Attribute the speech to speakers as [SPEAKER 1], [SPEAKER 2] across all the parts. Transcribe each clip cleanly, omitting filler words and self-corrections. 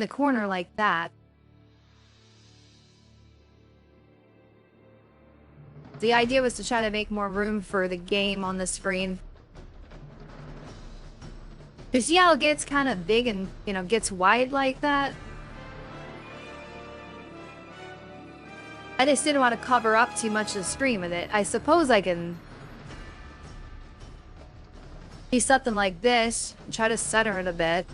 [SPEAKER 1] the corner like that. The idea was to try to make more room for the game on the screen. You see how it gets kind of big and, you know, gets wide like that? I just didn't want to cover up too much of the screen with it. I suppose I can do something like this and try to center it a bit.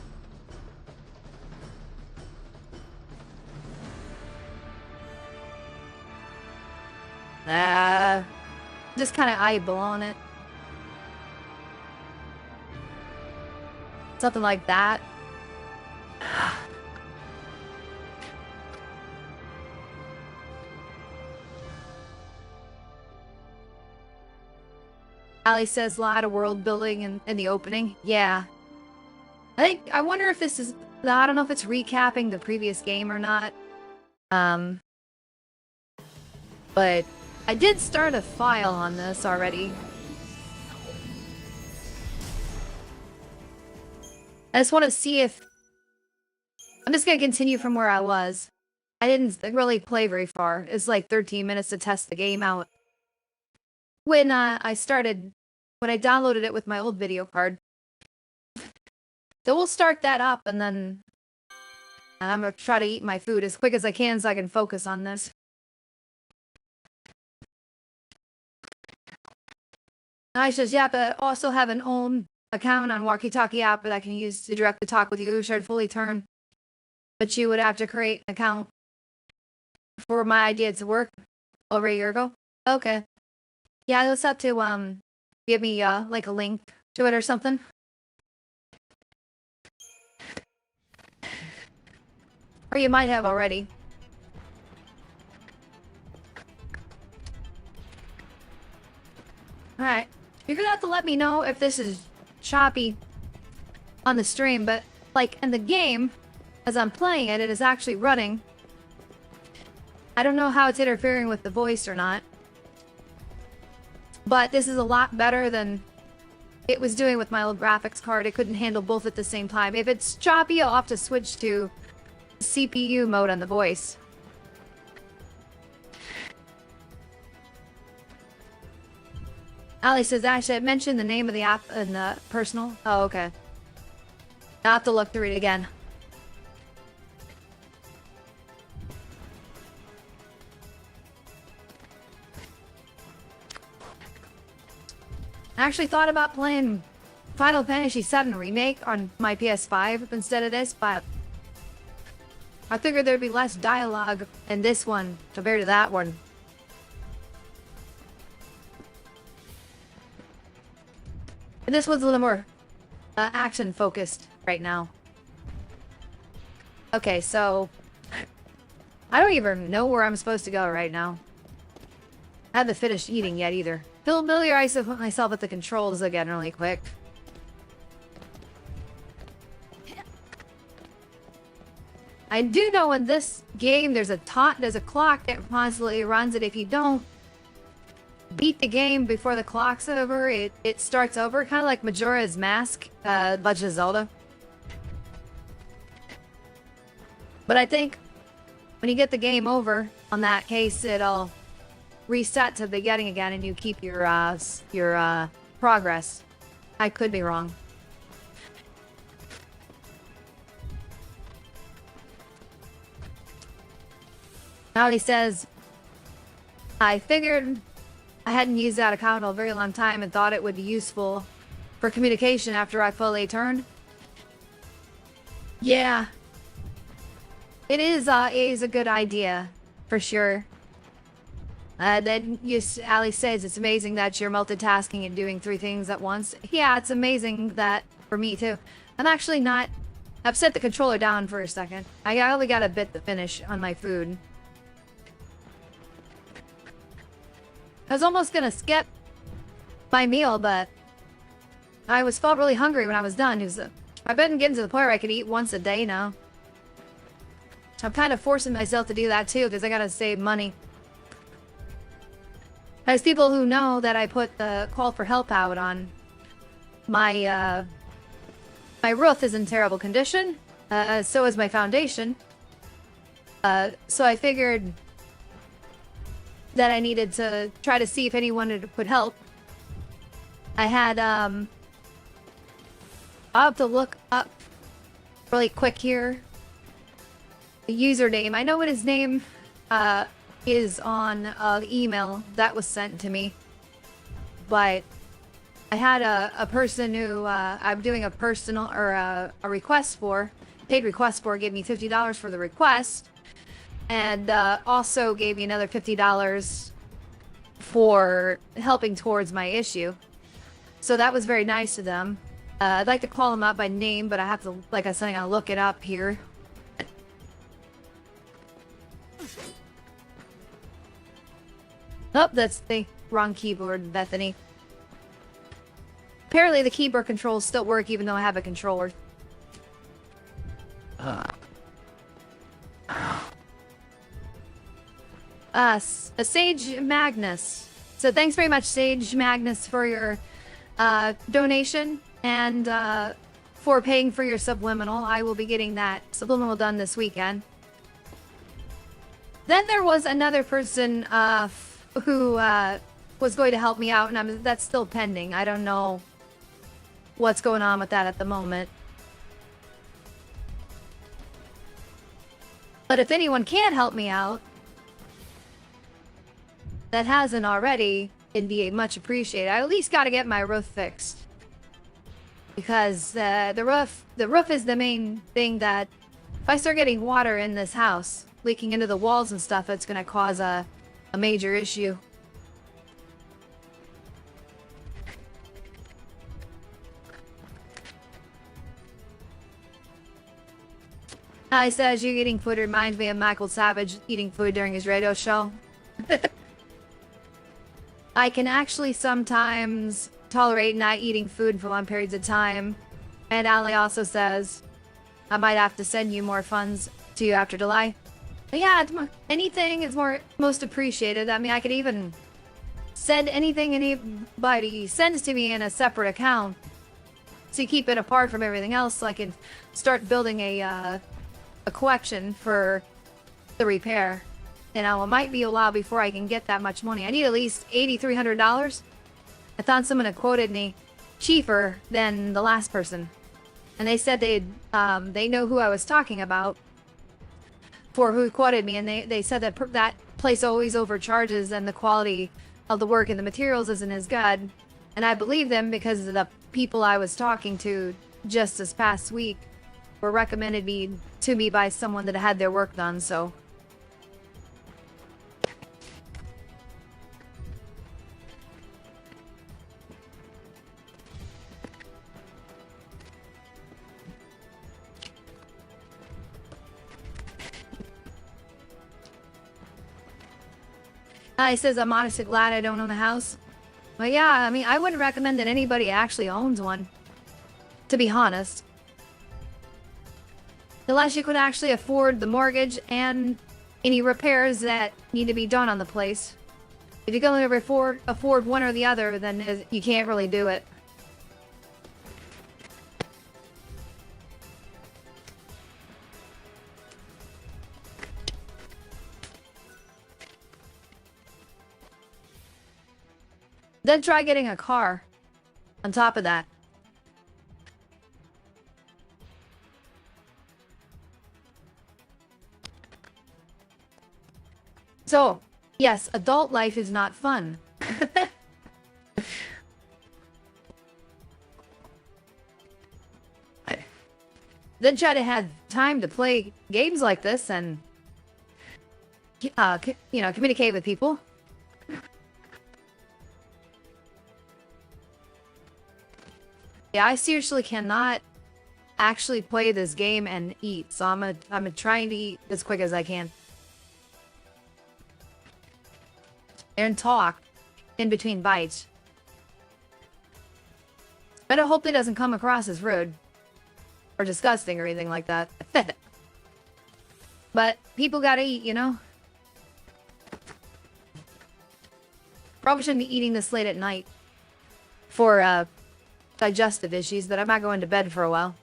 [SPEAKER 1] Just kind of eyeballing it. Something like that. Ali says a lot of world building in the opening. Yeah. I wonder if this is, I don't know if it's recapping the previous game or not. But I did start a file on this already. I just want to see if... I'm just going to continue from where I was. I didn't really play very far. It's like 13 minutes to test the game out. When I downloaded it with my old video card. So we'll start that up and then I'm going to try to eat my food as quick as I can so I can focus on this. I says, yeah, but also have an own account on Walkie Talkie app that I can use to directly talk with you should fully turn. But you would have to create an account for my idea to work over a year ago. Okay. Yeah, you'll have to give me like a link to it or something. Or you might have already. Alright. You're gonna have to let me know if this is choppy on the stream, but like in the game, as I'm playing it, it is actually running. I don't know how it's interfering with the voice or not. But this is a lot better than it was doing with my old graphics card. It couldn't handle both at the same time. If it's choppy, I'll have to switch to CPU mode on the voice. Ali says, Ashley, I mentioned the name of the app in the personal. Oh, okay. I'll have to look through it again. I actually thought about playing Final Fantasy VII Remake on my PS5 instead of this, but I figured there'd be less dialogue in this one compared to that one. And this one's a little more action-focused right now. Okay, so... I don't even know where I'm supposed to go right now. I haven't finished eating yet either. Familiarize myself with the controls again really quick. I do know in this game there's a clock that constantly runs, and if you don't beat the game before the clock's over, it starts over, kind of like Majora's Mask, Legend of Zelda. But I think when you get the game over, on that case, it'll reset to the beginning again, and you keep your progress. I could be wrong. Now he says, I figured I hadn't used that account in a very long time and thought it would be useful for communication after I fully turned. Yeah. It is a good idea, for sure. Then Ali says it's amazing that you're multitasking and doing 3 things at once. Yeah, it's amazing that for me too. I'm actually not... I've set the controller down for a second. I only got a bit to finish on my food. I was almost gonna skip my meal, but I felt really hungry when I was done. I've been getting to the point where I can eat once a day now. I'm kind of forcing myself to do that too, because I gotta save money. As people who know that I put the call for help out on, my roof is in terrible condition, So is my foundation. So I figured that I needed to try to see if anyone would help. I had, I'll have to look up really quick here the username. I know what his name is on the email that was sent to me, but I had a person who I'm doing a personal or a request for, paid request for, gave me $50 for the request, and also gave me another $50 for helping towards my issue. So that was very nice of them. I'd like to call him up by name, but I have to, like I said, I gotta look it up here. Oh, that's the wrong keyboard, Bethany. Apparently the keyboard controls still work even though I have a controller. Sage Magnus. So thanks very much, Sage Magnus, for your donation and for paying for your subliminal. I will be getting that subliminal done this weekend. Then there was another person who was going to help me out, and that's still pending. I don't know what's going on with that at the moment. But if anyone can help me out that hasn't already, it'd be much appreciated. I at least got to get my roof fixed, because the roof is the main thing that if I start getting water in this house leaking into the walls and stuff, it's going to cause a major issue. He says you eating food reminds me of Michael Savage eating food during his radio show. I can actually sometimes tolerate not eating food for long periods of time. And Ali also says I might have to send you more funds to you after July. But yeah, anything is most appreciated. I mean, I could even send anything anybody sends to me in a separate account, so you keep it apart from everything else, so I can start building a collection for the repair. And it might be a while before I can get that much money. I need at least $8,300. I thought someone had quoted me cheaper than the last person, and they said they know who I was talking about for who quoted me, and they said that that place always overcharges and the quality of the work and the materials isn't as good. And I believe them because of the people I was talking to just this past week were recommended to me by someone that had their work done. So he says, I'm honestly glad I don't own a house. Well, yeah, I mean, I wouldn't recommend that anybody actually owns one, to be honest. Unless you could actually afford the mortgage and any repairs that need to be done on the place. If you can only afford one or the other, then you can't really do it. Then try getting a car on top of that. So, yes, adult life is not fun. Then try to have time to play games like this and, communicate with people. Yeah, I seriously cannot actually play this game and eat, so I'm trying to eat as quick as I can. And talk in between bites. But I hope it doesn't come across as rude or disgusting or anything like that. But people gotta eat, you know? Probably shouldn't be eating this late at night for digestive issues, but I'm not going to bed for a while.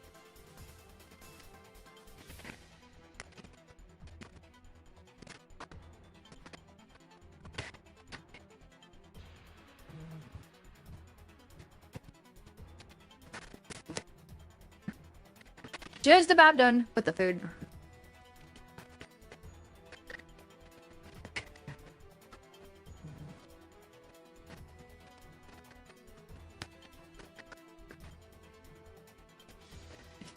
[SPEAKER 1] Just about done with the food.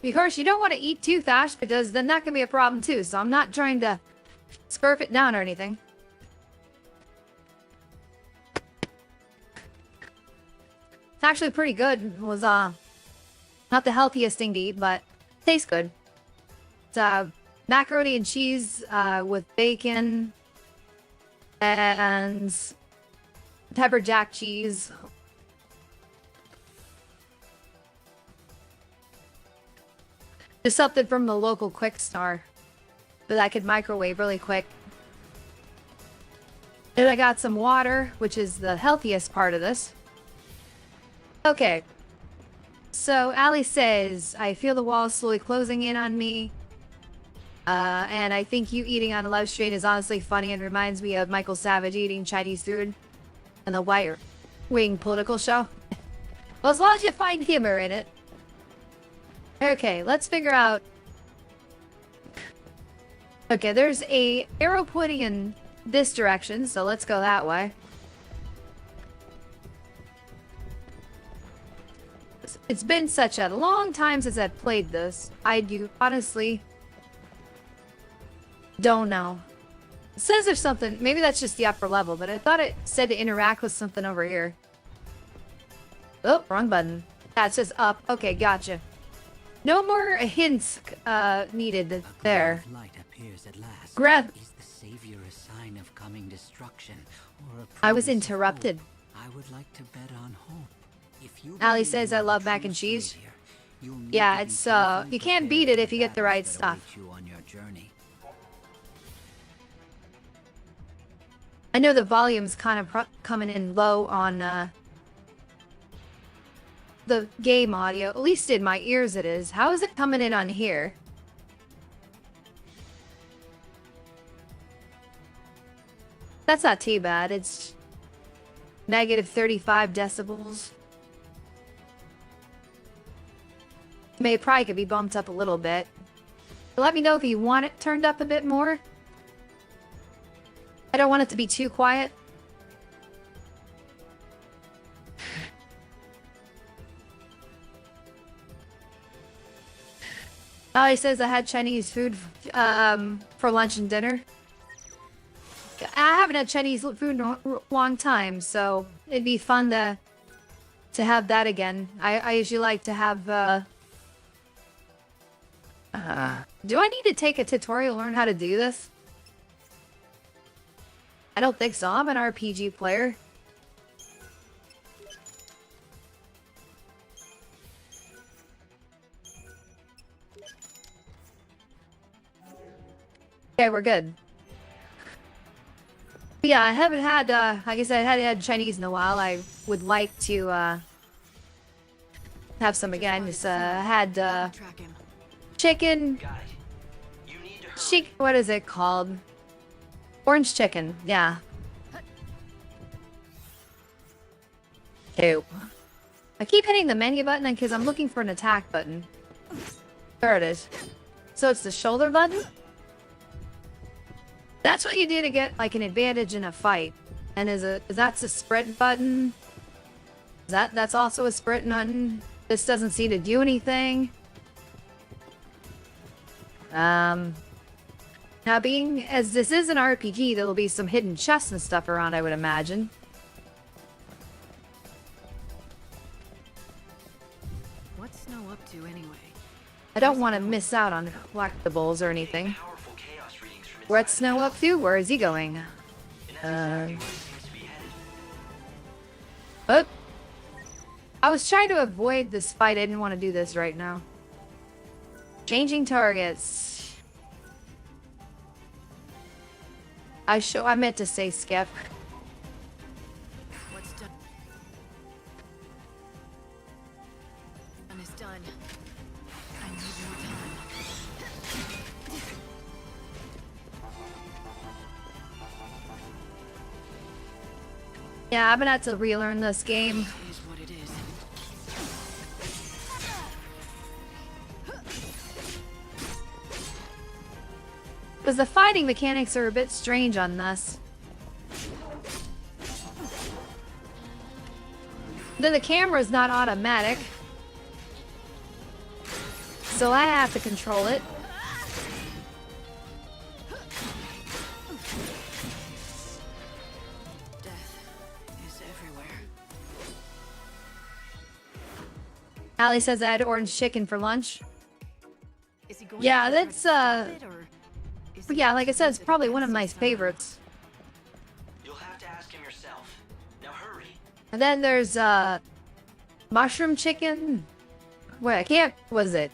[SPEAKER 1] Of course, you don't want to eat too fast because then that can be a problem too. So I'm not trying to scarf it down or anything. It's actually pretty good. It was not the healthiest thing to eat, but tastes good. It's macaroni and cheese with bacon and pepper jack cheese. Just something from the local Quick Star that I could microwave really quick. And I got some water, which is the healthiest part of this. Okay. So Allie says, I feel the walls slowly closing in on me. And I think you eating on a live stream is honestly funny and reminds me of Michael Savage eating Chinese food and the White Wing political show. Well, as long as you find humor in it. Okay, let's figure out. Okay, there's a arrow pointing in this direction, so let's go that way. It's been such a long time since I've played this. I do honestly don't know. It says there's something, maybe that's just the upper level, but I thought it said to interact with something over here. Oh, wrong button. That's just up. Okay, gotcha. No more hints needed there.
[SPEAKER 2] Light appears at last.
[SPEAKER 1] Grab.
[SPEAKER 2] Is the savior a sign of coming destruction, or a
[SPEAKER 1] I was
[SPEAKER 2] promise of
[SPEAKER 1] interrupted.
[SPEAKER 2] hope? I would like to bet on hope. If you
[SPEAKER 1] Allie
[SPEAKER 2] believe
[SPEAKER 1] says
[SPEAKER 2] in
[SPEAKER 1] I
[SPEAKER 2] the
[SPEAKER 1] love mac
[SPEAKER 2] true
[SPEAKER 1] and cheese.
[SPEAKER 2] savior, you'll need
[SPEAKER 1] Yeah,
[SPEAKER 2] to be
[SPEAKER 1] it's
[SPEAKER 2] carefully
[SPEAKER 1] you can't
[SPEAKER 2] prepared
[SPEAKER 1] beat it
[SPEAKER 2] for
[SPEAKER 1] if you get the right
[SPEAKER 2] battles that
[SPEAKER 1] stuff.
[SPEAKER 2] await you on your journey.
[SPEAKER 1] I know the volume's kind of coming in low on the game audio. At least in my ears it is. How is it coming in on here? That's not too bad. It's negative 35 decibels. May probably could be bumped up a little bit. Let me know if you want it turned up a bit more. I don't want it to be too quiet. Oh, he says I had Chinese food for lunch and dinner. I haven't had Chinese food in a long time, so it'd be fun to have that again. I usually like to have. Do I need to take a tutorial to learn how to do this? I don't think so. I'm an RPG player. Okay, we're good. Yeah, I haven't had, like I said, I hadn't had Chinese in a while. I would like to, have some again. Just, had, chicken. What is it called? Orange chicken, yeah. Ew. I keep hitting the menu button because I'm looking for an attack button. There it is. So it's the shoulder button? That's what you do to get like an advantage in a fight. And that's a sprint button? That's also a sprint button? This doesn't seem to do anything. Now being as this is an RPG, there'll be some hidden chests and stuff around, I would imagine.
[SPEAKER 3] What's Snow up to anyway?
[SPEAKER 1] I don't want to miss out on collectibles or anything. What's Snow up to? Where is he going? But I was trying to avoid this fight. I didn't want to do this right now. Changing targets. I meant to say skip.
[SPEAKER 3] What's done? Done is done. I need more time.
[SPEAKER 1] Yeah, I'm gonna have to relearn this game.
[SPEAKER 3] It is what it is.
[SPEAKER 1] Because the fighting mechanics are a bit strange on this. Then the camera is not automatic. So I have to control it.
[SPEAKER 3] Death is everywhere.
[SPEAKER 1] Allie says I had orange chicken for lunch.
[SPEAKER 3] Is he going
[SPEAKER 1] Yeah,
[SPEAKER 3] to try to
[SPEAKER 1] that's,
[SPEAKER 3] stop it, or is
[SPEAKER 1] But
[SPEAKER 3] he
[SPEAKER 1] yeah, like I said, it's
[SPEAKER 3] the
[SPEAKER 1] probably one of my
[SPEAKER 3] defensive side?
[SPEAKER 1] favorites.
[SPEAKER 2] You'll have to ask him yourself. Now hurry.
[SPEAKER 1] And then there's, mushroom chicken. Wait, I can't, what is it?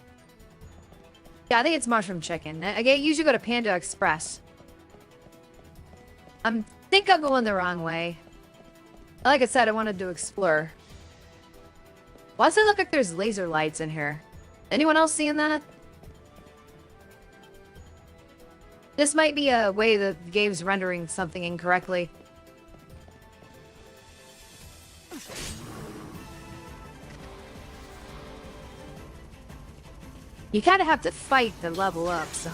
[SPEAKER 1] Yeah, I think it's mushroom chicken. I usually go to Panda Express. I think I'm going the wrong way. Like I said, I wanted to explore. Why does it look like there's laser lights in here? Anyone else seeing that? This might be a way the game's rendering something incorrectly. You kind of have to fight to level up, so...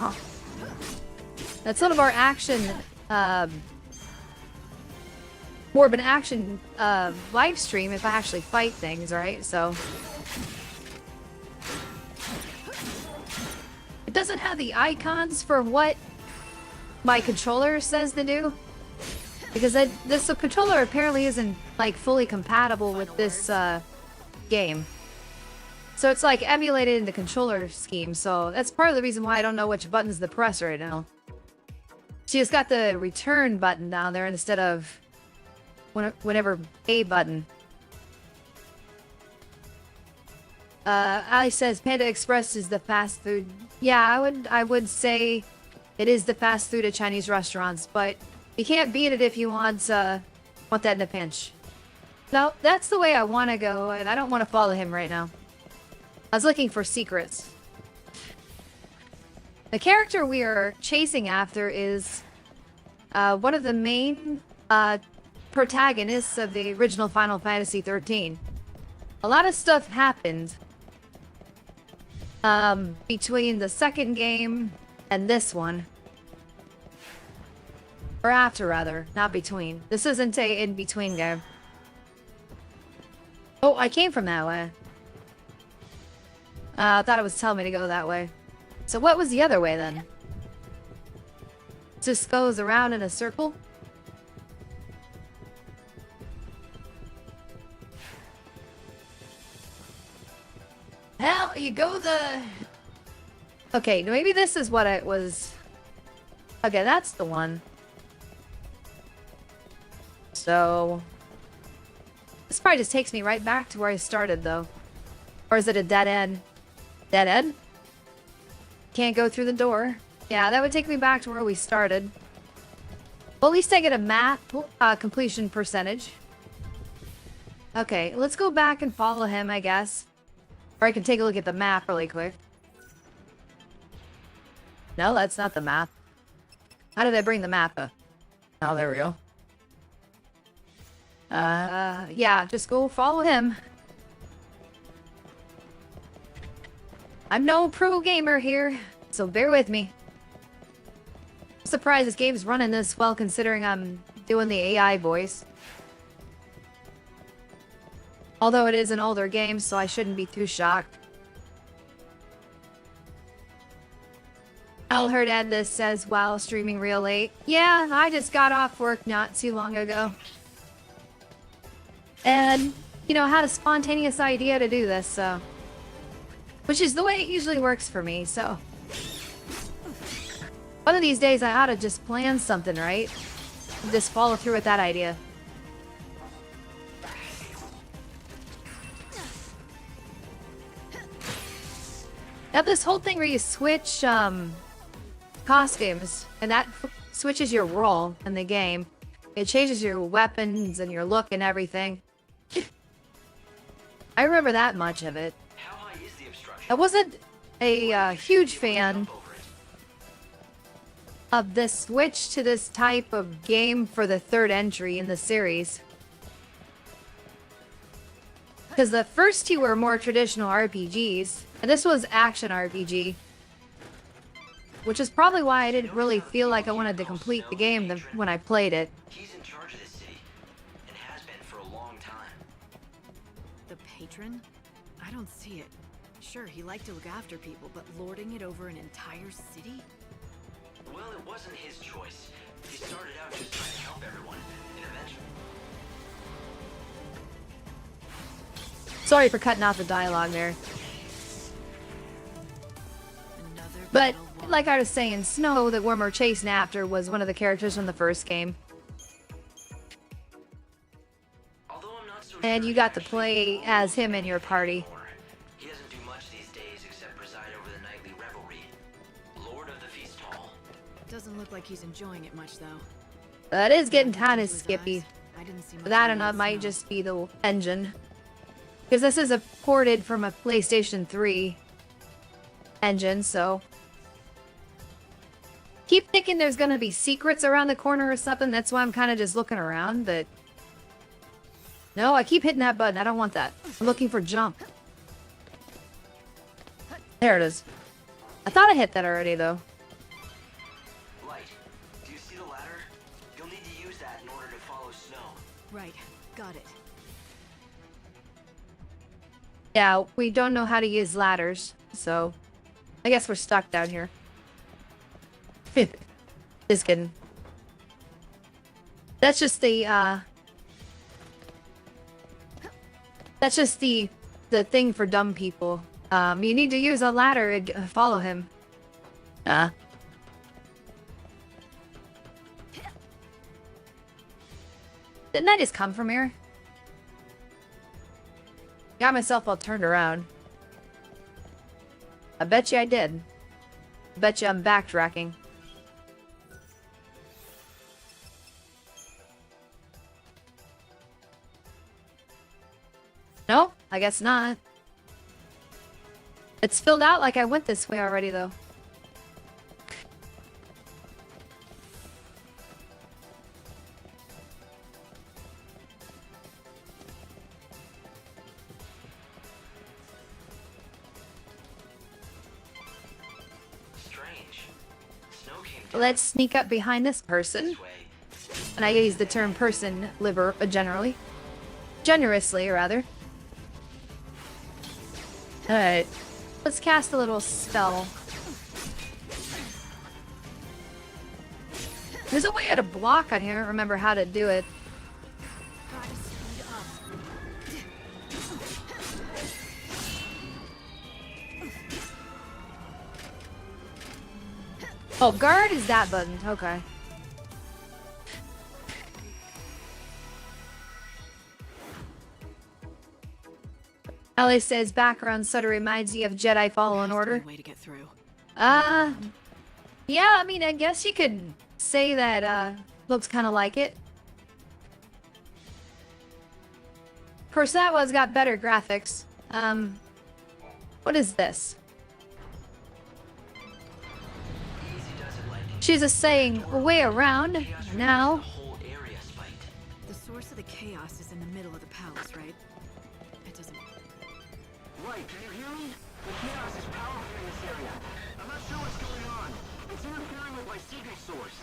[SPEAKER 1] That's sort of our action, more of an action, live stream if I actually fight things, right? So... It doesn't have the icons for what my controller says to do. Because this controller apparently isn't, like, fully compatible with this, game. So it's like emulated in the controller scheme, so that's part of the reason why I don't know which buttons to press right now. She just got the return button down there instead of whenever A button. Ali says Panda Express is the fast food. Yeah, I would say it is the fast food at Chinese restaurants, but you can't beat it if you want that in a pinch. No, that's the way I want to go, and I don't want to follow him right now. I was looking for secrets. The character we are chasing after is one of the main protagonists of the original Final Fantasy XIII. A lot of stuff happened between the second game and this one. Or after, rather. Not between. This isn't a in-between game. Oh, I came from that way. I thought it was telling me to go that way. So what was the other way then? Just goes around in a circle? Hell, you go the... Okay, maybe this is what it was... Okay, that's the one. So... This probably just takes me right back to where I started, though. Or is it a dead end? Dead end? Can't go through the door. Yeah, that would take me back to where we started. Well, at least I get a map completion percentage. Okay, let's go back and follow him, I guess. Or I can take a look at the map really quick. No, that's not the map. How did I bring the map up? Oh, there we go. Yeah, just go follow him. I'm no pro gamer here, so bear with me. I'm surprised this game's running this well considering I'm doing the AI voice. Although it is an older game, so I shouldn't be too shocked. I heard Ed this says while streaming real late. Yeah, I just got off work not too long ago. And, you know, had a spontaneous idea to do this, so... Which is the way it usually works for me, so... One of these days I ought to just plan something, right? And just follow through with that idea. Now this whole thing where you switch, costumes, and that switches your role in the game. It changes your weapons and your look and everything. I remember that much of it.
[SPEAKER 2] How high is the obstruction?
[SPEAKER 1] I wasn't a huge fan
[SPEAKER 2] Jump over it.
[SPEAKER 1] of this switch to this type of game for the third entry in the series. Because the first two were more traditional RPGs, and this was action RPG. which is probably why I didn't really feel like I wanted to complete the game when I played it.
[SPEAKER 4] He's in charge of this city, and has been for a long time.
[SPEAKER 3] The patron? I don't see it. Sure, he liked to look after people, but lording it over an entire city?
[SPEAKER 4] Well, it wasn't his choice. He started out just trying to help everyone, and eventually...
[SPEAKER 1] Sorry for cutting out the dialogue there.
[SPEAKER 3] Another
[SPEAKER 1] But,
[SPEAKER 3] battle won.
[SPEAKER 1] like I was saying, Snow, that we're chasing after, was one of the characters from the first game.
[SPEAKER 4] Although I'm not so
[SPEAKER 1] And
[SPEAKER 4] sure
[SPEAKER 1] you
[SPEAKER 4] he
[SPEAKER 1] got to
[SPEAKER 4] actually
[SPEAKER 1] play
[SPEAKER 4] belongs
[SPEAKER 1] as
[SPEAKER 4] in
[SPEAKER 1] him and your
[SPEAKER 4] anything
[SPEAKER 1] party.
[SPEAKER 4] anymore. He doesn't do much these days except preside over the nightly revelry. Lord of the Feast Hall.
[SPEAKER 3] Doesn't look like he's enjoying it much, though.
[SPEAKER 1] That is getting
[SPEAKER 3] Looked
[SPEAKER 1] kind of
[SPEAKER 3] into his
[SPEAKER 1] skippy.
[SPEAKER 3] eyes. I didn't see much
[SPEAKER 1] That
[SPEAKER 3] of
[SPEAKER 1] and
[SPEAKER 3] the
[SPEAKER 1] it might
[SPEAKER 3] snow.
[SPEAKER 1] just be the engine. Because this is a ported from a PlayStation 3 engine, so... Keep thinking there's gonna be secrets around the corner or something, that's why I'm kind of just looking around, but... No, I keep hitting that button, I don't want that. I'm looking for jump. There it is. I thought I hit that already, though.
[SPEAKER 4] Light, do you see the ladder? You'll need to use that in order to follow Snow.
[SPEAKER 3] Right, got it.
[SPEAKER 1] Yeah, we don't know how to use ladders, so... I guess we're stuck down here. Just kidding. That's just the, That's just the thing for dumb people. You need to use a ladder and follow him. Didn't I just come from here? Got myself all turned around. I bet you I did. I bet you I'm backtracking. No, I guess not. It's filled out like I went this way already, though.
[SPEAKER 4] Strange. Snow came down
[SPEAKER 1] Let's sneak up behind this person.
[SPEAKER 4] this way.
[SPEAKER 1] And I use the term person generally. Generously, rather. Alright. Let's cast a little spell. There's a way to block on here. I don't remember how to do it.
[SPEAKER 3] Gotta speed up.
[SPEAKER 1] Oh, guard is that button. Okay. Ellie says background sort of reminds you of Jedi Fallen Order.
[SPEAKER 3] Way to get through.
[SPEAKER 1] Yeah, I mean, I guess you could say that, looks kind of like it. Of course, that one's got better graphics. What is this?
[SPEAKER 4] Easy does it, Light.
[SPEAKER 1] She's just saying, way around,
[SPEAKER 4] Chaos released
[SPEAKER 1] now.
[SPEAKER 4] the whole area spiked.
[SPEAKER 3] The source of the chaos is in the middle of the palace, right? It doesn't...
[SPEAKER 5] Right, can you hear me? The chaos is powerful in this area. I'm not sure what's going on. It's interfering with my signal source.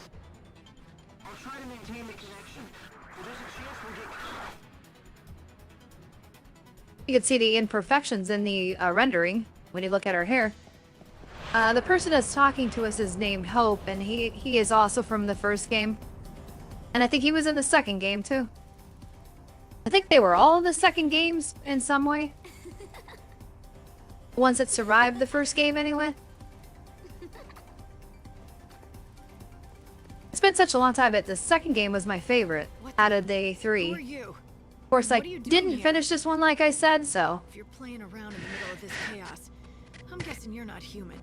[SPEAKER 5] I'll try to maintain the connection, but there's a chance we'll get caught.
[SPEAKER 1] You can see the imperfections in the rendering when you look at her hair. The person that's talking to us is named Hope, and he is also from the first game. And I think he was in the second game, too. I think they were all in the second games in some way. Ones that survived the first game, anyway. It's been such a long time, but the second game was my favorite out of the
[SPEAKER 3] Who
[SPEAKER 1] three.
[SPEAKER 3] are you?
[SPEAKER 1] Of course, I
[SPEAKER 3] What are you doing
[SPEAKER 1] didn't
[SPEAKER 3] here?
[SPEAKER 1] finish this one like I said, so...
[SPEAKER 3] If you're playing around in the middle of this chaos, I'm guessing you're not human.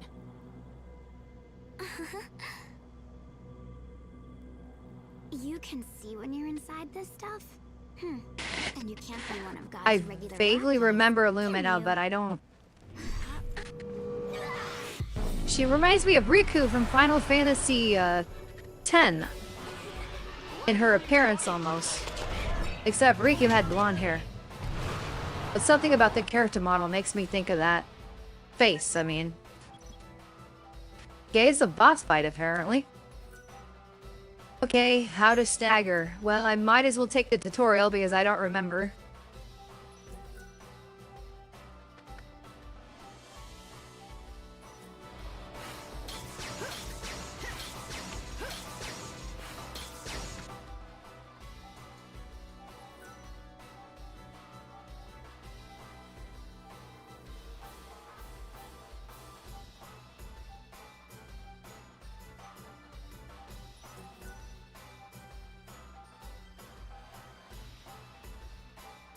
[SPEAKER 6] You can see when you're inside this stuff? And you can't be one of God's
[SPEAKER 1] I
[SPEAKER 6] regular
[SPEAKER 1] vaguely
[SPEAKER 6] lackeys,
[SPEAKER 1] remember
[SPEAKER 6] can
[SPEAKER 1] Illumina,
[SPEAKER 6] you?
[SPEAKER 1] but I don't... She reminds me of Riku from Final Fantasy, X. In her appearance, almost. Except Riku had blonde hair. But something about the character model makes me think of that. Face, I mean. Okay, it's a boss fight apparently. Okay, how to stagger. Well, I might as well take the tutorial because I don't remember.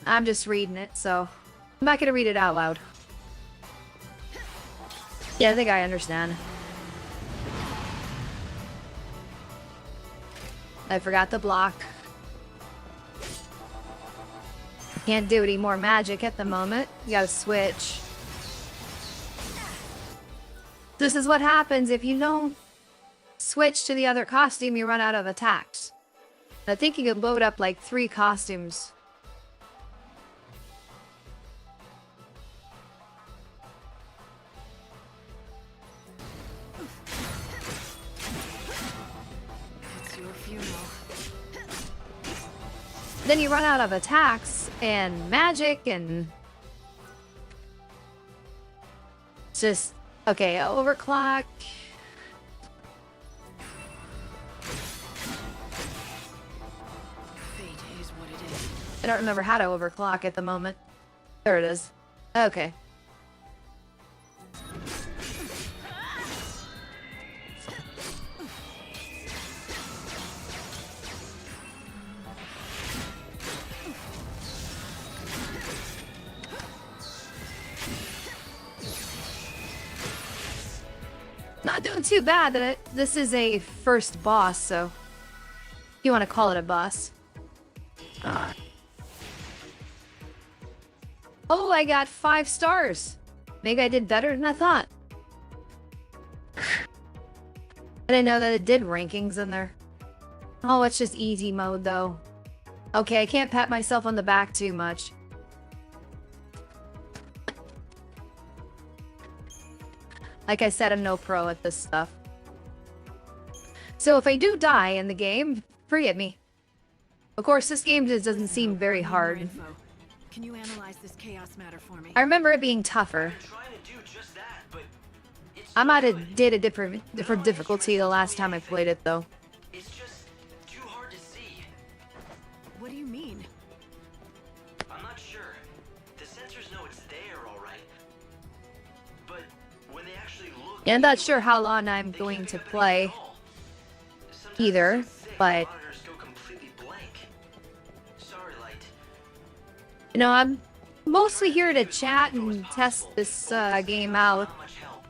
[SPEAKER 1] I'm just reading it, so I'm not gonna read it out loud. Yeah, I think I understand. I forgot the block. Can't do any more magic at the moment. You gotta switch. This is what happens if you don't switch to the other costume, you run out of attacks. I think you can load up like 3 costumes. Then you run out of attacks and magic and just okay, overclock.
[SPEAKER 3] Fate is what it is.
[SPEAKER 1] I don't remember how to overclock at the moment. There it is. Okay. Not doing too bad. This is a first boss, so if you want to call it a boss. Oh, I got 5 stars. Maybe I did better than I thought. I didn't know that it did rankings in there. Oh, it's just easy mode, though. Okay, I can't pat myself on the back too much. Like I said, I'm no pro at this stuff. So if I do die in the game, forgive me. Of course, this game just doesn't seem very hard.
[SPEAKER 3] Info. Can you analyze this chaos matter for me?
[SPEAKER 1] I remember it being tougher.
[SPEAKER 4] I'm trying to do just that, but it's
[SPEAKER 1] I might
[SPEAKER 4] no
[SPEAKER 1] have
[SPEAKER 4] good.
[SPEAKER 1] did a different difficulty the last time I played it, though.
[SPEAKER 4] It's just too hard to see.
[SPEAKER 3] What do you mean?
[SPEAKER 4] I'm not sure. The sensors know it's there, all right. But when they actually look,
[SPEAKER 1] Yeah, I'm not sure how long I'm
[SPEAKER 4] they
[SPEAKER 1] going
[SPEAKER 4] can't
[SPEAKER 1] to
[SPEAKER 4] pick up
[SPEAKER 1] play
[SPEAKER 4] anything at all. Sometimes
[SPEAKER 1] either,
[SPEAKER 4] it's so thick,
[SPEAKER 1] but
[SPEAKER 4] monitors go completely blank. Sorry, Light.
[SPEAKER 1] you know, I'm mostly here to chat and test this game out,
[SPEAKER 4] Not much help.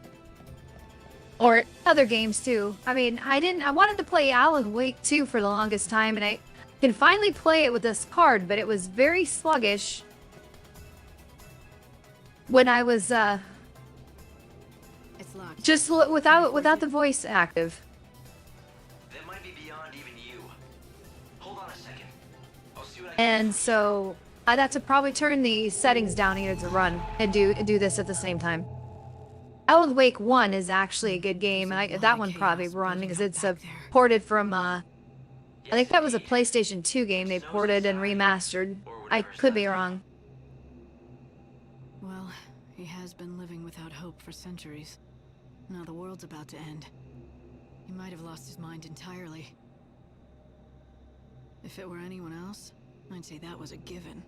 [SPEAKER 1] or other games too. I mean, I wanted to play Alan Wake 2 for the longest time, and I can finally play it with this card, but it was very sluggish when I was
[SPEAKER 3] It's locked.
[SPEAKER 1] just without the voice active.
[SPEAKER 4] That might be beyond even you. Hold on a second. I'll see what I can
[SPEAKER 1] And so I'd have to probably turn the settings down here to run and do this at the same time. Alan Wake 1 is actually a good game, and that one probably run because it's ported from I think that was a PlayStation 2 game they ported and remastered. I could be wrong.
[SPEAKER 3] Well, he has been living without hope for centuries. Now the world's about to end. He might have lost his mind entirely. If it were anyone else, I'd say that was a given.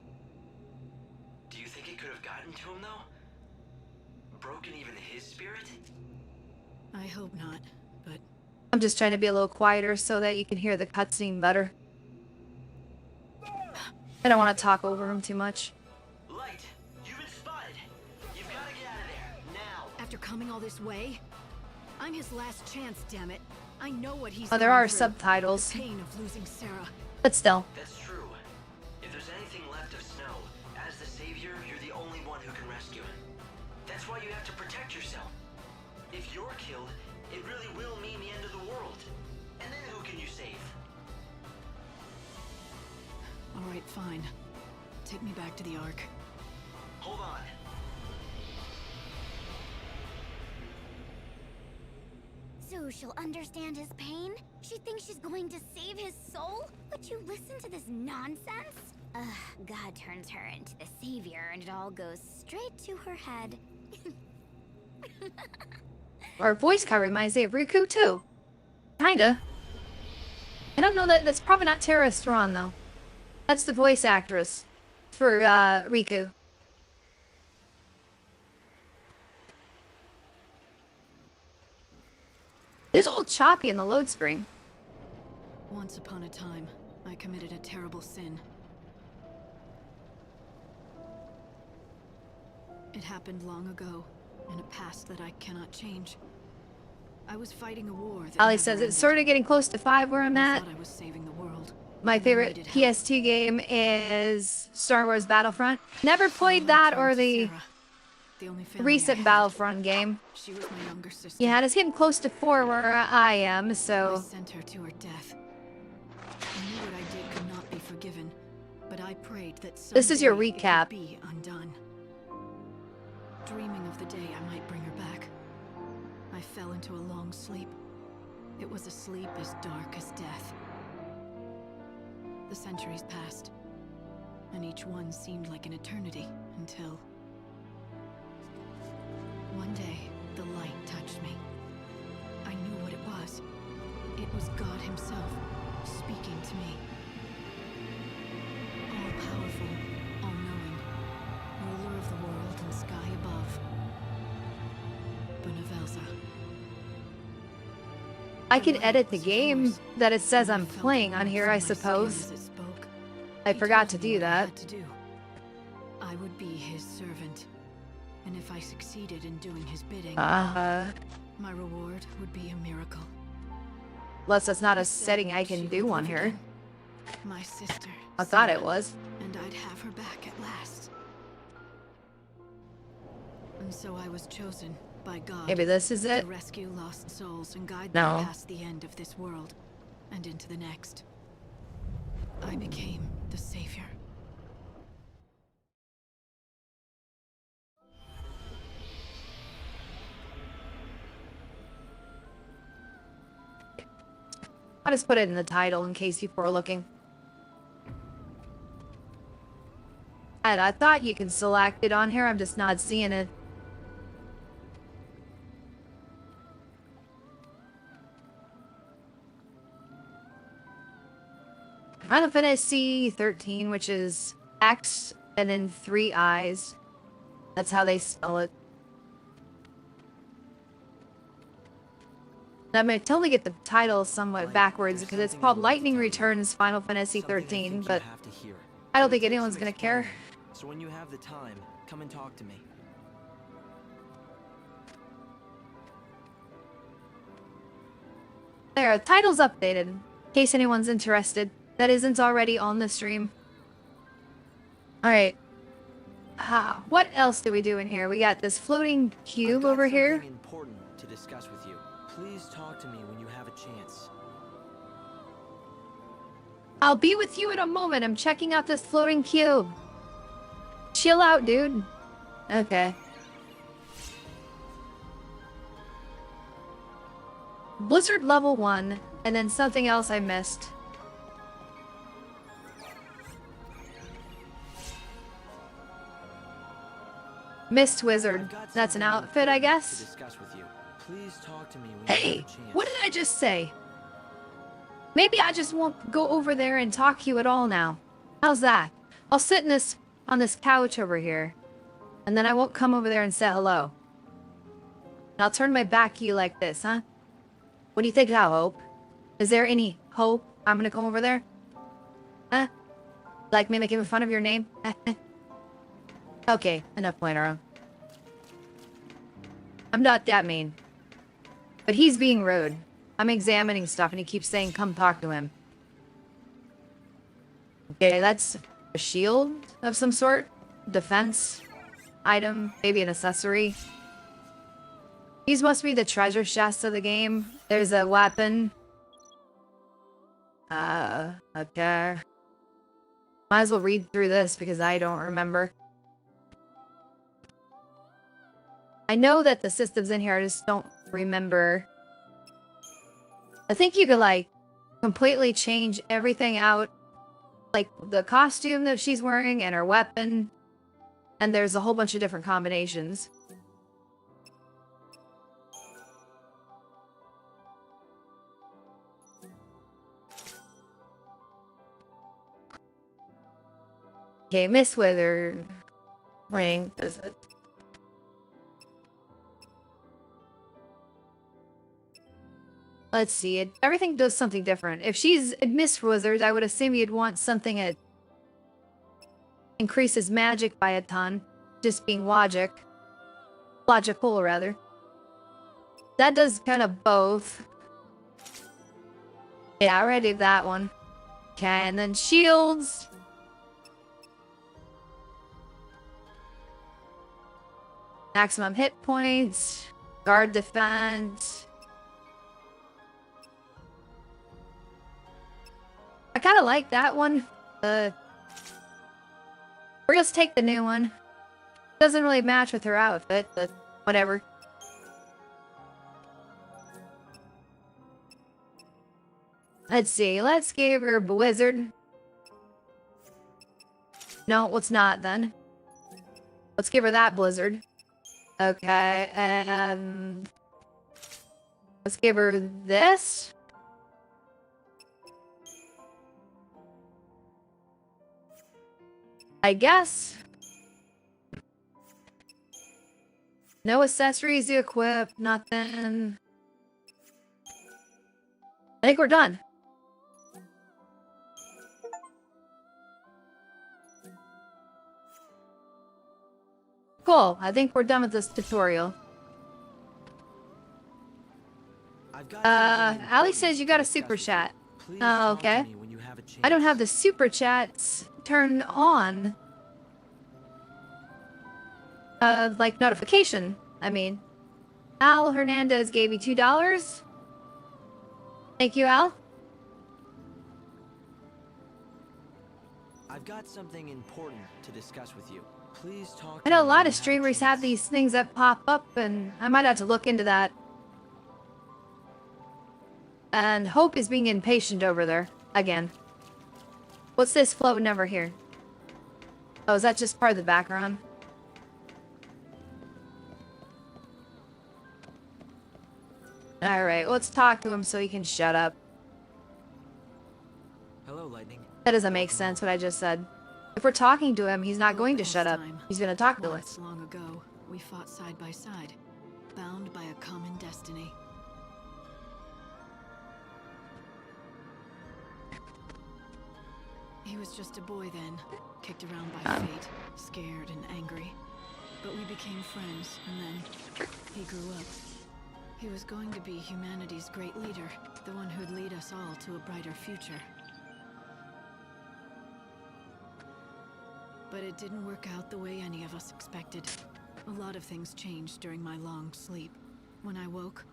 [SPEAKER 4] Do you think it could have gotten to him, though? Broken even his spirit?
[SPEAKER 3] I hope not, but
[SPEAKER 1] I'm just trying to be a little quieter so that you can hear the cutscene better. I don't want to talk over him too much.
[SPEAKER 4] Light, you've been spotted. You've got to get out of there, now.
[SPEAKER 3] after coming all this way, I'm his last chance, damn it. I know what he's
[SPEAKER 1] Oh, there
[SPEAKER 3] gone
[SPEAKER 1] are
[SPEAKER 3] through.
[SPEAKER 1] subtitles,
[SPEAKER 3] The pain of losing Sarah.
[SPEAKER 1] but still.
[SPEAKER 4] That's true. If there's anything left of Snow, as the savior, you're the only one who can rescue him. That's why you have to protect yourself. If you're killed, it really will mean the end of the world. And then who can you save?
[SPEAKER 3] All right, fine. Take me back to the Ark.
[SPEAKER 4] Hold on.
[SPEAKER 6] So knew she'll understand his pain? She thinks she's going to save his soul? Would you listen to this nonsense? God turns her into the savior and it all goes straight to her head.
[SPEAKER 1] Our voice kind of reminds me of Riku too. Kinda. I don't know that's probably not Tara Strong though. That's the voice actress for Riku. It's all choppy in the load screen.
[SPEAKER 3] Once upon a time, I committed a terrible sin. It happened long ago, in a past that I cannot change. I was fighting a war that
[SPEAKER 1] Ali
[SPEAKER 3] never
[SPEAKER 1] says
[SPEAKER 3] ended.
[SPEAKER 1] it's sort of getting close to 5 where I'm
[SPEAKER 3] I
[SPEAKER 1] at.
[SPEAKER 3] thought I was saving the world.
[SPEAKER 1] My favorite
[SPEAKER 3] needed help.
[SPEAKER 1] PS2 game is Star Wars Battlefront. Never
[SPEAKER 3] So
[SPEAKER 1] played
[SPEAKER 3] I
[SPEAKER 1] that
[SPEAKER 3] turned
[SPEAKER 1] or
[SPEAKER 3] to
[SPEAKER 1] the
[SPEAKER 3] Sarah, the only family I
[SPEAKER 1] recent
[SPEAKER 3] had.
[SPEAKER 1] Battlefront game.
[SPEAKER 3] She was my younger sister.
[SPEAKER 1] Yeah, it's getting close to 4 where I am,
[SPEAKER 3] I
[SPEAKER 1] so...
[SPEAKER 3] sent her to her death. I knew what I did could not be forgiven, but I prayed that
[SPEAKER 1] This is your
[SPEAKER 3] someday it could
[SPEAKER 1] recap.
[SPEAKER 3] be undone. Dreaming of the day I might bring her back, I fell into a long sleep. It was a sleep as dark as death. The centuries passed, and each one seemed like an eternity until... One day, the light touched me. I knew what it was. It was God himself, speaking to me. All-powerful, all-knowing, ruler of the world and sky above. Benevelza.
[SPEAKER 1] I can edit the game that it says I'm playing on here, I suppose. I forgot to do that.
[SPEAKER 3] I would be his servant, and if I succeeded in doing his bidding,
[SPEAKER 1] My
[SPEAKER 3] reward would be a miracle.
[SPEAKER 1] unless that's not a
[SPEAKER 3] He said
[SPEAKER 1] setting I
[SPEAKER 3] she
[SPEAKER 1] can
[SPEAKER 3] would
[SPEAKER 1] do on
[SPEAKER 3] live
[SPEAKER 1] here.
[SPEAKER 3] again. My sister.
[SPEAKER 1] I thought it
[SPEAKER 3] Sarah,
[SPEAKER 1] was.
[SPEAKER 3] and I'd have her back at last. And so I was chosen by God.
[SPEAKER 1] Maybe this is it?
[SPEAKER 3] To rescue lost souls and guide
[SPEAKER 1] No.
[SPEAKER 3] them past the end of this world and into the next. I became the savior.
[SPEAKER 1] I'll just put it in the title in case people are looking. And I thought you can select it on here, I'm just not seeing it. Final Fantasy 13, which is X and then 3 eyes. That's how they spell it. I may totally get the title somewhat backwards because it's called Lightning Returns Final Fantasy 13, but I don't think anyone's gonna care.
[SPEAKER 4] So when you have the time, come and talk to me.
[SPEAKER 1] There, title's updated, in case anyone's interested. That isn't already on the stream. Alright. What else do we do in here? We got this floating cube over here.
[SPEAKER 4] Something important to discuss with you. Please talk to me when you have a chance.
[SPEAKER 1] I'll be with you in a moment. I'm checking out this floating cube. Chill out, dude. Okay. Blizzard level 1, and then something else I missed. Mist Wizard. That's an outfit, I guess?
[SPEAKER 4] Discuss with you. Please talk to me when you
[SPEAKER 1] Hey,
[SPEAKER 4] have a chance.
[SPEAKER 1] what did I just say? Maybe I just won't go over there and talk to you at all now. How's that? I'll sit in on this couch over here. And then I won't come over there and say hello. And I'll turn my back to you like this, huh? What do you think now, Hope? Is there any hope I'm gonna come over there? Huh? Like me making fun of your name? Okay, enough playing around. I'm not that mean. But he's being rude. I'm examining stuff and he keeps saying, come talk to him. Okay, that's a shield of some sort. Defense item, maybe an accessory. These must be the treasure chests of the game. There's a weapon. Okay. Might as well read through this because I don't remember. I know that the systems in here, I just don't remember I think you could, like, completely change everything out. Like, the costume that she's wearing and her weapon. And there's a whole bunch of different combinations. Okay, Miss Wither ring. Is it? Let's see. Everything does something different. If she's a Miss Wizard, I would assume you'd want something that increases magic by a ton. Just being logical, rather. That does kind of both. Yeah, I already did that one. Okay, and then shields. Maximum hit points. Guard defense. I kind of like that one. We're just take the new one. Doesn't really match with her outfit, but whatever. Let's see. Let's give her Blizzard. No, let's not then. Let's give her that Blizzard. Okay, and let's give her this. I guess. No accessories to equip, nothing. I think we're done. Cool, I think we're done with this tutorial. Ali says you got a super chat. Oh, okay. I don't have the super chats turned on. Like notification. I mean, Al Hernandez gave me $2. Thank you, Al.
[SPEAKER 4] I've got something important to discuss with you. Please talk.
[SPEAKER 1] I know a lot of streamers have these things that pop up, and I might have to look into that. And Hope is being impatient over there again. What's this floating over here? Oh, is that just part of the background? Alright, let's talk to him so he can shut up.
[SPEAKER 4] Hello, Lightning.
[SPEAKER 1] That doesn't make sense what I just said. If we're talking to him, he's not going to shut up. He's going to talk to us.
[SPEAKER 3] Once long ago, we fought side by side, bound by a common destiny. He was just a boy then, kicked around by fate, scared and angry. But we became friends, and then he grew up. He was going to be humanity's great leader, the one who'd lead us all to a brighter future. But it didn't work out the way any of us expected. A lot of things changed during my long sleep. When I woke,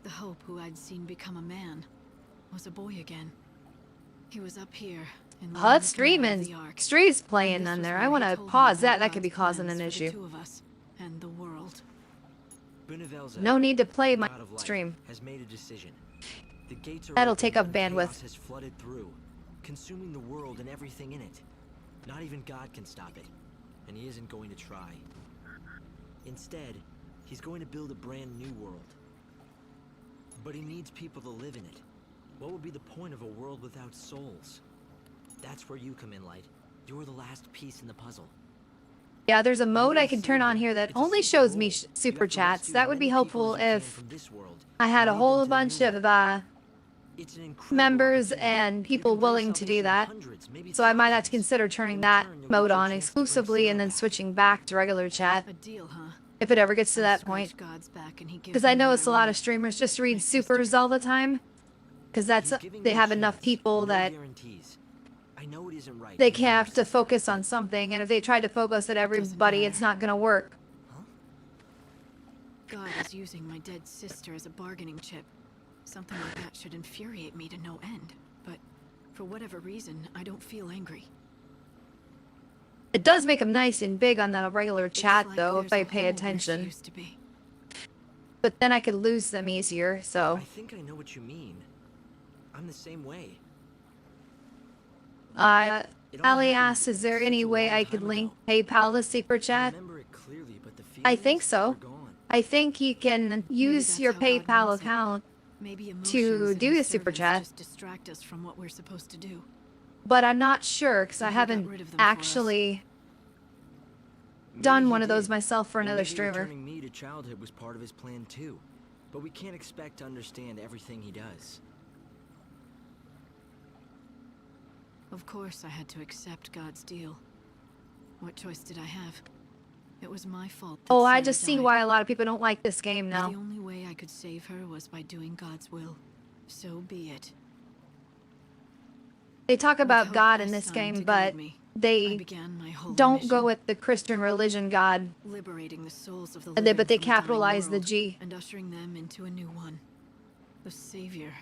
[SPEAKER 3] the Hope who I'd seen become a man was a boy again. He was up here in
[SPEAKER 1] Oh, that's streaming. Stream's playing on there. I want to pause that. That could be causing an issue.
[SPEAKER 3] The two of us and the world.
[SPEAKER 1] No need to play my stream.
[SPEAKER 4] Has made a decision. The gates are
[SPEAKER 1] That'll
[SPEAKER 4] open
[SPEAKER 1] take up
[SPEAKER 4] and chaos
[SPEAKER 1] bandwidth.
[SPEAKER 4] has flooded through, consuming the world and everything in it. Not even God can stop it, and he isn't going to try. Instead, he's going to build a brand new world. But he needs people to live in it. What would be the point of a world without souls? That's where you come in, Light. You're the last piece in the puzzle.
[SPEAKER 1] Yeah, there's a mode I can turn on here that only shows me super chats. That would be helpful if I had a whole bunch of members and people willing to do that. So I might have to consider turning that mode on exclusively and then switching back to regular chat.
[SPEAKER 3] A deal, huh?
[SPEAKER 1] If it ever gets to that point. Because I notice a lot of streamers just read supers all the time. Because they have enough people that they have to focus on something. And if they try to focus at everybody, it's not going to work.
[SPEAKER 3] God is using my dead sister as a bargaining chip. Something like that should infuriate me to no end. But for whatever reason, I don't feel angry.
[SPEAKER 1] It does make them nice and big on the regular chat, though, if I pay
[SPEAKER 3] There
[SPEAKER 1] attention.
[SPEAKER 3] used to be.
[SPEAKER 1] But then I could lose them easier, so...
[SPEAKER 4] I think I know what you mean. I'm the same way.
[SPEAKER 1] Ali asks, is there any way I could link PayPal to Super
[SPEAKER 4] I
[SPEAKER 1] Chat?
[SPEAKER 4] remember it clearly, but the
[SPEAKER 1] I think
[SPEAKER 4] feelings
[SPEAKER 1] so.
[SPEAKER 4] were gone.
[SPEAKER 1] I think you can use
[SPEAKER 3] that's
[SPEAKER 1] your
[SPEAKER 3] how God
[SPEAKER 1] PayPal
[SPEAKER 3] wants it.
[SPEAKER 1] account
[SPEAKER 3] Maybe
[SPEAKER 1] to
[SPEAKER 3] emotions and
[SPEAKER 1] do
[SPEAKER 3] his
[SPEAKER 1] a Super
[SPEAKER 3] servants
[SPEAKER 1] Chat,
[SPEAKER 3] just distract us from what we're supposed to do.
[SPEAKER 1] but I'm not sure because
[SPEAKER 3] So
[SPEAKER 1] I
[SPEAKER 3] he got
[SPEAKER 1] haven't
[SPEAKER 3] rid of them for us.
[SPEAKER 1] actually
[SPEAKER 4] Maybe
[SPEAKER 1] done
[SPEAKER 4] he
[SPEAKER 1] one of those
[SPEAKER 4] did.
[SPEAKER 1] myself for
[SPEAKER 4] And
[SPEAKER 1] another
[SPEAKER 4] maybe
[SPEAKER 1] streamer.
[SPEAKER 4] returning me to childhood was part of his plan too. But we can't expect to understand everything he does.
[SPEAKER 3] Of course I had to accept God's deal. What choice did I have? It was my fault that
[SPEAKER 1] Oh, I
[SPEAKER 3] Sarah
[SPEAKER 1] just see
[SPEAKER 3] died.
[SPEAKER 1] why a lot of people don't like this game
[SPEAKER 3] The
[SPEAKER 1] now.
[SPEAKER 3] only way I could save her was by doing God's will. So be it.
[SPEAKER 1] They talk about
[SPEAKER 3] With
[SPEAKER 1] God
[SPEAKER 3] hope
[SPEAKER 1] in
[SPEAKER 3] my
[SPEAKER 1] this
[SPEAKER 3] son
[SPEAKER 1] game,
[SPEAKER 3] to
[SPEAKER 1] but
[SPEAKER 3] guide me, I
[SPEAKER 1] they
[SPEAKER 3] began my holy
[SPEAKER 1] don't go
[SPEAKER 3] mission,
[SPEAKER 1] with the Christian religion God,
[SPEAKER 3] liberating the souls of the
[SPEAKER 1] but
[SPEAKER 3] living
[SPEAKER 1] they
[SPEAKER 3] from a dying
[SPEAKER 1] capitalize the
[SPEAKER 3] world
[SPEAKER 1] G.
[SPEAKER 3] and ushering them into a new one. The Savior.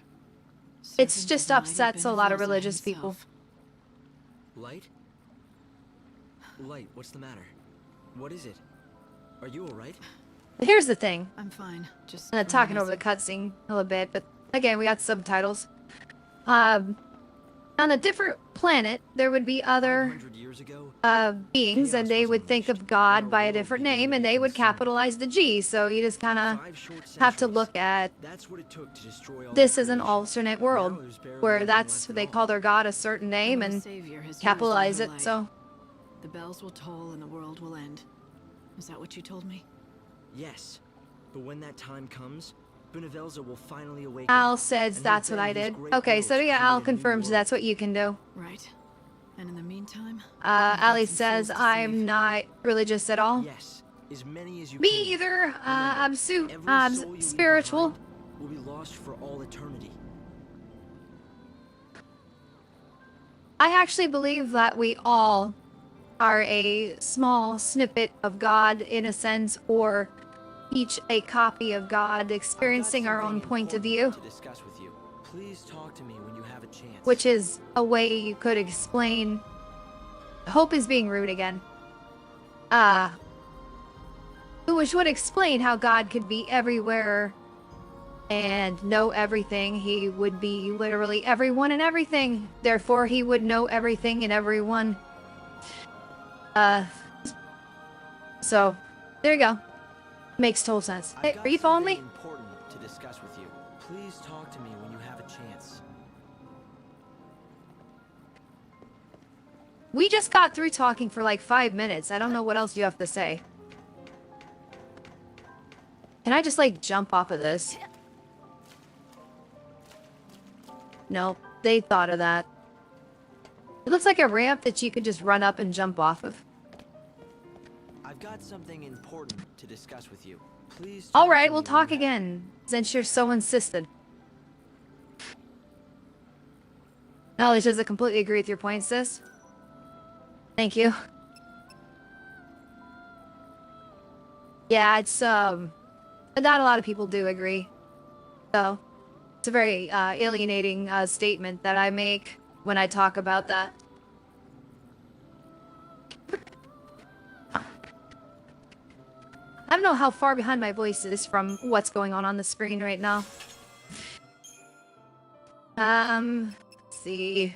[SPEAKER 1] It's
[SPEAKER 3] servant
[SPEAKER 1] just
[SPEAKER 3] of mighty
[SPEAKER 1] upsets a lot of
[SPEAKER 3] Benevolza
[SPEAKER 1] religious people.
[SPEAKER 3] himself.
[SPEAKER 4] Light? Light, what's the matter? What is it? Are you alright?
[SPEAKER 1] Here's the thing.
[SPEAKER 3] I'm fine. Just
[SPEAKER 1] I'm talking over the
[SPEAKER 3] reminiscing.
[SPEAKER 1] cutscene a little bit, but again, we got subtitles. On a different planet, there would be other
[SPEAKER 4] 500 years ago,
[SPEAKER 1] beings, and they would think of God by a different name, and they would capitalize the G. So you just kind of
[SPEAKER 4] 5 short
[SPEAKER 1] have to
[SPEAKER 4] centuries.
[SPEAKER 1] look at
[SPEAKER 4] That's what it took to destroy all
[SPEAKER 1] this
[SPEAKER 4] of
[SPEAKER 1] as an
[SPEAKER 4] creation.
[SPEAKER 1] alternate world,
[SPEAKER 4] Now there's barely
[SPEAKER 1] where
[SPEAKER 4] anything
[SPEAKER 1] that's
[SPEAKER 4] left
[SPEAKER 1] they
[SPEAKER 4] at
[SPEAKER 1] call
[SPEAKER 4] all.
[SPEAKER 1] their God a certain name
[SPEAKER 3] Our
[SPEAKER 1] and
[SPEAKER 3] Savior has used
[SPEAKER 1] capitalize
[SPEAKER 3] all
[SPEAKER 1] it.
[SPEAKER 3] light.
[SPEAKER 1] So
[SPEAKER 3] The bells will toll and the world will end. Is that what you told me?
[SPEAKER 4] Yes, but when that time comes, Benevolza will finally awaken.
[SPEAKER 1] Al says
[SPEAKER 4] and
[SPEAKER 1] that's
[SPEAKER 4] he'll
[SPEAKER 1] what I
[SPEAKER 4] bend his
[SPEAKER 1] did.
[SPEAKER 4] great
[SPEAKER 1] Okay,
[SPEAKER 4] will
[SPEAKER 1] so
[SPEAKER 4] to
[SPEAKER 1] yeah,
[SPEAKER 4] create
[SPEAKER 1] Al
[SPEAKER 4] a new
[SPEAKER 1] confirms
[SPEAKER 4] world.
[SPEAKER 1] that's what you can do.
[SPEAKER 3] Right. And in the meantime, I've got
[SPEAKER 1] Ali
[SPEAKER 3] some
[SPEAKER 1] says
[SPEAKER 3] souls to
[SPEAKER 1] I'm
[SPEAKER 3] save.
[SPEAKER 1] not religious at all.
[SPEAKER 4] Yes, as many as you
[SPEAKER 1] Me
[SPEAKER 4] can.
[SPEAKER 1] either.
[SPEAKER 4] Remember,
[SPEAKER 1] I'm
[SPEAKER 4] every soul you leave
[SPEAKER 1] spiritual.
[SPEAKER 4] behind will be lost for all eternity.
[SPEAKER 1] I actually believe that we all are a small snippet of God in a sense, or each a copy of God experiencing our own point of view,
[SPEAKER 4] To discuss with you. Please talk to me when you have a chance.
[SPEAKER 1] which is a way you could explain. Hope is being rude again. Which would explain how God could be everywhere and know everything. He would be literally everyone and everything. Therefore, he would know everything and everyone. So, there you go. Makes total sense.
[SPEAKER 4] I've
[SPEAKER 1] Hey,
[SPEAKER 4] got
[SPEAKER 1] are you following me?
[SPEAKER 4] something important to discuss with you. Please talk to me when you have a chance.
[SPEAKER 1] We just got through talking for like 5 minutes. I don't know what else you have to say. Can I just like jump off of this? No, they thought of that. It looks like a ramp that you could just run up and jump off of.
[SPEAKER 4] I've got something important to discuss with you. Please.
[SPEAKER 1] All
[SPEAKER 4] talk
[SPEAKER 1] right,
[SPEAKER 4] to
[SPEAKER 1] we'll
[SPEAKER 4] me
[SPEAKER 1] talk
[SPEAKER 4] when you-
[SPEAKER 1] again, since you're so insistent. Knowledge doesn't completely agree with your point, sis. Thank you. Yeah, it's not a lot of people do agree. So, it's a very alienating statement that I make when I talk about that. I don't know how far behind my voice is from what's going on the screen right now. Let's see.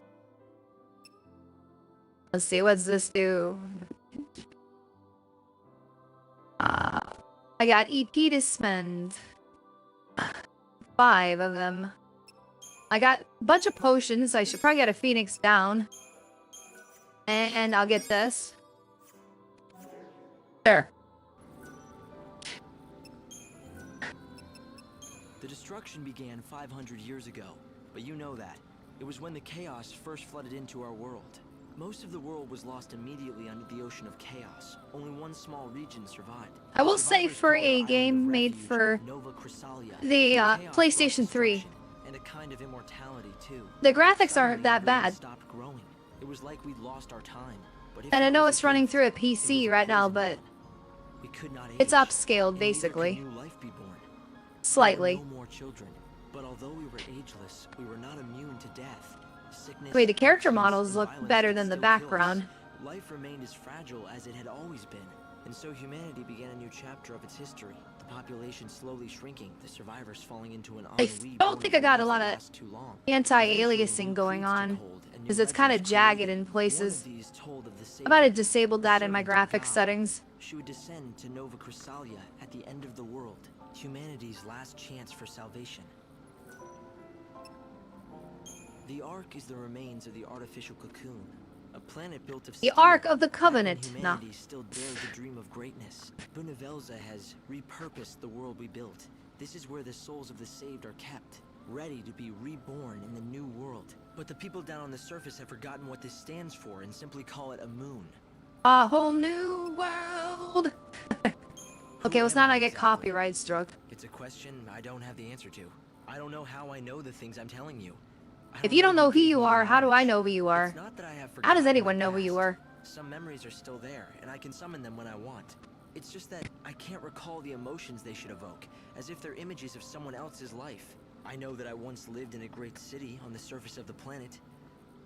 [SPEAKER 1] Let's see, what's this do? I got EP to spend. 5 of them. I got a bunch of potions, so I should probably get a Phoenix down. And I'll get this. There.
[SPEAKER 4] The destruction began 500 years ago, but you know that. It was when the chaos first flooded into our world. Most of the world was lost immediately under the ocean of chaos. Only one small region survived.
[SPEAKER 1] I will say
[SPEAKER 4] Survivors
[SPEAKER 1] for
[SPEAKER 4] called the
[SPEAKER 1] a
[SPEAKER 4] island
[SPEAKER 1] game
[SPEAKER 4] of
[SPEAKER 1] made
[SPEAKER 4] refuge
[SPEAKER 1] for
[SPEAKER 4] Nova Chrysalia.
[SPEAKER 1] the
[SPEAKER 4] Chaos
[SPEAKER 1] PlayStation
[SPEAKER 4] brought
[SPEAKER 1] 3.
[SPEAKER 4] destruction and a kind of immortality too.
[SPEAKER 1] The graphics
[SPEAKER 4] Suddenly,
[SPEAKER 1] aren't that
[SPEAKER 4] the world
[SPEAKER 1] bad.
[SPEAKER 4] stopped growing. It was like we'd lost our time. But if
[SPEAKER 1] And I
[SPEAKER 4] that
[SPEAKER 1] know
[SPEAKER 4] was
[SPEAKER 1] it's
[SPEAKER 4] the
[SPEAKER 1] running
[SPEAKER 4] case,
[SPEAKER 1] through a
[SPEAKER 4] it was
[SPEAKER 1] PC right now,
[SPEAKER 4] poison
[SPEAKER 1] but
[SPEAKER 4] one. We could not
[SPEAKER 1] it's
[SPEAKER 4] age,
[SPEAKER 1] upscaled,
[SPEAKER 4] and neither could
[SPEAKER 1] basically.
[SPEAKER 4] new life be born.
[SPEAKER 1] Slightly.
[SPEAKER 4] There were no more children, but although we were ageless, we were not immune to death. Sickness,
[SPEAKER 1] Wait, the character
[SPEAKER 4] accidents,
[SPEAKER 1] models
[SPEAKER 4] and
[SPEAKER 1] look
[SPEAKER 4] violence
[SPEAKER 1] better
[SPEAKER 4] could
[SPEAKER 1] than the
[SPEAKER 4] still kill us.
[SPEAKER 1] background.
[SPEAKER 4] Life remained as fragile as it had always been, and so humanity began a new chapter of its history. the population slowly shrinking, the survivors falling into an
[SPEAKER 1] I
[SPEAKER 4] ennui
[SPEAKER 1] don't think I got a lot of
[SPEAKER 4] last too long.
[SPEAKER 1] anti-aliasing going on, because it's kind of jagged in places. I might have disabled that in my graphics settings.
[SPEAKER 4] She would descend to Nova Chrysalia at the end of the world, humanity's last chance for salvation. The Ark is the remains of the artificial cocoon, a planet built of
[SPEAKER 1] The
[SPEAKER 4] steel.
[SPEAKER 1] Ark of the Covenant. No.
[SPEAKER 4] Humanity still dares to dream of greatness. Bunavelza has repurposed the world we built. This is where the souls of the saved are kept, ready to be reborn in the new world. But the people down on the surface have forgotten what this stands for and simply call it a moon.
[SPEAKER 1] A whole new world. Okay, well, it's not I get copyright struck.
[SPEAKER 4] It's a question I don't have the answer to. I don't know how I know the things I'm telling you.
[SPEAKER 1] If you don't know who you are, how do I know who you are?
[SPEAKER 4] It's not that I have
[SPEAKER 1] How
[SPEAKER 4] forgotten
[SPEAKER 1] does anyone
[SPEAKER 4] my
[SPEAKER 1] know who you
[SPEAKER 4] past.
[SPEAKER 1] are?
[SPEAKER 4] Some memories are still there, and I can summon them when I want. It's just that I can't recall the emotions they should evoke, as if they're images of someone else's life. I know that I once lived in a great city on the surface of the planet.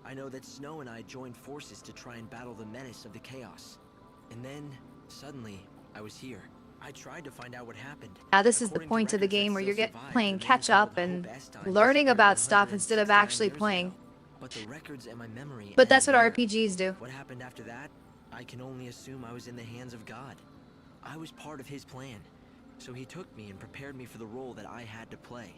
[SPEAKER 4] I know that Snow and I joined forces to try and battle the menace of the chaos. And then, suddenly, I was here. I tried to find out what happened.
[SPEAKER 1] Yeah, this is the
[SPEAKER 4] According to
[SPEAKER 1] point of the
[SPEAKER 4] records that
[SPEAKER 1] game where you're
[SPEAKER 4] still survive,
[SPEAKER 1] playing
[SPEAKER 4] the man
[SPEAKER 1] catch up
[SPEAKER 4] called
[SPEAKER 1] and
[SPEAKER 4] Hope Estein
[SPEAKER 1] learning
[SPEAKER 4] disappeared
[SPEAKER 1] about stuff instead of
[SPEAKER 4] 169
[SPEAKER 1] actually
[SPEAKER 4] years
[SPEAKER 1] playing.
[SPEAKER 4] ago. But the records and my memory
[SPEAKER 1] But that's
[SPEAKER 4] end
[SPEAKER 1] what
[SPEAKER 4] there.
[SPEAKER 1] RPGs do.
[SPEAKER 4] What happened after that? I can only assume I was in the hands of God. I was part of his plan, so he took me and prepared me for the role that I had to play.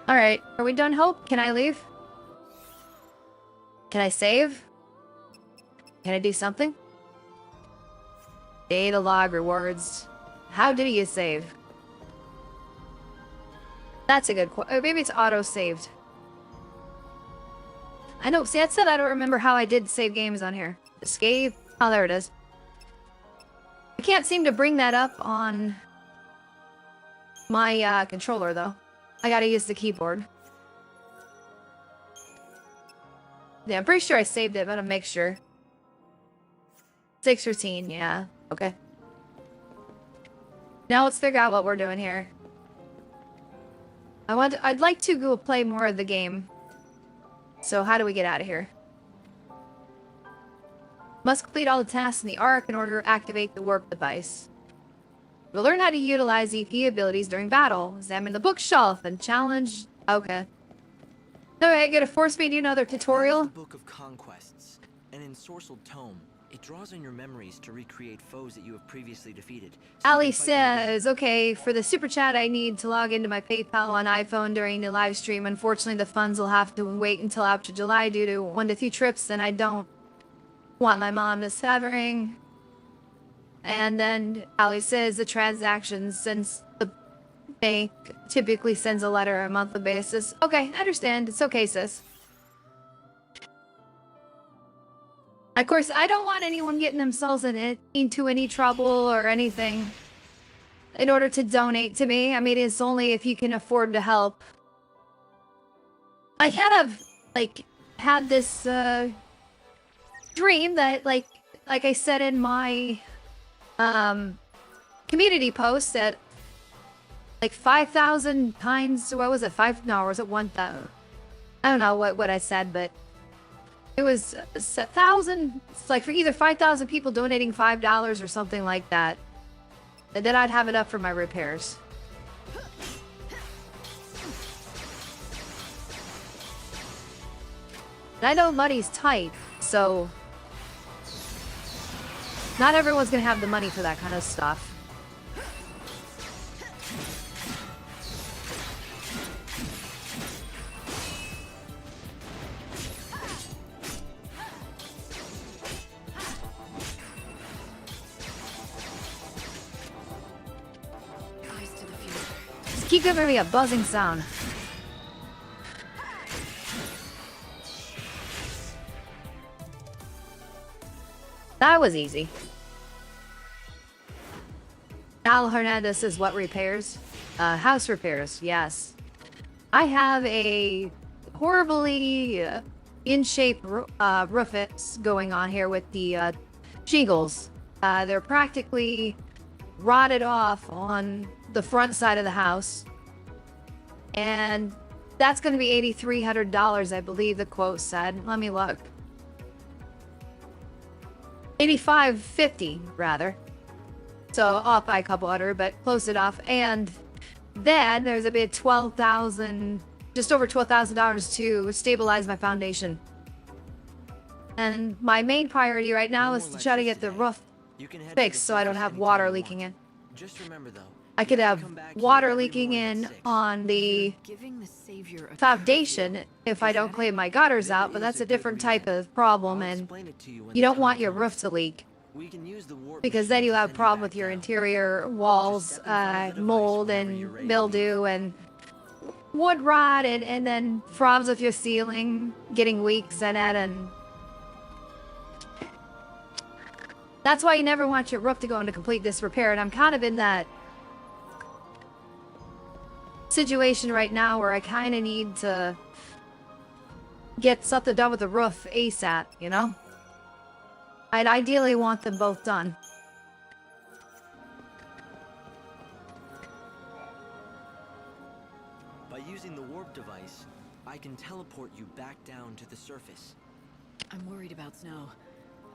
[SPEAKER 1] Alright, are we done, Hope? Can I leave? Can I save? Can I do something? Data log rewards. How do you save? That's a good question. Maybe it's auto-saved. I know, see, that said I don't remember how I did save games on here. Escape. Oh, there it is. I can't seem to bring that up on my controller, though. I gotta use the keyboard. Yeah, I'm pretty sure I saved it, but I'll make sure. 6:13, yeah. Okay. Now let's figure out what we're doing here. I'd like to go play more of the game. So how do we get out of here? Must complete all the tasks in the Ark in order to activate the warp device. We'll learn how to utilize EP abilities during battle. Examine the bookshelf and challenge... Okay. Alright, gonna force me to do another
[SPEAKER 4] That is
[SPEAKER 1] tutorial?
[SPEAKER 4] the Book of Conquests, an ensorcelled tome. It draws on your memories to recreate foes that you have previously defeated. So you
[SPEAKER 1] Ali
[SPEAKER 4] can fight them again.
[SPEAKER 1] says, okay, for the super chat, I need to log into my PayPal on iPhone during the live stream. Unfortunately, the funds will have to wait until after July due to 1 to 2 trips, and I don't want my mom to suffering. And then Ali says the transactions, since the bank typically sends a letter on a monthly basis. Okay, I understand. It's okay, sis. Of course, I don't want anyone getting themselves into any trouble or anything in order to donate to me. I mean, it's only if you can afford to help. I kind of, like, had this, dream that, like I said in my, community post that, like, 5,000 times, what was it, no, or was it 1,000? I don't know what I said, but it was 1,000, it's like for either 5,000 people donating $5 or something like that. And then I'd have it up for my repairs. And I know money's tight, so not everyone's gonna have the money for that kind of stuff.
[SPEAKER 3] Eyes to the future.
[SPEAKER 1] Just keep giving me a buzzing sound. That was easy. Al Hernandez says what repairs? House repairs, yes. I have a horribly in-shape roof going on here with the shingles. They're practically rotted off on the front side of the house. And that's going to be $8,300, I believe the quote said. Let me look. 85.50 rather. So off by a couple hundred, but close enough. And then there's a bit $12,000, just over $12,000 to stabilize my foundation. And my main priority right now is to try to get the roof fixed so I don't have water leaking in.
[SPEAKER 4] Just remember though,
[SPEAKER 1] I could have water leaking in on the foundation if I don't clean my gutters out, but that's a different type of problem, and you don't want your roof to leak. Because then you have a problem with your interior walls, mold and mildew and wood rot, and then problems with your ceiling, getting leaks in it, and that's why you never want your roof to go into complete disrepair. And I'm kind of in that situation right now where I kind of need to get something done with the roof ASAP, you know? I'd ideally want them both done.
[SPEAKER 4] by using the warp device, I can teleport you back down to the surface.
[SPEAKER 3] I'm worried about Snow.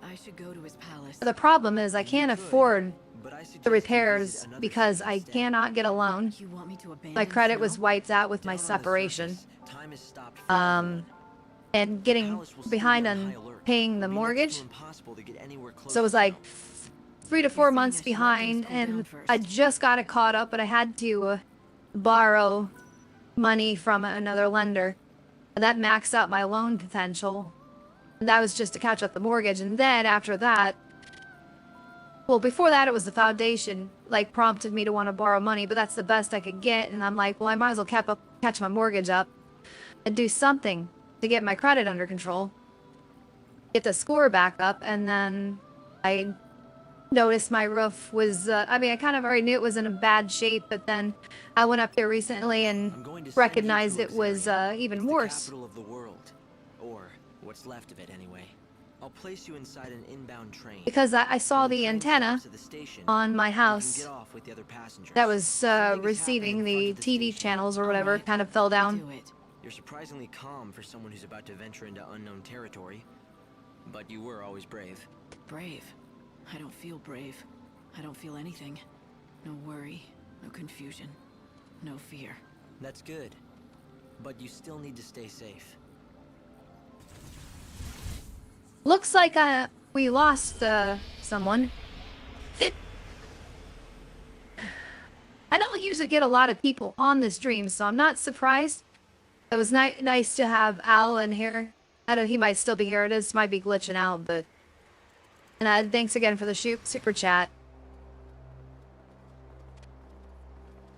[SPEAKER 3] I should go to his palace.
[SPEAKER 1] The problem is I can't afford
[SPEAKER 4] But I suggest
[SPEAKER 1] the
[SPEAKER 4] you
[SPEAKER 1] repairs
[SPEAKER 4] visit another
[SPEAKER 1] because
[SPEAKER 4] city
[SPEAKER 1] I
[SPEAKER 4] instead.
[SPEAKER 1] cannot get a loan.
[SPEAKER 3] You want me to abandon
[SPEAKER 1] My credit was
[SPEAKER 3] Snow?
[SPEAKER 1] wiped out with my
[SPEAKER 4] Down on the
[SPEAKER 1] separation.
[SPEAKER 4] surface, time is stopped for
[SPEAKER 1] Um,
[SPEAKER 4] everyone.
[SPEAKER 1] And getting
[SPEAKER 4] Palace will still
[SPEAKER 1] behind
[SPEAKER 4] be
[SPEAKER 1] on
[SPEAKER 4] high alert.
[SPEAKER 1] paying the
[SPEAKER 4] It'll be next to
[SPEAKER 1] mortgage.
[SPEAKER 4] impossible to get anywhere close
[SPEAKER 1] So it was
[SPEAKER 4] to
[SPEAKER 1] like
[SPEAKER 4] Snow.
[SPEAKER 1] 3 to 4
[SPEAKER 3] You're saying
[SPEAKER 1] months
[SPEAKER 3] I should let things
[SPEAKER 1] behind,
[SPEAKER 3] cool down
[SPEAKER 1] and
[SPEAKER 3] first.
[SPEAKER 1] I just got it caught up, but I had to borrow money from another lender. And that maxed out my loan potential. And that was just to catch up the mortgage. And then after that, well, before that, it was the foundation, like, prompted me to want to borrow money, but that's the best I could get. And I'm like, well, I might as well catch my mortgage up and do something to get my credit under control, get the score back up. And then I noticed my roof was, I mean, I kind of already knew it was in a bad shape, but then I went up there recently
[SPEAKER 4] I'm
[SPEAKER 1] and
[SPEAKER 4] going to send you
[SPEAKER 1] recognized
[SPEAKER 4] to
[SPEAKER 1] it was
[SPEAKER 4] Xeria.
[SPEAKER 1] even
[SPEAKER 4] It's the
[SPEAKER 1] worse.
[SPEAKER 4] capital of the world, or what's left of it anyway. I'll place you inside an inbound train.
[SPEAKER 1] Because I saw
[SPEAKER 4] When
[SPEAKER 1] the
[SPEAKER 4] train
[SPEAKER 1] antenna
[SPEAKER 4] stops at the station,
[SPEAKER 1] on my
[SPEAKER 4] you can
[SPEAKER 1] house
[SPEAKER 4] get off with the other passengers.
[SPEAKER 1] that was
[SPEAKER 4] Something is
[SPEAKER 1] receiving
[SPEAKER 4] happening in
[SPEAKER 1] the
[SPEAKER 4] front of the
[SPEAKER 1] TV
[SPEAKER 4] station.
[SPEAKER 1] channels or whatever
[SPEAKER 3] Alright,
[SPEAKER 1] kind of fell down.
[SPEAKER 3] Do it.
[SPEAKER 4] You're surprisingly calm for someone who's about to venture into unknown territory. But you were always brave.
[SPEAKER 3] Brave. I don't feel brave. I don't feel anything. No worry, no confusion, no fear.
[SPEAKER 4] That's good. But you still need to stay safe.
[SPEAKER 1] Looks like we lost someone. I don't usually get a lot of people on this stream, so I'm not surprised. It was nice to have Al in here. I don't know, he might still be here. It is might be glitching out, but... And thanks again for the super chat.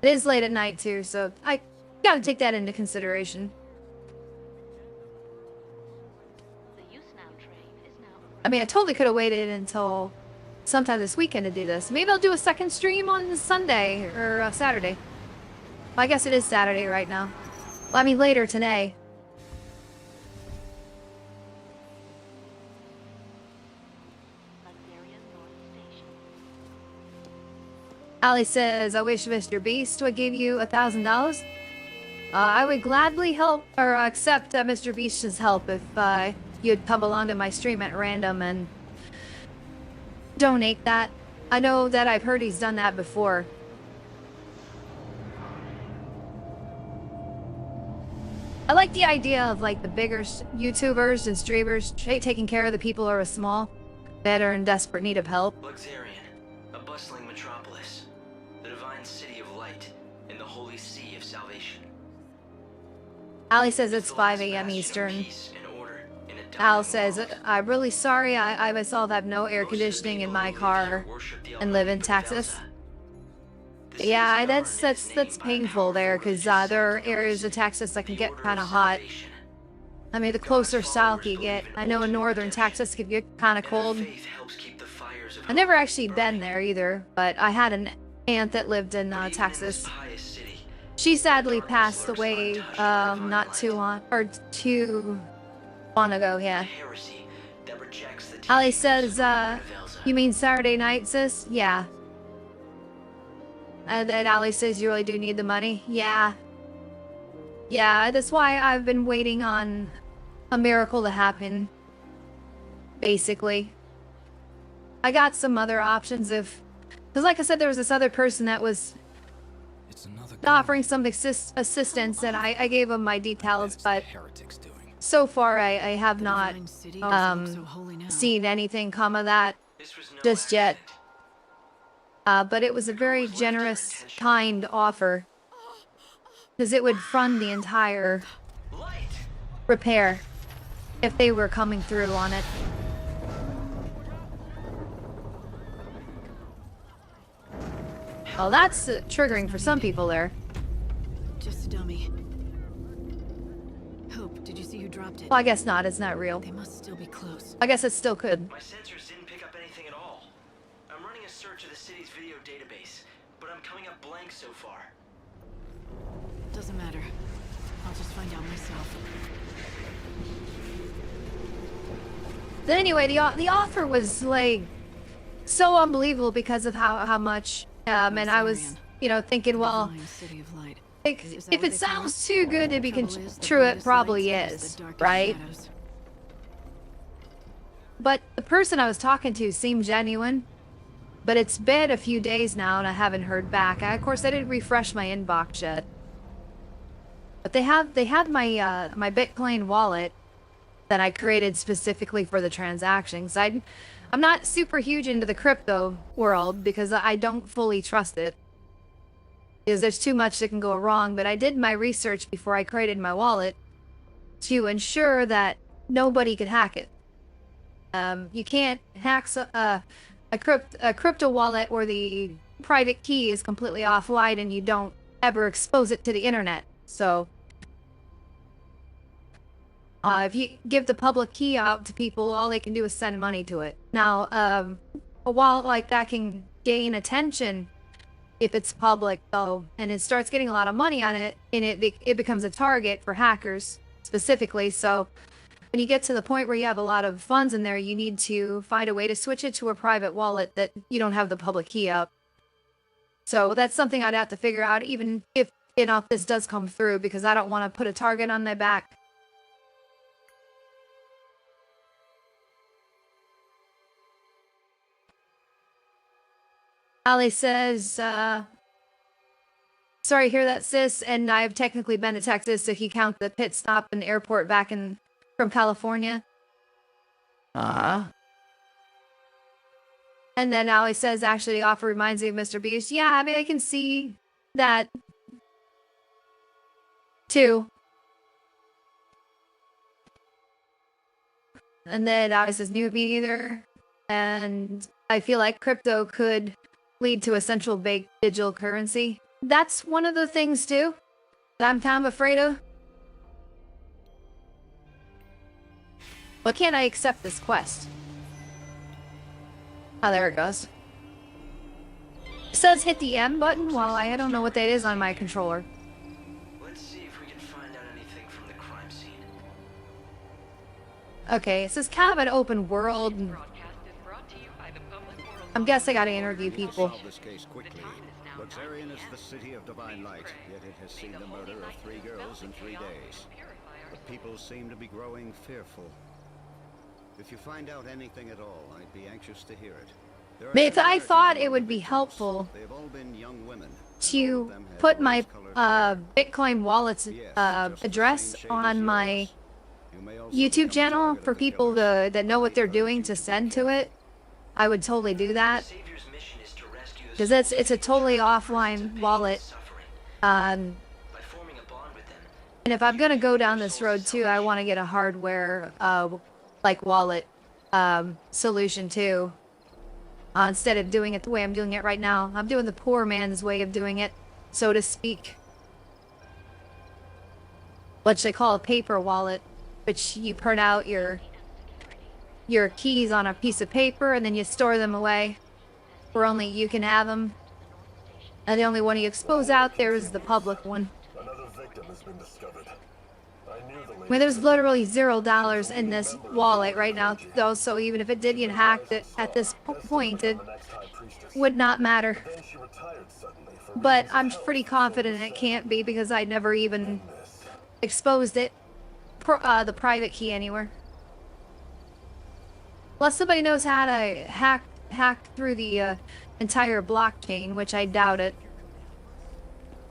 [SPEAKER 1] It is late at night, too, so I gotta take that into consideration. I mean, I totally could have waited until sometime this weekend to do this. Maybe I'll do a second stream on Sunday or Saturday. Well, I guess it is Saturday right now. Well, I mean, later today. Ali says, I wish Mr. Beast would give you $1,000. I would gladly help or accept Mr. Beast's help if you'd come along to my stream at random and donate that. I know that I've heard he's done that before. I like the idea of like the bigger YouTubers and streamers taking care of the people who are small that are in desperate need of help.
[SPEAKER 4] Luxarian, a bustling metropolis, the divine city of light, in the holy sea of salvation.
[SPEAKER 1] Ali says it's
[SPEAKER 4] The
[SPEAKER 1] 5
[SPEAKER 4] last
[SPEAKER 1] a.m.
[SPEAKER 4] bastion of
[SPEAKER 1] Eastern.
[SPEAKER 4] peace and order in a
[SPEAKER 1] Al
[SPEAKER 4] dying
[SPEAKER 1] says,
[SPEAKER 4] world.
[SPEAKER 1] I'm really sorry I myself have no air
[SPEAKER 4] Most of the
[SPEAKER 1] conditioning in
[SPEAKER 4] people
[SPEAKER 1] my
[SPEAKER 4] who live
[SPEAKER 1] car
[SPEAKER 4] here worship the
[SPEAKER 1] and live in
[SPEAKER 4] Almighty
[SPEAKER 1] Texas.
[SPEAKER 4] Belza. The city
[SPEAKER 1] Yeah,
[SPEAKER 4] is
[SPEAKER 1] that's
[SPEAKER 4] governed in its name by a
[SPEAKER 1] painful there
[SPEAKER 4] powerful
[SPEAKER 1] because
[SPEAKER 4] religious
[SPEAKER 1] there are
[SPEAKER 4] sect
[SPEAKER 1] areas of
[SPEAKER 4] known
[SPEAKER 1] Texas that
[SPEAKER 4] as
[SPEAKER 1] can
[SPEAKER 4] the
[SPEAKER 1] get
[SPEAKER 4] Order
[SPEAKER 1] kind of
[SPEAKER 4] of
[SPEAKER 1] hot.
[SPEAKER 4] Salvation.
[SPEAKER 1] I mean, the closer south you get. I know in northern Texas can get kind of
[SPEAKER 4] And their
[SPEAKER 1] cold.
[SPEAKER 4] faith helps keep the fires of
[SPEAKER 1] I've never
[SPEAKER 4] hope
[SPEAKER 1] actually been
[SPEAKER 4] burning.
[SPEAKER 1] there either, but I had an aunt that lived in
[SPEAKER 4] But even in this
[SPEAKER 1] Texas.
[SPEAKER 4] pious city,
[SPEAKER 1] She sadly
[SPEAKER 4] darkness
[SPEAKER 1] passed
[SPEAKER 4] lurks
[SPEAKER 1] away
[SPEAKER 4] untouched by divine
[SPEAKER 1] not
[SPEAKER 4] light.
[SPEAKER 1] too long ago,
[SPEAKER 4] A
[SPEAKER 1] yeah.
[SPEAKER 4] heresy that rejects the
[SPEAKER 1] Ali
[SPEAKER 4] teachings
[SPEAKER 1] says,
[SPEAKER 4] of Elza.
[SPEAKER 1] you mean Saturday night, sis? Yeah. And then Ali says, you really do need the money? Yeah. Yeah, that's why I've been waiting on a miracle to happen. Basically. I got some other options if, because like I said, there was this other person that was
[SPEAKER 7] It's another
[SPEAKER 1] offering some assistance, and I gave him my details, but
[SPEAKER 7] heretics doing.
[SPEAKER 1] so far I have
[SPEAKER 3] The
[SPEAKER 1] not
[SPEAKER 3] divine city doesn't look so holy now.
[SPEAKER 1] seen anything come of that
[SPEAKER 4] This was no
[SPEAKER 1] just yet.
[SPEAKER 4] accident.
[SPEAKER 1] But it was a very generous, kind offer, because it would fund the entire
[SPEAKER 4] Light!
[SPEAKER 1] repair if they were coming through on it. Well, that's triggering for some people there.
[SPEAKER 3] Just a dummy. Hope, did you see who dropped it?
[SPEAKER 1] Well, I guess not. It's not real.
[SPEAKER 3] They must still be close.
[SPEAKER 1] I guess it still could.
[SPEAKER 4] My sensors didn't pick up anything at all. I'm running a search of the city's video database, but I'm coming up blank so far.
[SPEAKER 3] Doesn't matter. I'll just find out myself.
[SPEAKER 1] Then anyway, the offer was like so unbelievable because of how much, and I was, you know, thinking, well,
[SPEAKER 3] Divine city of light.
[SPEAKER 1] like,
[SPEAKER 3] Is that
[SPEAKER 1] if
[SPEAKER 3] what
[SPEAKER 1] it
[SPEAKER 3] they call
[SPEAKER 1] sounds too good to be
[SPEAKER 3] Trouble is, the
[SPEAKER 1] true, it
[SPEAKER 3] brightest
[SPEAKER 1] probably
[SPEAKER 3] light scares
[SPEAKER 1] is,
[SPEAKER 3] the darkest
[SPEAKER 1] right?
[SPEAKER 3] shadows.
[SPEAKER 1] But the person I was talking to seemed genuine. But it's been a few days now, and I haven't heard back. Of course, I didn't refresh my inbox yet. But they had my my Bitcoin wallet that I created specifically for the transactions. I'm not super huge into the crypto world because I don't fully trust it. Because there's too much that can go wrong. But I did my research before I created my wallet to ensure that nobody could hack it. You can't hack a crypto wallet where the private key is completely offline and you don't ever expose it to the internet. So, if you give the public key out to people, all they can do is send money to it. Now, a wallet like that can gain attention if it's public, though, and it starts getting a lot of money on it, and it becomes a target for hackers specifically. So, when you get to the point where you have a lot of funds in there, you need to find a way to switch it to a private wallet that you don't have the public key up. So that's something I'd have to figure out, even if, you know, if this does come through, because I don't want to put a target on their back. Ali says, sorry to hear that, sis, and I've technically been to Texas if you count the pit stop and airport back in from California. And then Ali says, actually, the offer reminds me of Mr. Beast. Yeah, I mean, I can see that too. And then Ali says, new me either. And I feel like crypto could lead to a central bank digital currency. That's one of the things too that I'm kind of afraid of. Why can't I accept this quest? Oh, there it goes. It says hit the M button. Well, I don't know what that is on my controller.
[SPEAKER 4] Let's see if we can find out anything from the crime scene.
[SPEAKER 1] Okay, it says kind of an open world. And I'm guessing I gotta interview people.
[SPEAKER 8] Solve this case quickly. Luxarian is the city of divine light, yet it has seen the murder of 3 girls in 3 days. The people seem to be growing fearful. If you find out anything at all, I'd be anxious to hear it. There are
[SPEAKER 1] But I
[SPEAKER 8] similarities
[SPEAKER 1] thought
[SPEAKER 8] among
[SPEAKER 1] it would be
[SPEAKER 8] victims.
[SPEAKER 1] helpful
[SPEAKER 8] They've all been young women.
[SPEAKER 1] to put my Bitcoin wallet's address on my YouTube channel for people that know what they're doing to send to it. I would totally do that.
[SPEAKER 4] Savior's mission is to rescue the
[SPEAKER 1] Because it's a totally offline wallet.
[SPEAKER 4] suffering
[SPEAKER 1] By
[SPEAKER 4] by forming a bond with them.
[SPEAKER 1] and if I'm gonna go down this road too, I want to get a hardware like wallet solution too. Instead of doing it the way I'm doing it right now. I'm doing the poor man's way of doing it, so to speak. What they call a paper wallet, which you print out your keys on a piece of paper and then you store them away where only you can have them. And the only one you expose out there is the public one.
[SPEAKER 9] Another victim has been discovered. I knew the
[SPEAKER 1] I mean, there's literally $0 in this wallet right now, though, so even if it did get hacked at this point, it would not matter.
[SPEAKER 9] Then she retired suddenly for
[SPEAKER 1] But I'm pretty confident it can't be because I never even exposed it, the private key anywhere. Unless somebody knows how to hack hack through the entire blockchain, which I doubt it.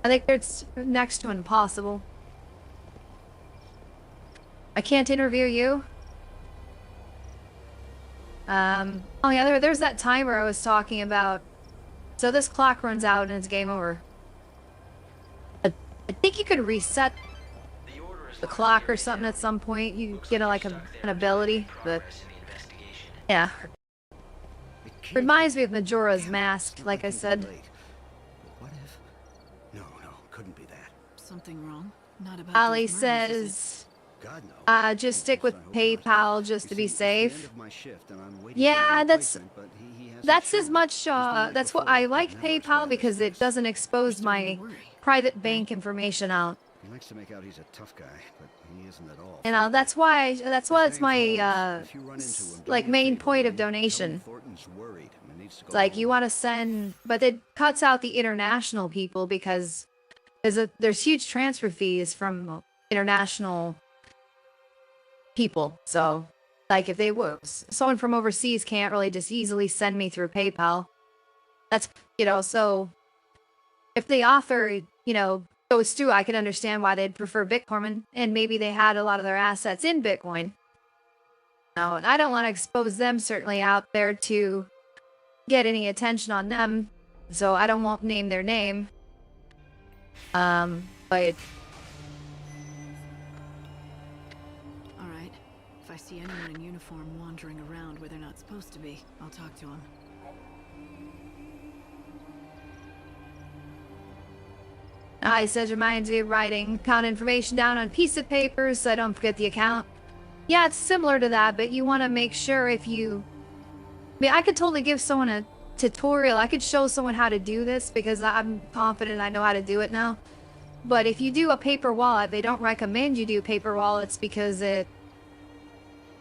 [SPEAKER 1] I think it's next to impossible. I can't interview you. Oh yeah, there's that timer I was talking about. So this clock runs out and it's game over. I think you could reset the clock or something at some point. You get an ability, but yeah. Reminds me of Majora's Mask, like I said.
[SPEAKER 8] What if? No, couldn't be that.
[SPEAKER 3] Something wrong? Not about
[SPEAKER 1] Ali
[SPEAKER 3] those murders, is it?
[SPEAKER 1] says,
[SPEAKER 8] God no.
[SPEAKER 1] just stick with PayPal just to be safe.
[SPEAKER 8] Yeah,
[SPEAKER 1] Yeah, that's as much, that's what I like PayPal because it doesn't expose my private bank information out.
[SPEAKER 8] He likes to make out he's a tough guy, but he isn't at all.
[SPEAKER 1] And that's why it's my like main point of donation. Like you want to send, but it cuts out the international people because there's huge transfer fees from international people. So like if someone from overseas can't really just easily send me through PayPal. That's, so if the offer, goes through, I can understand why they'd prefer Bitcoin, and maybe they had a lot of their assets in Bitcoin. No, and I don't want to expose them certainly out there to get any attention on them, so I won't name their name. But
[SPEAKER 3] Alright. If I see anyone in uniform wandering around where they're not supposed to be, I'll talk to them.
[SPEAKER 1] He says reminds me of writing account information down on a piece of paper so I don't forget the account. Yeah, it's similar to that, but you want to make sure I mean, I could totally give someone a tutorial. I could show someone how to do this because I'm confident I know how to do it now. But if you do a paper wallet, they don't recommend you do paper wallets because if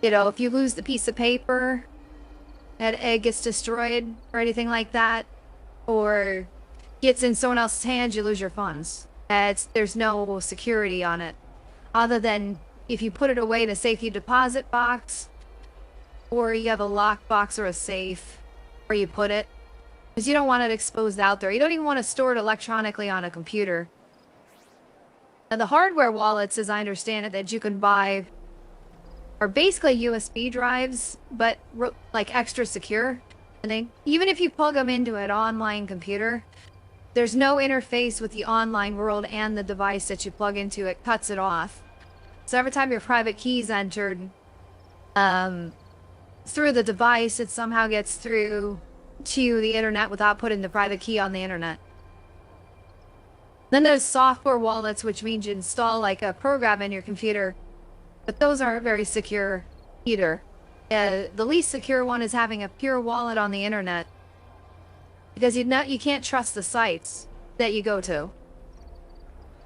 [SPEAKER 1] you lose the piece of paper, it gets destroyed or anything like that, or gets in someone else's hands, you lose your funds. There's no security on it, other than if you put it away in a safety deposit box, or you have a lock box or a safe where you put it, because you don't want it exposed out there. You don't even want to store it electronically on a computer. And the hardware wallets, as I understand it, that you can buy are basically USB drives, but like extra secure. And even if you plug them into an online computer, there's no interface with the online world and the device that you plug into. It cuts it off. So every time your private key is entered through the device, it somehow gets through to the internet without putting the private key on the internet. Then there's software wallets, which means you install like a program in your computer, but those aren't very secure either. The least secure one is having a pure wallet on the internet, because you can't trust the sites that you go to.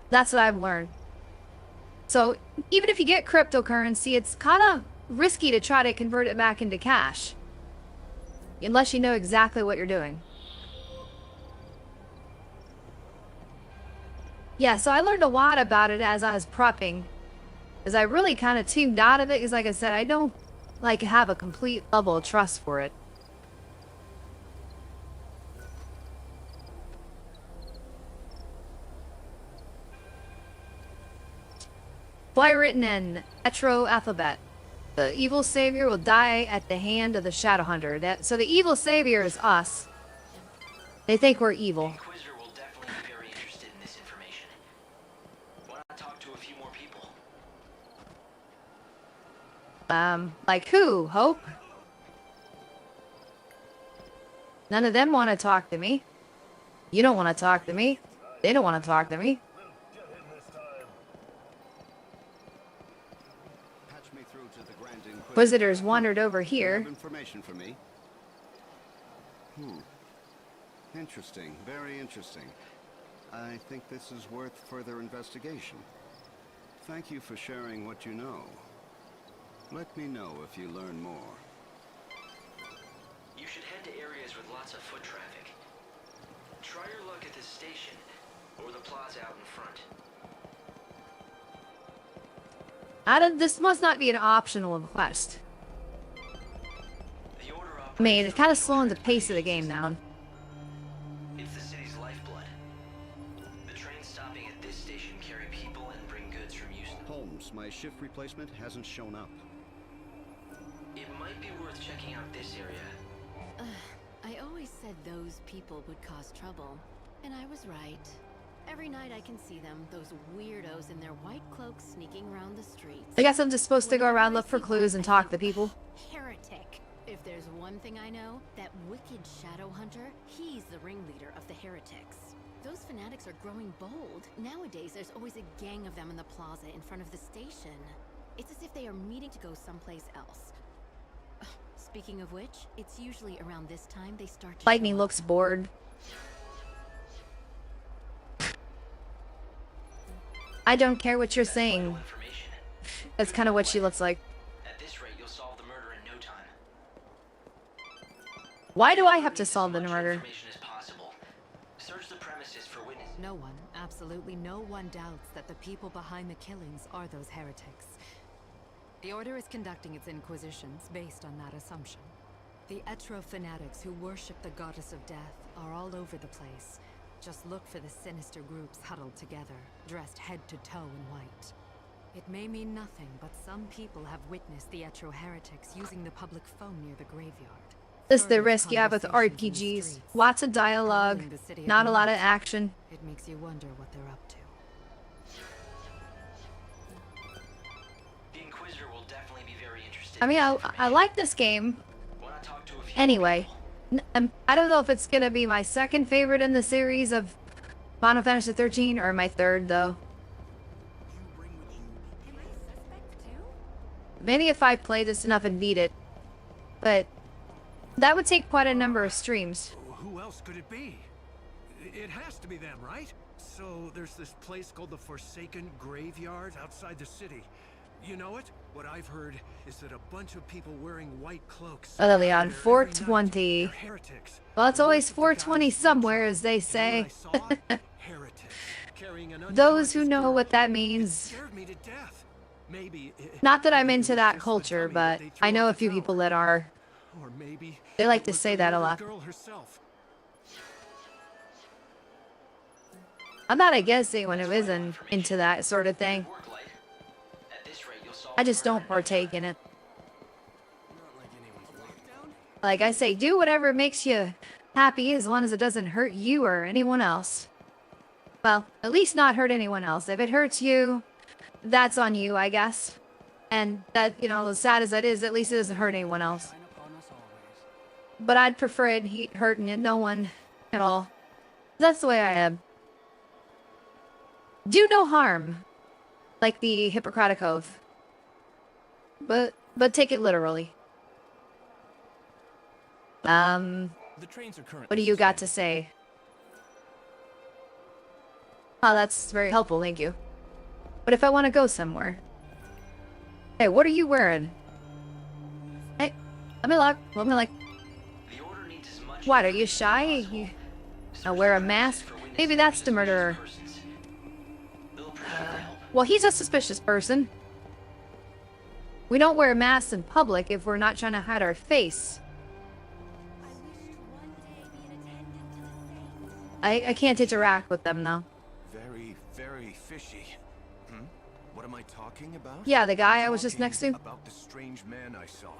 [SPEAKER 1] That's what I've learned. So even if you get cryptocurrency, it's kind of risky to try to convert it back into cash, unless you know exactly what you're doing. Yeah, so I learned a lot about it as I was prepping, because I really kind of tuned out of it, because like I said, I don't have a complete level of trust for it. Fly written in Etro alphabet. The evil savior will die at the hand of the shadow hunter. So the evil savior is us. They think we're evil.
[SPEAKER 4] The Inquisitor will definitely be very interested in this information. Why not talk to a few more people?
[SPEAKER 1] Like who, Hope? None of them want to talk to me. You don't want to talk to me. They don't want to talk to me. Inquisitors wandered over here.
[SPEAKER 8] Information for me. Interesting. Very interesting. I think this is worth further investigation. Thank you for sharing what you know. Let me know if you learn more.
[SPEAKER 4] You should head to areas with lots of foot traffic. Try your luck at this station, or the plaza out in front.
[SPEAKER 1] This must not be an optional quest.
[SPEAKER 4] The Order
[SPEAKER 1] I mean, it's kind of slowing the pace of the game down.
[SPEAKER 4] It's the city's lifeblood. The trains stopping at this station carry people and bring goods from Houston.
[SPEAKER 8] Holmes, my shift replacement hasn't shown up.
[SPEAKER 4] It might be worth checking out this area.
[SPEAKER 3] I always said those people would cause trouble, and I was right. Every night I can see them, those weirdos in their white cloaks sneaking around the streets.
[SPEAKER 1] I guess I'm just supposed to go around, look for clues, and talk to people.
[SPEAKER 3] Heretic. If there's one thing I know, that wicked shadow hunter, he's the ringleader of the heretics. Those fanatics are growing bold. Nowadays, there's always a gang of them in the plaza in front of the station. It's as if they are meeting to go someplace else. Speaking of which, it's usually around this time they start to
[SPEAKER 1] Lightning looks bored. I don't care what you're saying. That's kind of what she looks like.
[SPEAKER 4] At this rate, you'll solve the murder in no time.
[SPEAKER 1] Why do I have to solve the murder?
[SPEAKER 4] Information as possible. Search the premises for witnesses.
[SPEAKER 10] No one, absolutely no one doubts that the people behind the killings are those heretics. The Order is conducting its inquisitions based on that assumption. The XIII fanatics who worship the goddess of death are all over the place. Just look for the sinister groups huddled together, dressed head to toe in white. It may mean nothing, but some people have witnessed the XIII heretics using the public phone near the graveyard.
[SPEAKER 1] This is the risk you have with RPGs. Lots of dialogue, not a lot of action.
[SPEAKER 10] It makes you wonder what they're up to.
[SPEAKER 4] The Inquisitor will definitely be very interested.
[SPEAKER 1] I mean, I like this game.
[SPEAKER 4] When I talk to a few
[SPEAKER 1] Anyway,
[SPEAKER 4] people,
[SPEAKER 1] I don't know if it's gonna be my second favorite in the series of Final Fantasy XIII or my third, though. Maybe if I play this enough and beat it. But that would take quite a number of streams.
[SPEAKER 11] Who else could it be? It has to be them, right? So there's this place called the Forsaken Graveyard outside the city. You know it? What I've heard is that a bunch of people wearing white cloaks.
[SPEAKER 1] Oh, Leon,
[SPEAKER 11] They're
[SPEAKER 1] 420.
[SPEAKER 11] heretics.
[SPEAKER 1] Well, it's always 420 somewhere, as they say.
[SPEAKER 11] Heretic. Carrying an
[SPEAKER 1] Those who
[SPEAKER 11] unconscious
[SPEAKER 1] know
[SPEAKER 11] girl.
[SPEAKER 1] what that
[SPEAKER 11] It
[SPEAKER 1] means.
[SPEAKER 11] scared me to death. Maybe
[SPEAKER 1] Not that I'm
[SPEAKER 11] maybe it
[SPEAKER 1] into
[SPEAKER 11] was
[SPEAKER 1] that
[SPEAKER 11] just the
[SPEAKER 1] culture,
[SPEAKER 11] dummy
[SPEAKER 1] but
[SPEAKER 11] that they
[SPEAKER 1] I
[SPEAKER 11] threw
[SPEAKER 1] know a
[SPEAKER 11] off the
[SPEAKER 1] few
[SPEAKER 11] tower.
[SPEAKER 1] people that are.
[SPEAKER 11] Or maybe
[SPEAKER 1] They like
[SPEAKER 11] it
[SPEAKER 1] to
[SPEAKER 11] was
[SPEAKER 1] say
[SPEAKER 11] the
[SPEAKER 1] that a
[SPEAKER 11] little
[SPEAKER 1] lot.
[SPEAKER 11] girl herself.
[SPEAKER 1] I'm not against anyone who isn't into that sort of thing.
[SPEAKER 4] work light. At this rate, you'll solve
[SPEAKER 1] I
[SPEAKER 4] the
[SPEAKER 1] just
[SPEAKER 4] murder
[SPEAKER 1] don't
[SPEAKER 4] in no
[SPEAKER 1] partake
[SPEAKER 4] time.
[SPEAKER 1] in it.
[SPEAKER 11] Not like anyone's locked down.
[SPEAKER 1] Like I say, do whatever makes you happy as long as it doesn't hurt you or anyone else. Well, at least not hurt anyone else. If it hurts you, that's on you, I guess. And that, you know, as sad as that is, at least it doesn't hurt anyone else.
[SPEAKER 2] Shine upon us always.
[SPEAKER 1] But I'd prefer it hurting no one at all. That's the way I am. Do no harm. Like the Hippocratic Oath. But take it literally.
[SPEAKER 7] The trains are currently
[SPEAKER 1] What do you got to say? Oh, that's very helpful, thank you. But if I want to go somewhere? Hey, what are you wearing? Hey, let me look. Let me look.
[SPEAKER 4] The Order needs as much
[SPEAKER 1] What, are you
[SPEAKER 4] information
[SPEAKER 1] shy?
[SPEAKER 4] as possible.
[SPEAKER 1] You
[SPEAKER 4] Search
[SPEAKER 1] wear
[SPEAKER 4] the
[SPEAKER 1] a
[SPEAKER 4] premises
[SPEAKER 1] mask?
[SPEAKER 4] for witnesses
[SPEAKER 1] Maybe that's
[SPEAKER 4] or
[SPEAKER 1] the murderer.
[SPEAKER 4] suspicious persons. They'll appreciate the help.
[SPEAKER 1] Well, he's a suspicious person. We don't wear masks in public if we're not trying to hide our face. I can't interact with them, though.
[SPEAKER 7] very, very fishy. What am I talking about?
[SPEAKER 1] Yeah, the guy I was just
[SPEAKER 7] Talking
[SPEAKER 1] next to.
[SPEAKER 7] About the strange man I saw,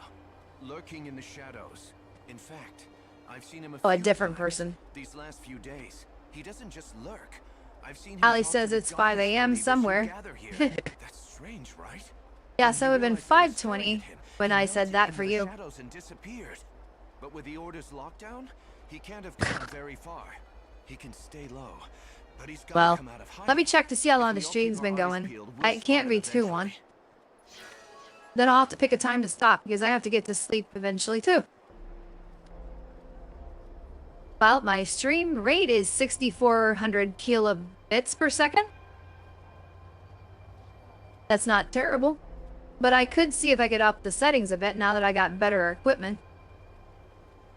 [SPEAKER 7] lurking in the shadows. In fact, I've seen him
[SPEAKER 1] Oh, a
[SPEAKER 7] few
[SPEAKER 1] different
[SPEAKER 7] times
[SPEAKER 1] person.
[SPEAKER 7] these last few days. He doesn't just lurk. I've seen him
[SPEAKER 1] Ali
[SPEAKER 7] talk
[SPEAKER 1] says
[SPEAKER 7] to the
[SPEAKER 1] it's 5
[SPEAKER 7] goddess
[SPEAKER 1] a.m.
[SPEAKER 7] believers who
[SPEAKER 1] somewhere.
[SPEAKER 7] gather here. That's strange, right?
[SPEAKER 1] Yeah,
[SPEAKER 7] When
[SPEAKER 1] so
[SPEAKER 7] he
[SPEAKER 1] it would have been
[SPEAKER 7] realized they were staring
[SPEAKER 1] 5:20
[SPEAKER 7] at him,
[SPEAKER 1] when
[SPEAKER 7] he
[SPEAKER 1] I
[SPEAKER 7] melted
[SPEAKER 1] said that
[SPEAKER 7] into
[SPEAKER 1] for
[SPEAKER 7] the
[SPEAKER 1] you.
[SPEAKER 7] shadows and disappeared. But with the Order's lockdown, he can't have gone very far. He can stay low, but he's got
[SPEAKER 1] Well,
[SPEAKER 7] to come out of hiding.
[SPEAKER 1] let me check to see how long
[SPEAKER 7] If
[SPEAKER 1] the
[SPEAKER 7] we all
[SPEAKER 1] stream's
[SPEAKER 7] keep
[SPEAKER 1] been
[SPEAKER 7] our eyes
[SPEAKER 1] going.
[SPEAKER 7] peeled, we'll
[SPEAKER 1] I can't
[SPEAKER 7] spot
[SPEAKER 1] be
[SPEAKER 7] it
[SPEAKER 1] too long.
[SPEAKER 7] eventually.
[SPEAKER 1] Then I'll have to pick a time to stop because I have to get to sleep eventually too. Well, my stream rate is 6,400 kilobits per second. That's not terrible. But I could see if I could up the settings a bit now that I got better equipment.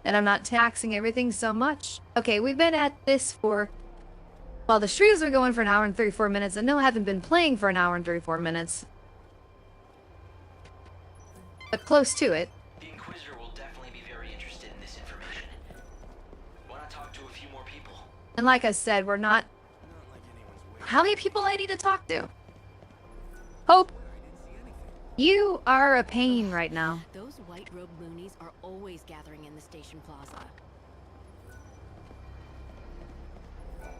[SPEAKER 1] And I'm not taxing everything so much. Okay, we've been at this for... Well, the streams are going for an hour and 34 minutes, and no, I haven't been playing for an hour and 34 minutes. But close to it.
[SPEAKER 4] The Inquisitor will definitely be very interested in
[SPEAKER 1] And like I said, we're not... How many people I need to talk to? Hope, you are a pain right now.
[SPEAKER 3] Those white-robed loonies are always gathering in the station plaza.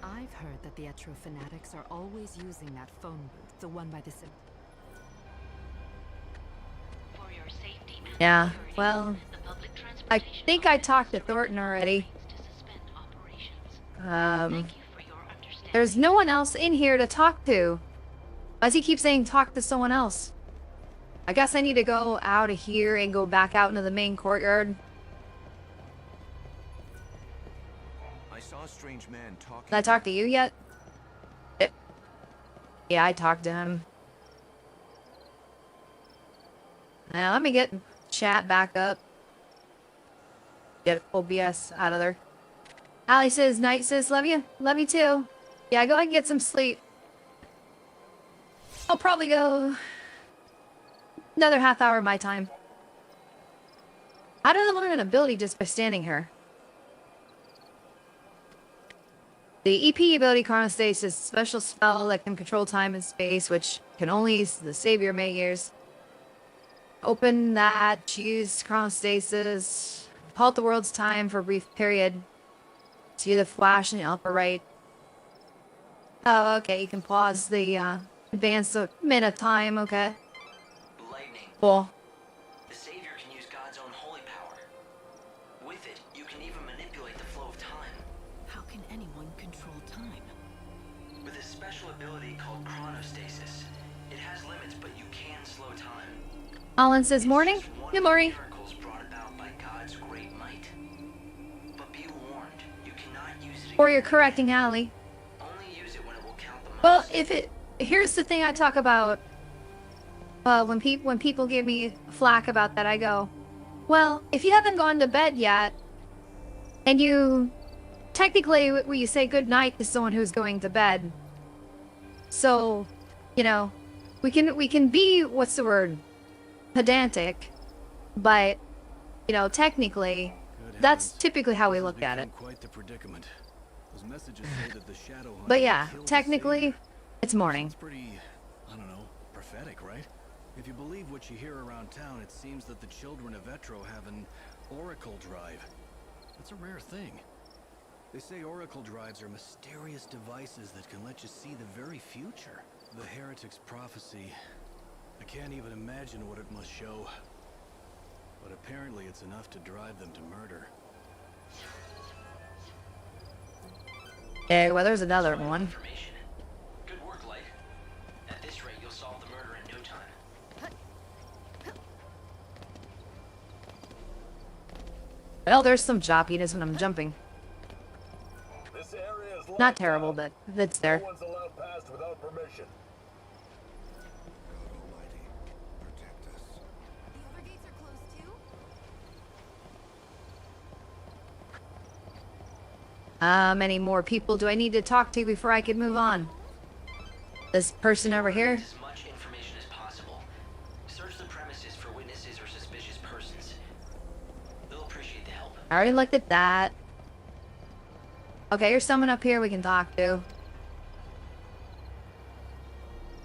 [SPEAKER 10] I've heard that the XIII fanatics are always using that phone booth, the one by the sim.
[SPEAKER 1] Yeah, well, I think I talked to Thornton already. There's no one else in here to talk to. Why does he keep saying talk to someone else? I guess I need to go out of here and go back out into the main courtyard.
[SPEAKER 7] I saw a strange man talking.
[SPEAKER 1] Did I talk to you yet? Yeah, I talked to him. Now let me get chat back up. Get OBS out of there. Allie says, night sis, love you. Love you too. Yeah, go ahead and get some sleep. I'll probably go another half hour of my time. How did I learn an ability just by standing here? The EP ability chronostasis is a special spell that can control time and space, which can only the Savior may use. Open that, choose chronostasis, halt the world's time for a brief period. See the flash in the upper right. Oh, okay, you can pause the advance a minute of time, okay.
[SPEAKER 4] Lightning.
[SPEAKER 1] Cool.
[SPEAKER 4] The Savior can use God's own holy power. With it, you can even manipulate the flow of time.
[SPEAKER 3] How can anyone control time?
[SPEAKER 4] With a special ability called chronostasis. It has limits, but you can slow time.
[SPEAKER 1] Alan says morning. Good morning.
[SPEAKER 4] Miracles brought about by God's great might. But be warned, you cannot use it
[SPEAKER 1] Or you're correcting Allie.
[SPEAKER 4] Only use it when it will count the most.
[SPEAKER 1] Well, if it... Here's the thing I talk about. When people give me flack about that, I go, well, if you haven't gone to bed yet, and you... Technically, where you say good night to someone who's going to bed. So, you know, we can be, what's the word? Pedantic, but you know, technically, that's typically how we look at it.
[SPEAKER 11] Quite the predicament. Those messages say that the shadow hunter
[SPEAKER 1] But yeah,
[SPEAKER 11] killed the
[SPEAKER 1] technically,
[SPEAKER 11] Savior.
[SPEAKER 1] it's morning.
[SPEAKER 11] It's pretty, I don't know, prophetic, right? If you believe what you hear around town, it seems that the children of Etro have an oracle drive. That's a rare thing. They say oracle drives are mysterious devices that can let you see the very future. The heretic's prophecy. I can't even imagine what it must show. But apparently it's enough to drive them to murder.
[SPEAKER 1] Okay, well, there's another one.
[SPEAKER 4] Information. Good work, Light. At this rate, you'll solve the murder in no time.
[SPEAKER 1] Well, there's some choppiness when I'm jumping.
[SPEAKER 9] This area is
[SPEAKER 1] Not terrible, but it's there.
[SPEAKER 9] no one's allowed past without permission.
[SPEAKER 1] How many more people do I need to talk to before I can move on? This person over here?
[SPEAKER 4] As much information as possible. Search the premises for witnesses or suspicious persons. They'll appreciate the help.
[SPEAKER 1] I already looked at that. Okay, here's someone up here we can talk to.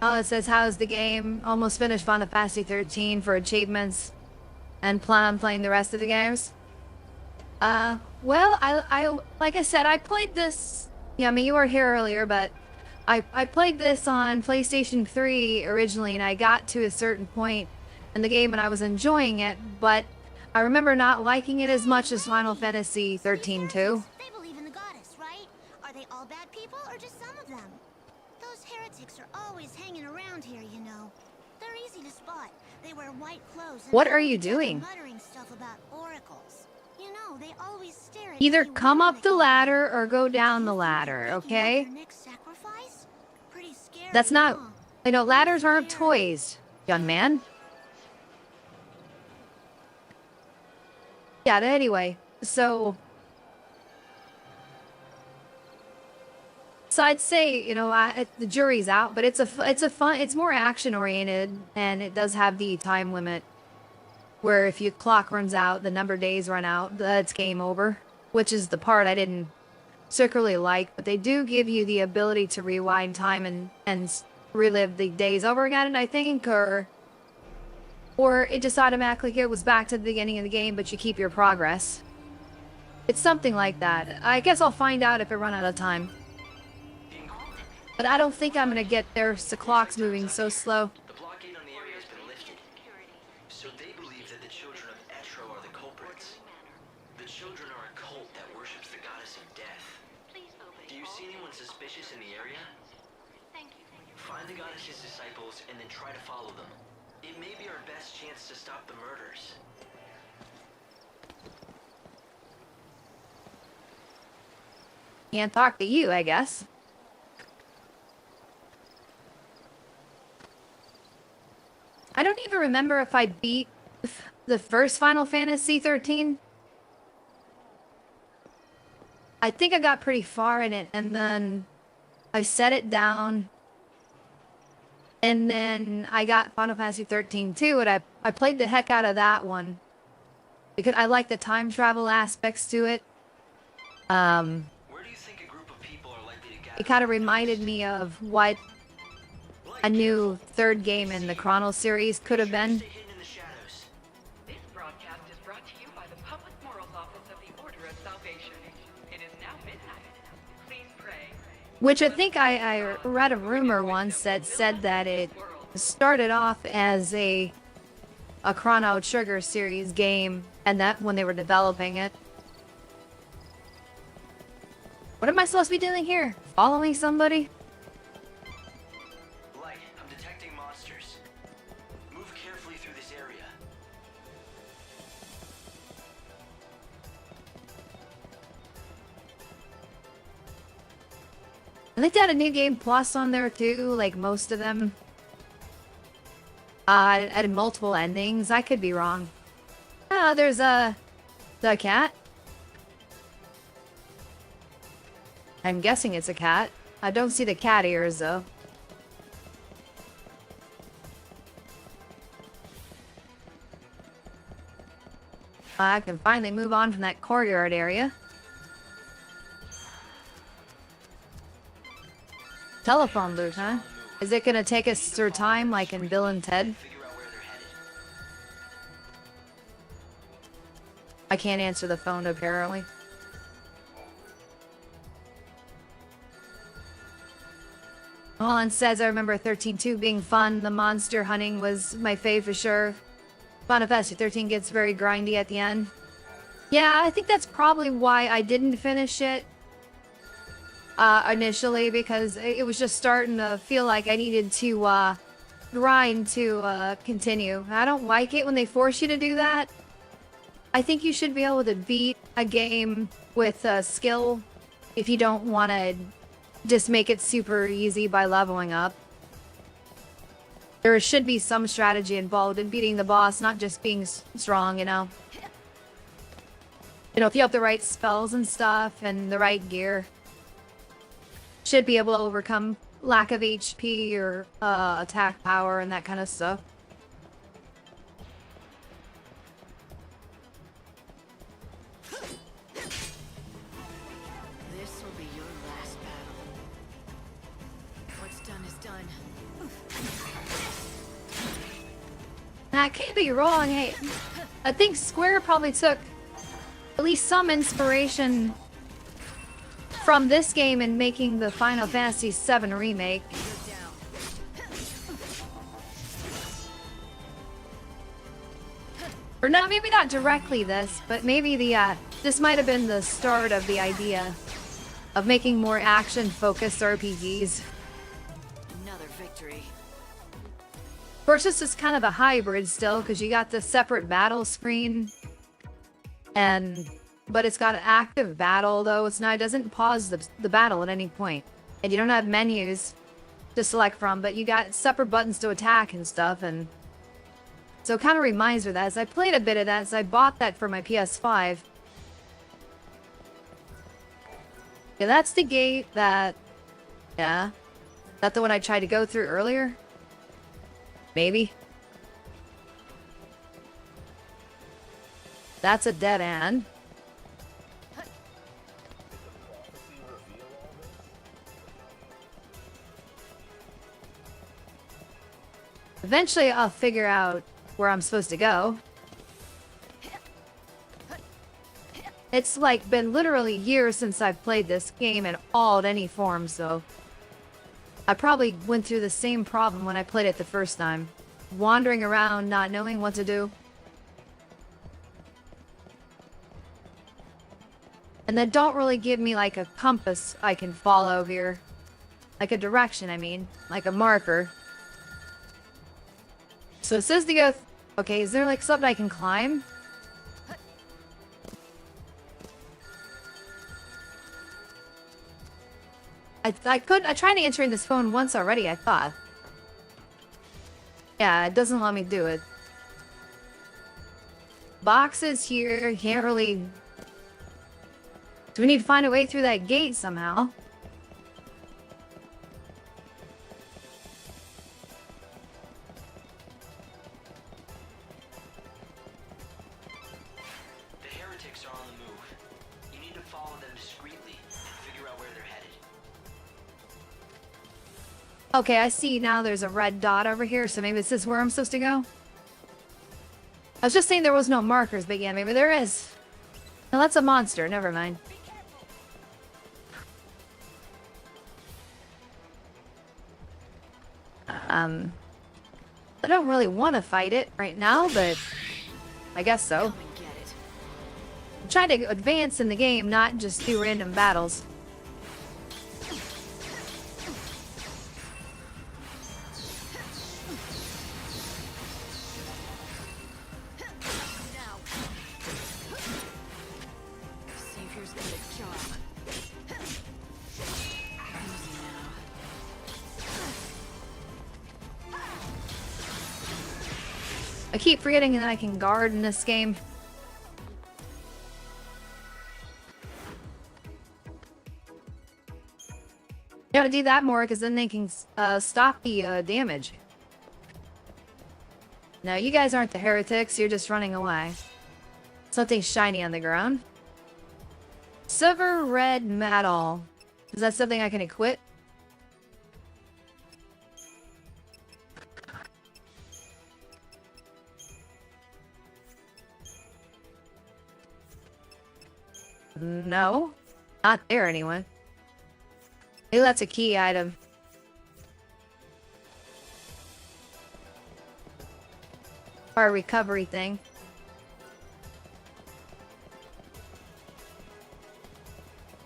[SPEAKER 1] Oh, it says, how's the game? Almost finished Final Fantasy 13 for achievements. And plan on playing the rest of the games. Well, I like I said, I played this... Yeah, I mean, you were here earlier, but... I played this on PlayStation 3 originally, and I got to a certain point in the game and I was enjoying it, but I remember not liking it as much as Final Fantasy 13 too.
[SPEAKER 6] They believe in the goddess, right? Are they all bad people or just some of them? Those heretics are always hanging around here, you know. They're easy to spot. They wear white clothes. And
[SPEAKER 1] What are you doing?
[SPEAKER 6] Muttering stuff about oracles. You know, they always stare at
[SPEAKER 1] Either
[SPEAKER 6] you
[SPEAKER 1] come
[SPEAKER 6] when
[SPEAKER 1] up
[SPEAKER 6] they
[SPEAKER 1] the
[SPEAKER 6] come.
[SPEAKER 1] ladder or go down the
[SPEAKER 6] You think
[SPEAKER 1] ladder,
[SPEAKER 6] they're making up
[SPEAKER 1] okay?
[SPEAKER 6] their next sacrifice? Pretty scary,
[SPEAKER 1] That's not...
[SPEAKER 6] huh?
[SPEAKER 1] You know, ladders aren't toys, young man. Yeah, anyway, so... So I'd say, you know, the jury's out, but it's a fun, it's more action oriented, and it does have the time limit where if your clock runs out, the number of days run out, that's game over, which is the part I didn't particularly like, but they do give you the ability to rewind time and relive the days over again, and I think, or it just automatically goes back to the beginning of the game, but you keep your progress. It's something like that. I guess I'll find out if I run out of time. But I don't think I'm gonna get there. The clock's moving so slow.
[SPEAKER 4] The blockade on the area has been lifted. So they believe that the children of Etro are the culprits. The children are a cult that worships the goddess of death. Do you see anyone suspicious in the area? Find the goddess's disciples and then try to follow them. It may be our best chance to stop the murders.
[SPEAKER 1] Can't talk to you, I guess. I don't even remember if I beat the first Final Fantasy XIII. I think I got pretty far in it, and then I set it down. And then I got Final Fantasy XIII too, and I played the heck out of that one. Because I like the time travel aspects to it.
[SPEAKER 4] Where do you think a group of people are likely to gather?
[SPEAKER 1] It kind of reminded me of what a new third game in the Chrono series could have been.
[SPEAKER 12] This broadcast is brought to you by the Public Morals Office of the Order of Salvation. It is now midnight. Please pray.
[SPEAKER 1] Which I think I read a rumor once that said that it started off as a Chrono Trigger series game, and that when they were developing it. What am I supposed to be doing here? Following somebody?
[SPEAKER 4] Light, I'm detecting monsters. Move carefully through this area.
[SPEAKER 1] I think they had a New Game Plus on there too, like most of them. Had multiple endings. I could be wrong. There's the cat. I'm guessing it's a cat. I don't see the cat ears though. I can finally move on from that courtyard area. Telephone booth, huh? Is it gonna take us through time like in Bill and Ted? I can't answer the phone apparently. Holland says, I remember 13-2 being fun. The monster hunting was my fave for sure. Final Fantasy 13 gets very grindy at the end. Yeah, I think that's probably why I didn't finish it initially, because it was just starting to feel like I needed to grind to continue. I don't like it when they force you to do that. I think you should be able to beat a game with skill if you don't want to just make it super easy by leveling up. There should be some strategy involved in beating the boss, not just being strong, you know. You know, if you have the right spells and stuff and the right gear, should be able to overcome lack of HP or attack power and that kind of stuff.
[SPEAKER 3] This will be your last battle. What's done is done.
[SPEAKER 1] I can't be wrong. Hey, I think Square probably took at least some inspiration from this game in making the Final Fantasy VII remake. Or not, maybe not directly this, but maybe the this might have been the start of the idea of making more action-focused RPGs.
[SPEAKER 3] Another victory.
[SPEAKER 1] Of course, this is kind of a hybrid still, because you got the separate battle screen, but it's got an active battle though. It's not. It doesn't pause the battle at any point, and you don't have menus to select from, but you got separate buttons to attack and stuff, and so it kind of reminds me of that. As I played a bit of that, as I bought that for my PS5. Yeah, that's the gate that. Yeah, that the one I tried to go through earlier. Maybe. That's a dead end. Eventually, I'll figure out where I'm supposed to go. It's like been literally years since I've played this game in any forms, so I probably went through the same problem when I played it the first time. Wandering around, not knowing what to do. And they don't really give me like a compass I can follow here. Like a direction, I mean. Like a marker. So it says to go... Okay, is there like something I can climb? I tried answering this phone once already, I thought. Yeah, it doesn't let me do it. Boxes here, can't really... So we need to find a way through that gate somehow.
[SPEAKER 4] The heretics are on the move. You need to follow them discreetly and figure out where they're headed.
[SPEAKER 1] Okay, I see now there's a red dot over here, so maybe this is where I'm supposed to go? I was just saying there was no markers, but yeah, maybe there is. No, that's a monster, never mind. I don't really want to fight it right now, but I guess so. I'm trying to advance in the game, not just do random battles. I keep forgetting that I can guard in this game. Gotta do that more, because then they can stop the damage. No, you guys aren't the heretics, you're just running away. Something shiny on the ground. Silver red metal. Is that something I can equip? No, not there anyway. Maybe that's a key item. Or a recovery thing.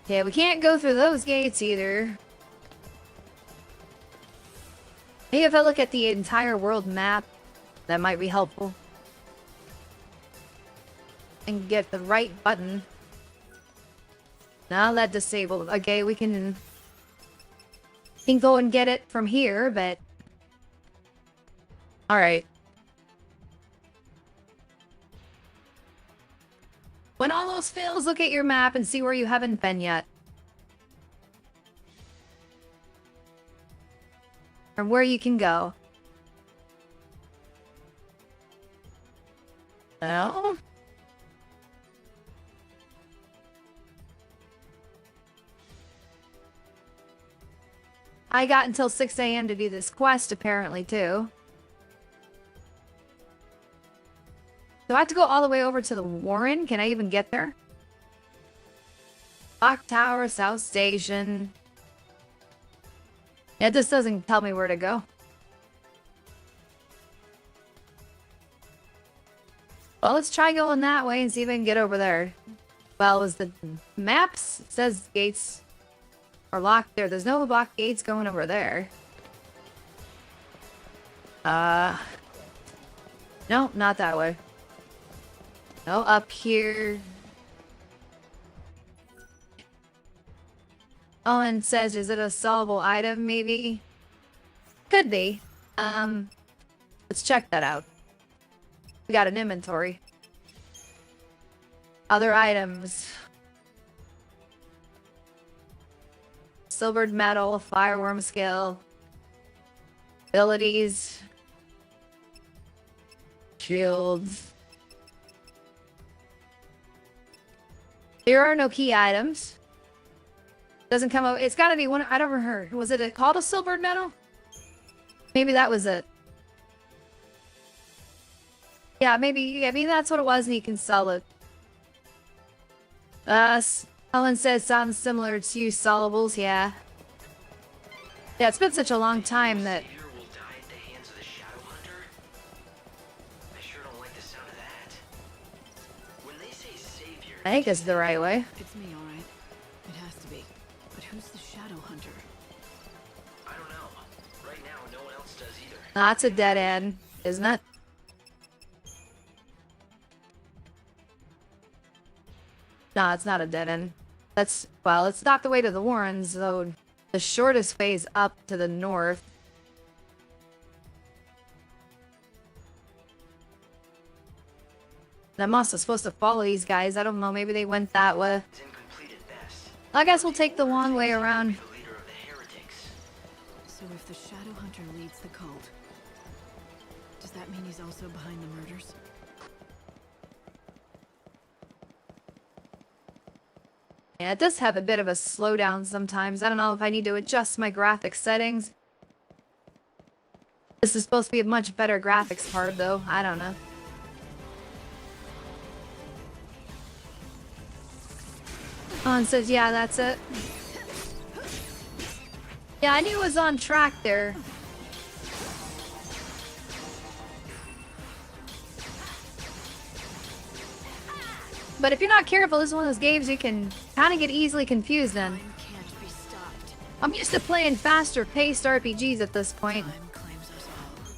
[SPEAKER 1] Yeah, we can't go through those gates either. Maybe if I look at the entire world map, that might be helpful. And get the right button. Now that disabled. Okay, we can go and get it from here, but... Alright. When all those fails, look at your map and see where you haven't been yet. Or where you can go. No? I got until 6 a.m. to do this quest, apparently, too. Do I have to go all the way over to the Warren? Can I even get there? Clock Tower, South Station. Yeah, this doesn't tell me where to go. Well, let's try going that way and see if I can get over there. Well, as the maps it says gates are locked there. There's no locked gates going over there. No, not that way. No, up here. Oh, and says, is it a sellable item, maybe? Could be. Let's check that out. We got an inventory. Other items. Silvered metal, fireworm skill. Abilities. Shields. There are no key items. Doesn't come out. It's gotta be one. I don't remember. Was it called a silvered metal? Maybe that was it. Yeah, maybe, I mean, that's what it was and you can sell it. Helen says sounds similar to you solubles, yeah. Yeah, it's been such a long time that...
[SPEAKER 4] Savior will die at the hands of the Shadow Hunter? I sure don't like the sound of that. When they say Savior...
[SPEAKER 1] I think it's the right way.
[SPEAKER 3] It's me, alright. It has to be. But who's the Shadow Hunter?
[SPEAKER 4] I don't know. Right now, no one else does either.
[SPEAKER 1] That's a dead end, isn't it? No, it's not a dead end. That's, well, it's not the way to the Warrens, though. The shortest way is up to the north. I'm also supposed to follow these guys. I don't know, maybe they went that way.
[SPEAKER 4] It's incomplete at best.
[SPEAKER 1] I guess we'll take the long way around.
[SPEAKER 4] The leader of the heretics.
[SPEAKER 3] So if the Shadow Hunter leads the cult, does that mean he's also behind the murders?
[SPEAKER 1] Yeah, it does have a bit of a slowdown sometimes. I don't know if I need to adjust my graphics settings. This is supposed to be a much better graphics card, though. I don't know. On says, yeah, that's it. Yeah, I knew it was on track there. But if you're not careful, this is one of those games you can kind of get easily confused in.
[SPEAKER 3] Time can't be stopped.
[SPEAKER 1] I'm used to playing faster paced RPGs at this point.
[SPEAKER 3] Time claims us all.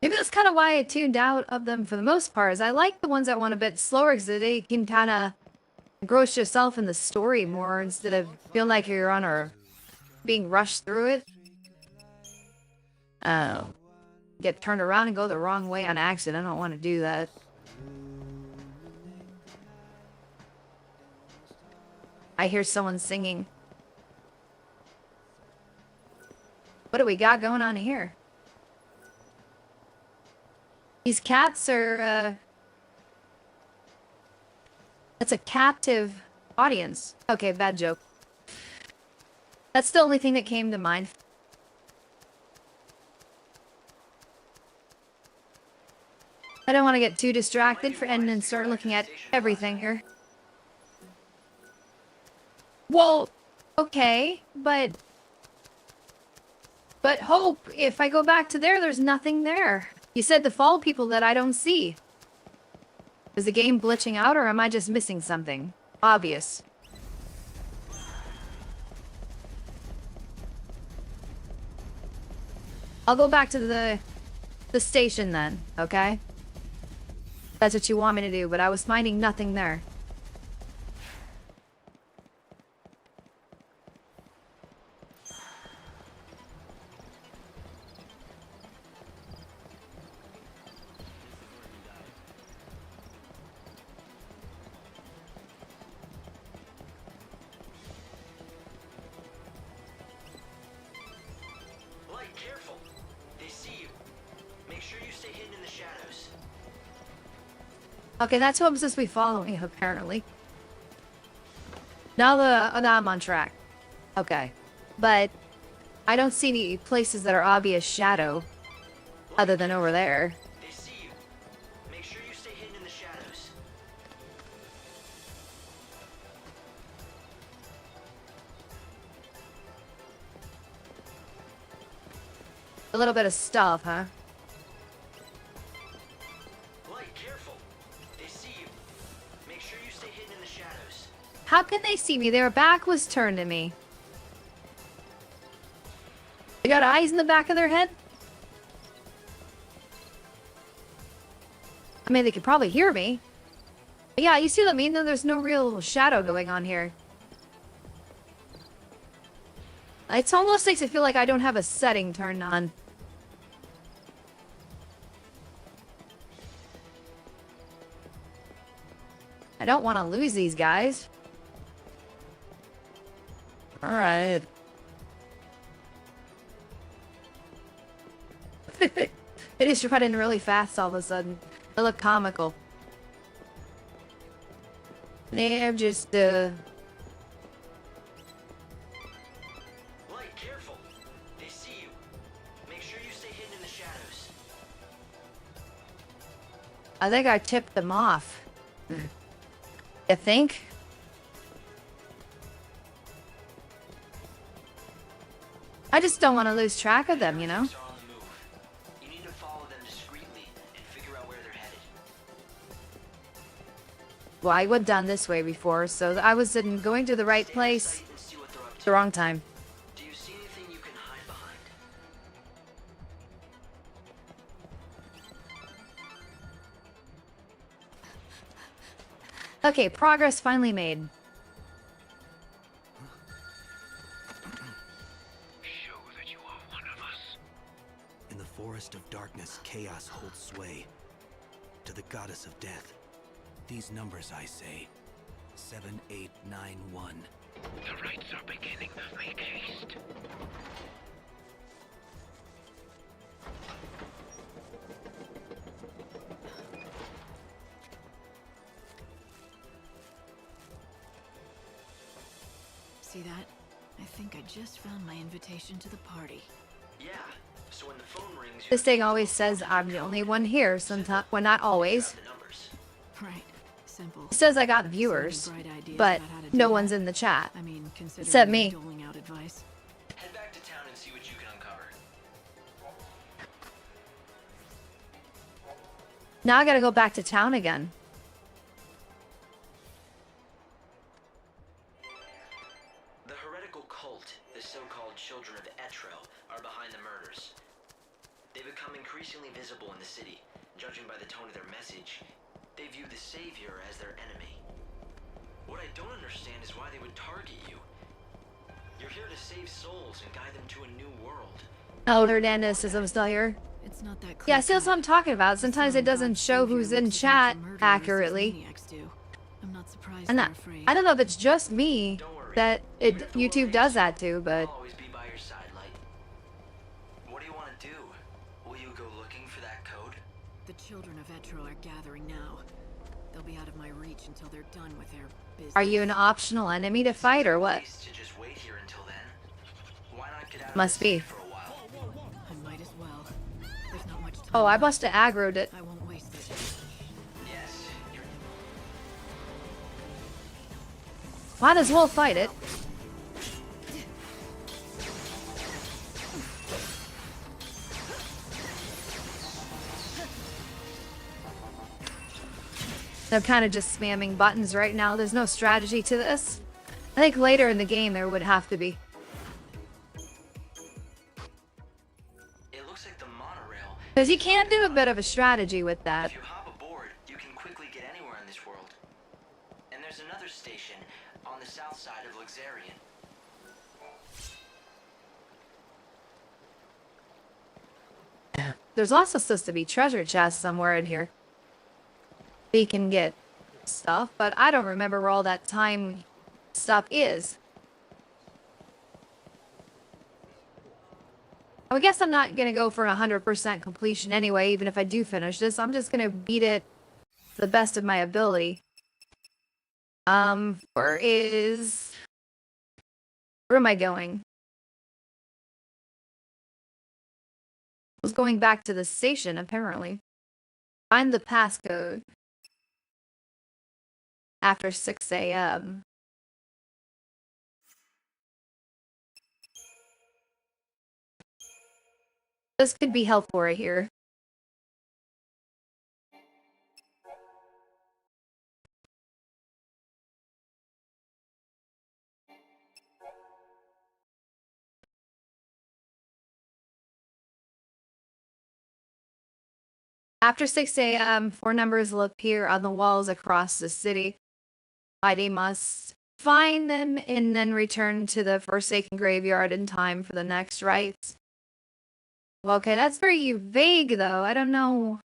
[SPEAKER 1] Maybe that's kind of why I tuned out of them for the most part. Is I like the ones that went a bit slower because they can kind of engross yourself in the story more instead of feeling like you're on or being rushed through it. Oh. Get turned around and go the wrong way on accident. I don't want to do that. I hear someone singing. What do we got going on here? These cats are, That's a captive audience. Okay, bad joke. That's the only thing that came to mind. I don't want to get too distracted for and then start looking at everything here. Well, okay, but Hope, if I go back to there, there's nothing there. You said to follow people that I don't see. Is the game glitching out, or am I just missing something obvious? I'll go back to the station then, okay? That's what you want me to do, but I was finding nothing there.
[SPEAKER 4] Light, careful. They see you. Make sure you stay hidden in the shadows.
[SPEAKER 1] Okay, that's who I'm supposed to be following, apparently. Now I'm on track. Okay. But I don't see any places that are obvious shadow other than over there.
[SPEAKER 4] They see you. Make sure you stay hidden in the shadows.
[SPEAKER 1] A little bit of stuff, huh?
[SPEAKER 4] Light, careful. They see you. Make sure you stay hidden in the shadows.
[SPEAKER 1] How can they see me? Their back was turned to me. They got eyes in the back of their head? I mean, they could probably hear me. But yeah, you see what I mean? There's no real shadow going on here. It's almost makes it feel like I don't have a setting turned on. I don't want to lose these guys. Alright. It is running really fast all of a sudden. They look comical. I'm just,
[SPEAKER 4] Light, careful. They see you. Make sure you stay hidden in the
[SPEAKER 1] I think I tipped them off. You think? I just don't want to lose track of them, you know?
[SPEAKER 4] You need to follow them discreetly and figure out where they're headed.
[SPEAKER 1] Well, I would done this way before, so I was going to the right place the wrong time.
[SPEAKER 4] Do you see anything you can hide behind?
[SPEAKER 1] Okay, progress finally made.
[SPEAKER 7] Show that you are one of us. In the forest of darkness, chaos holds sway. To the goddess of death. These numbers I say. 7891. The rites are beginning. Make haste.
[SPEAKER 3] See that? I think I just found my invitation to the party.
[SPEAKER 4] Yeah. So when the phone rings,
[SPEAKER 1] This thing always says I'm the only one here, sometimes, well, not always.
[SPEAKER 3] Right. Simple.
[SPEAKER 1] It says I got viewers, but no one's in the chat.
[SPEAKER 3] I mean,
[SPEAKER 1] Except me.
[SPEAKER 3] doling out advice.
[SPEAKER 4] head back to town and see what you can uncover.
[SPEAKER 1] Now I gotta go back to town again.
[SPEAKER 4] The heretical cult, the so-called Children of XIII, are behind the murders. They become increasingly visible in the city. Judging by the tone of their message, they view the Savior as their enemy. What I don't understand is why they would target you. You're here to save souls and guide them to a new world.
[SPEAKER 1] Oh, Hernandez says I'm still here.
[SPEAKER 3] It's not that
[SPEAKER 1] Yeah, see, that's what I'm talking about. Sometimes it doesn't show who's in chat accurately.
[SPEAKER 3] I'm not surprised
[SPEAKER 1] And
[SPEAKER 3] they're afraid.
[SPEAKER 1] I don't know if it's just me that YouTube does that to, but
[SPEAKER 4] I'll always be by your side, Light. What do you want to do? Will you go looking for that code?
[SPEAKER 3] The children of Etro are gathering now. They'll be out of my reach until they're done with their business.
[SPEAKER 1] are you an optional enemy to fight or what?
[SPEAKER 4] To just wait here until then. Why not get out
[SPEAKER 1] Must
[SPEAKER 4] of this
[SPEAKER 1] be.
[SPEAKER 4] for a while?
[SPEAKER 3] I might as well. There's not much time.
[SPEAKER 1] Oh, I must have aggroed it.
[SPEAKER 3] I won't waste it.
[SPEAKER 4] Yes, you're...
[SPEAKER 1] Might as well fight it. I'm kind of just spamming buttons right now. There's no strategy to this. I think later in the game there would have to be.
[SPEAKER 4] It looks like the monorail.
[SPEAKER 1] Because you can do a bit of a strategy with that.
[SPEAKER 4] If you hop aboard, you can quickly get anywhere in this world. And there's another station on the south side of Luxarian.
[SPEAKER 1] There's also supposed to be treasure chests somewhere in here. We can get stuff, but I don't remember where all that time stuff is. I guess I'm not gonna go for 100% completion anyway, even if I do finish this. I'm just gonna beat it to the best of my ability. Where am I going? I was going back to the station, apparently. Find the passcode. After 6 a.m. This could be helpful right here. After 6 a.m., 4 numbers will appear on the walls across the city. Heidi must find them and then return to the Forsaken Graveyard in time for the next rites. Okay, that's very vague, though. I don't know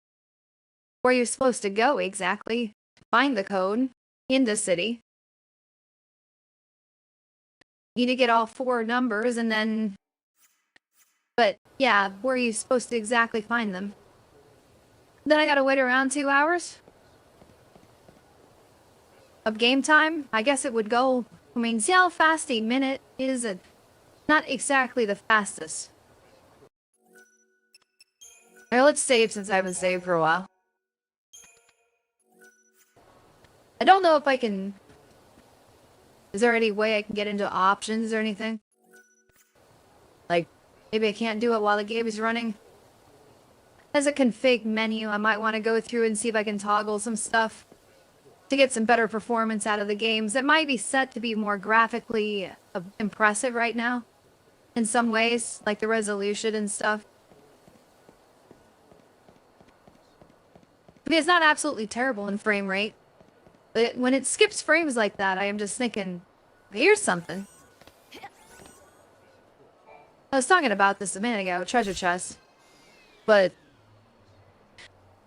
[SPEAKER 1] where you're supposed to go exactly. Find the code in the city. You need to get all 4 numbers and then... But, yeah, where are you supposed to exactly find them? Then I gotta wait around 2 hours? Of game time? I guess it would go... I mean, see how fast a minute is? Not exactly the fastest. Alright, let's save since I haven't saved for a while. I don't know if I can... Is there any way I can get into options or anything? Like, maybe I can't do it while the game is running? As a config menu, I might want to go through and see if I can toggle some stuff to get some better performance out of the games. It might be set to be more graphically impressive right now. In some ways, like the resolution and stuff. I mean, it's not absolutely terrible in frame rate. But when it skips frames like that, I am just thinking, here's something. I was talking about this a minute ago, treasure chest. But...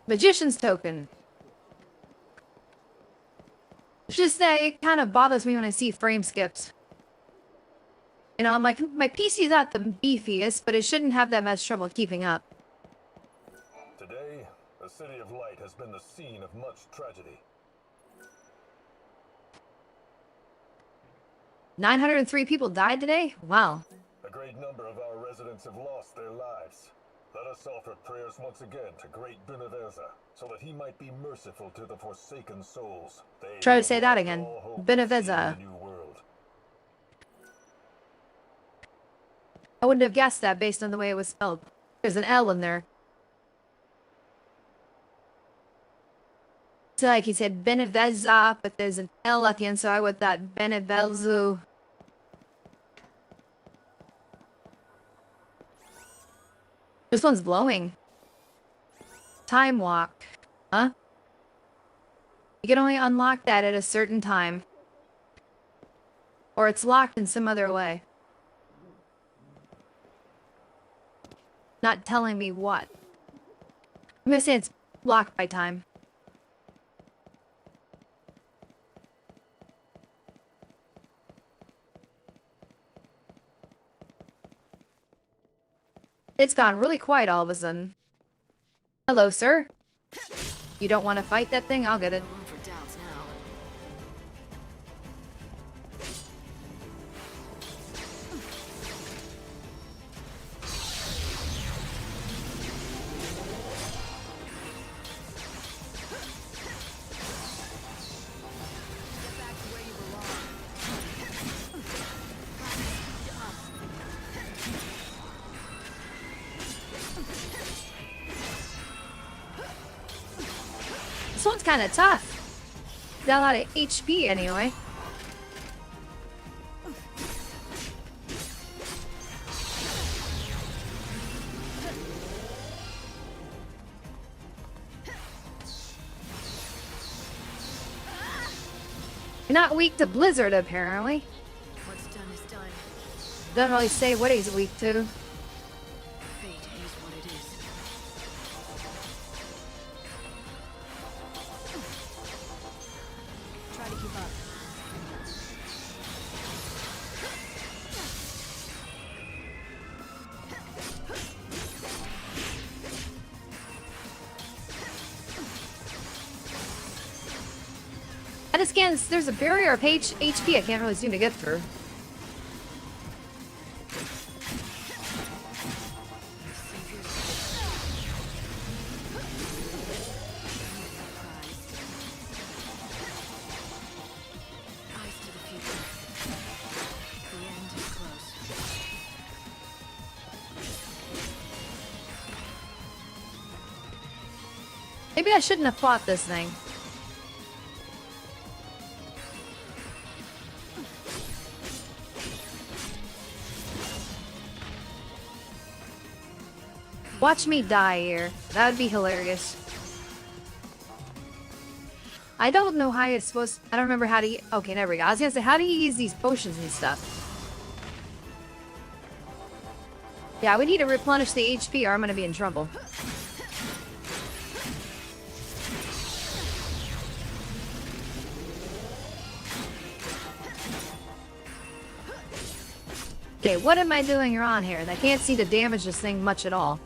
[SPEAKER 1] Magician's token. It's just that it kind of bothers me when I see frame skips. You know, my PC's not the beefiest, but it shouldn't have that much trouble keeping up.
[SPEAKER 9] Today, the City of Light has been the scene of much tragedy.
[SPEAKER 1] 903 people died today? Wow.
[SPEAKER 9] A great number of our residents have lost their lives. Let us offer prayers once again to great Benevezza, so that he might be merciful to the forsaken souls.
[SPEAKER 1] Try to say that again. Benevezza. I wouldn't have guessed that based on the way it was spelled. There's an L in there. It's like he said Benevezza, but there's an L at the end, so I would thought Benevelzu. This one's blowing. Time walk. Huh? You can only unlock that at a certain time. Or it's locked in some other way. Not telling me what. I'm gonna say it's blocked by time. It's gone really quiet all of a sudden. Hello, sir. You don't want to fight that thing? I'll get it. This one's kind of tough. Got a lot of HP anyway. You're not weak to Blizzard, apparently.
[SPEAKER 3] What's done is done.
[SPEAKER 1] Doesn't really say what he's weak to.
[SPEAKER 3] Fate is what it is. Try to keep up.
[SPEAKER 1] I just can't. There's a barrier of HP I can't really seem to get through.
[SPEAKER 3] Eyes to the future. The end is close.
[SPEAKER 1] Maybe I shouldn't have fought this thing. Watch me die here. That would be hilarious. I don't know how it's supposed to, I don't remember how to... Okay, there we go. I was gonna say, how do you use these potions and stuff? Yeah, we need to replenish the HP or I'm gonna be in trouble. Okay, what am I doing wrong here? I can't seem to damage this thing much at all.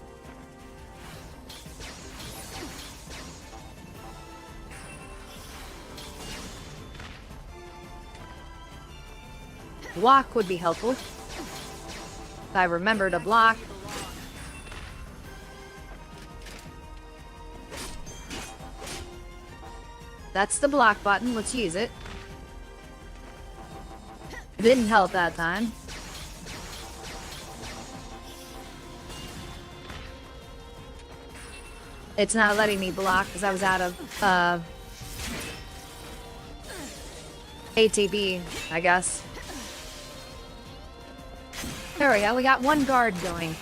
[SPEAKER 1] Block would be helpful. If I remember to block. That's the block button. Let's use it. It didn't help that time. It's not letting me block because I was out of ATB, I guess. There we go. We got one guard going.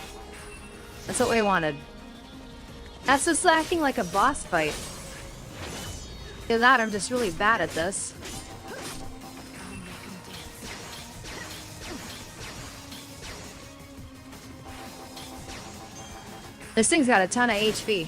[SPEAKER 1] That's what we wanted. That's just acting like a boss fight. Either that, I'm just really bad at this. This thing's got a ton of HP.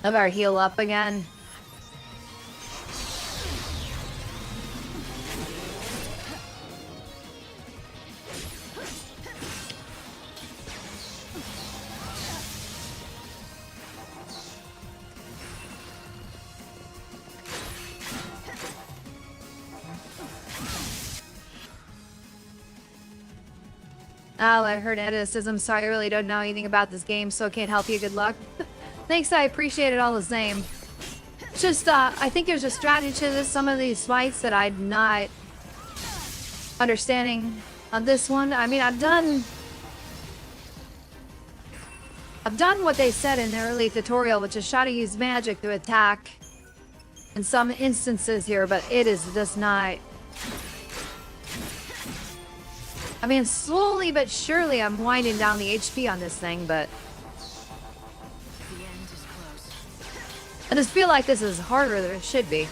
[SPEAKER 1] I better heal up again. Oh, I heard Edda says, I'm sorry, I really don't know anything about this game, so I can't help you. Good luck. Thanks, I appreciate it all the same. It's just, I think there's a strategy to this. Some of these fights that I'm not understanding on this one. I mean, I've done what they said in the early tutorial, which is try to use magic to attack in some instances here, but it is just not... I mean, slowly but surely I'm winding down the HP on this thing, but... I just feel like this is harder than it should be.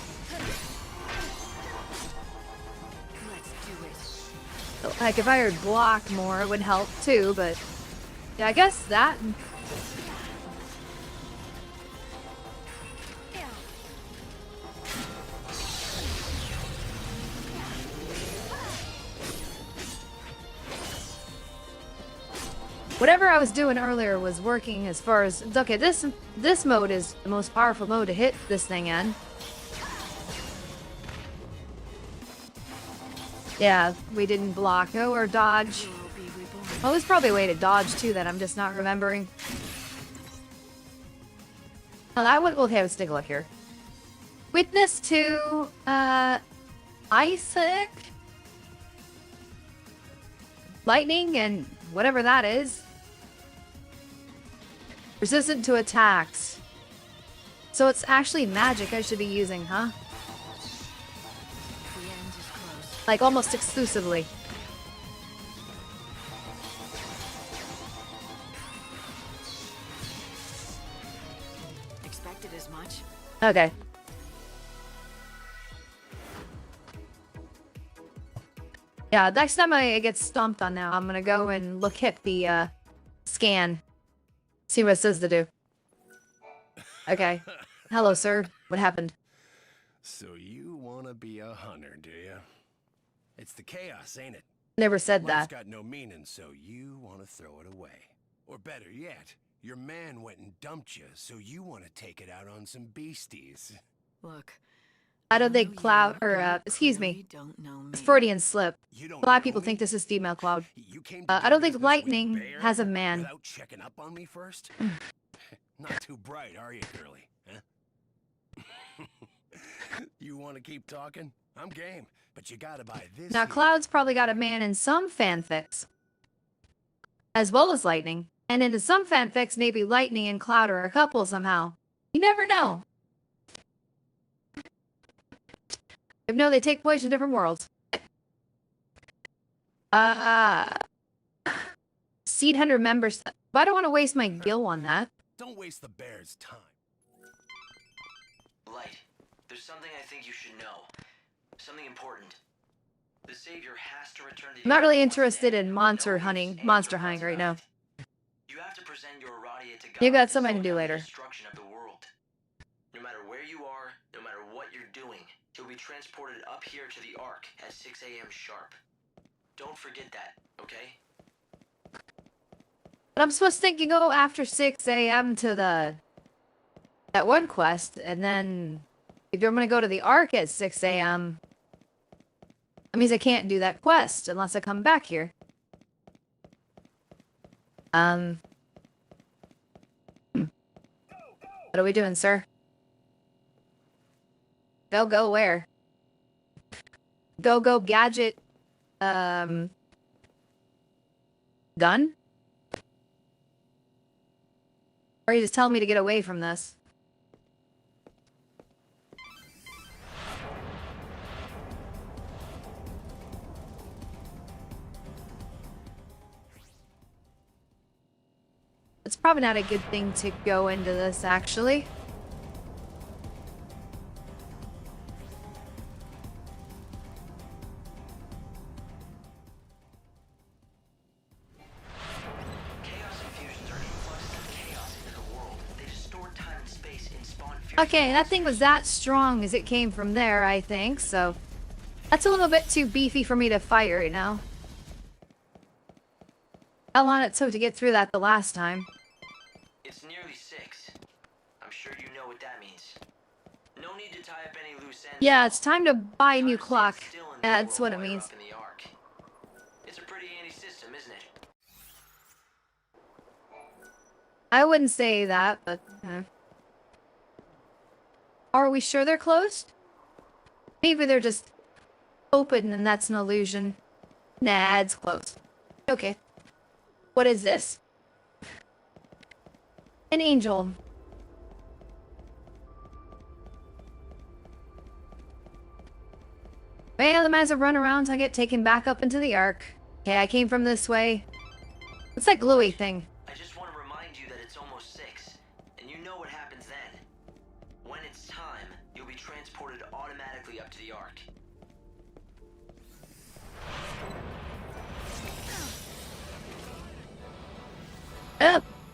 [SPEAKER 1] Like, if I would block more, it would help too, but... Yeah, I guess that... Whatever I was doing earlier was working as far as... Okay, this mode is the most powerful mode to hit this thing in. Yeah, we didn't block. Oh, or dodge. Well, there's probably a way to dodge too that I'm just not remembering. Well, that would... Okay, let's take a look here. Witness to... Isaac? Lightning and whatever that is. Resistant to attacks. So it's actually magic I should be using, huh? Like almost exclusively.
[SPEAKER 3] Expected as much.
[SPEAKER 1] Okay. Yeah, next time I get stomped on now, I'm gonna go and look at the scan. See what it says to do. Okay. Hello, sir. What happened?
[SPEAKER 13] So you want to be a hunter, do you? It's the chaos, ain't it?
[SPEAKER 1] Never said
[SPEAKER 13] Life's
[SPEAKER 1] that.
[SPEAKER 13] got no meaning, so you want to throw it away. Or better yet, your man went and dumped you, so you want to take it out on some beasties.
[SPEAKER 3] Look.
[SPEAKER 1] I don't think Cloud, or, excuse me. It's Freudian slip. A lot of people think this is female Cloud. I don't think Lightning has a man.
[SPEAKER 13] Without checking up on me first? Not too bright, are you, girly? Huh? You want to keep talking? I'm game, but you gotta buy this.
[SPEAKER 1] Now, Cloud's probably got a man in some fanfics. As well as Lightning. And in some fanfics, maybe Lightning and Cloud are a couple somehow. You never know. No, they take place in different worlds. Seed Hunter members. But I don't want to waste my gil on that.
[SPEAKER 13] Don't waste the bear's time.
[SPEAKER 4] Light, there's something I think you should know. Something important. The Savior has to return to the...
[SPEAKER 1] I'm not really interested in monster hunting right now.
[SPEAKER 4] You have to present your Aradia to God.
[SPEAKER 1] You got something to do later.
[SPEAKER 4] Destruction of the world. No matter where you are, no matter what you're doing, you'll be transported up here to the Ark at 6 a.m. sharp. Don't forget that, okay?
[SPEAKER 1] But I'm supposed to think you go after 6 a.m. to that one quest, and then if you're gonna go to the Ark at 6 a.m., that means I can't do that quest unless I come back here. What are we doing, sir? Go where? Go gadget. Done? Or are you just telling me to get away from this? It's probably not a good thing to go into this, actually. Okay, that thing was that strong as it came from there, I think, so... That's a little bit too beefy for me to fight right now. How long it took to get through that the last time.
[SPEAKER 4] It's nearly 6. I'm sure you know what that means. No need to tie up any loose ends.
[SPEAKER 1] Yeah, it's time to buy a new clock. Yeah, that's what it means.
[SPEAKER 4] It's a pretty handy system, isn't it?
[SPEAKER 1] I wouldn't say that, but... Are we sure they're closed? Maybe they're just open and that's an illusion. Nah, it's closed. Okay. What is this? An angel. Well, the might as well run around till I get taken back up into the Ark. Okay, I came from this way. What's that glowy thing?
[SPEAKER 4] I just want to remind you that it's almost 6, and you know what happens then. When it's time, you'll be transported automatically up to the Ark.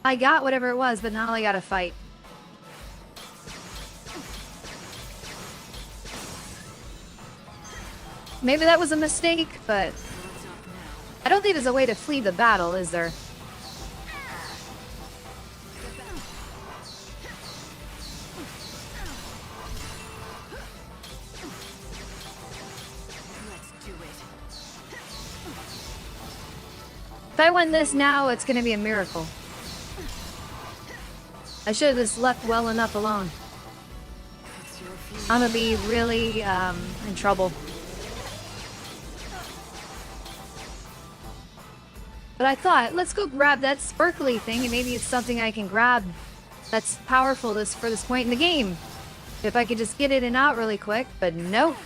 [SPEAKER 1] I got whatever it was, but now I gotta fight. Maybe that was a mistake, but... I don't think there's a way to flee the battle, is there? If I win this now, it's gonna be a miracle. I should have just left well enough alone. I'm gonna be really, in trouble. But I thought, let's go grab that sparkly thing, and maybe it's something I can grab that's powerful for this point in the game. If I could just get in and out really quick, but no.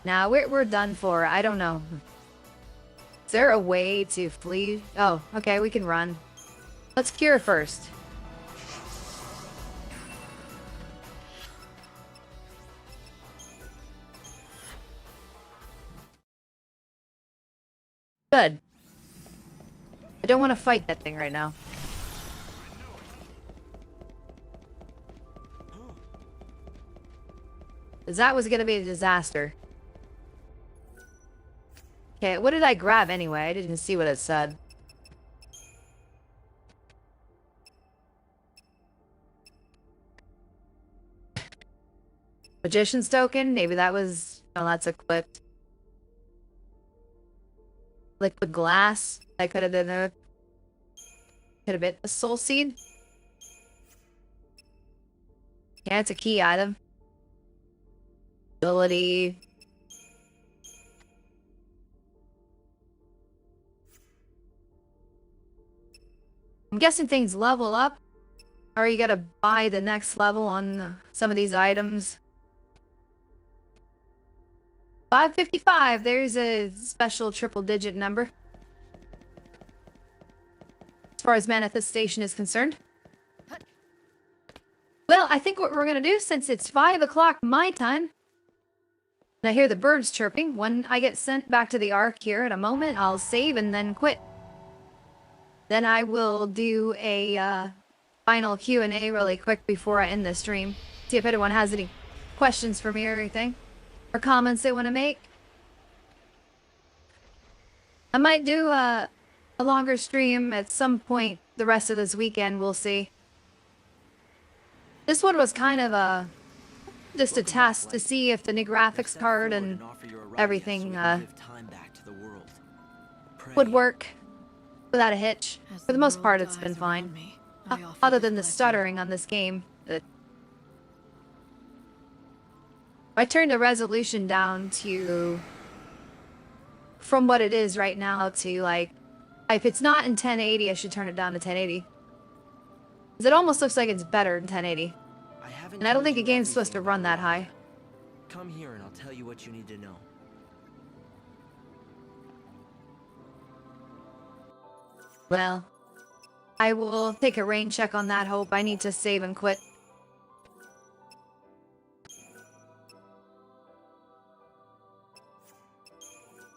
[SPEAKER 1] Now we're done for. I don't know. Is there a way to flee? Oh, okay, we can run. Let's cure first. Good. I don't want to fight that thing right now. Because that was going to be a disaster. Okay, what did I grab anyway? I didn't see what it said. Magician's token? Maybe that was... Oh, that's equipped. Liquid glass? That could have been a... Could have been a soul seed? Yeah, it's a key item. Ability... I'm guessing things level up, or you gotta buy the next level on some of these items. 555, there's a special triple-digit number. As far as manifestation is concerned. Well, I think what we're gonna do, since it's 5 o'clock my time, and I hear the birds chirping, when I get sent back to the Ark here in a moment, I'll save and then quit. Then I will do a final Q&A really quick before I end the stream. See if anyone has any questions for me or anything. Or comments they want to make. I might do a longer stream at some point the rest of this weekend, we'll see. This one was kind of just a test to see if the new graphics card and everything would work without a hitch. For the most part, it's been fine. Other than the stuttering on this game. I turned the resolution down to, from what it is right now, to like, if it's not in 1080, I should turn it down to 1080. Because it almost looks like it's better in 1080. And I don't think a game's supposed to run that high.
[SPEAKER 4] Come here and I'll tell you what you need to know.
[SPEAKER 1] Well, I will take a rain check on that, Hope. I need to save and quit.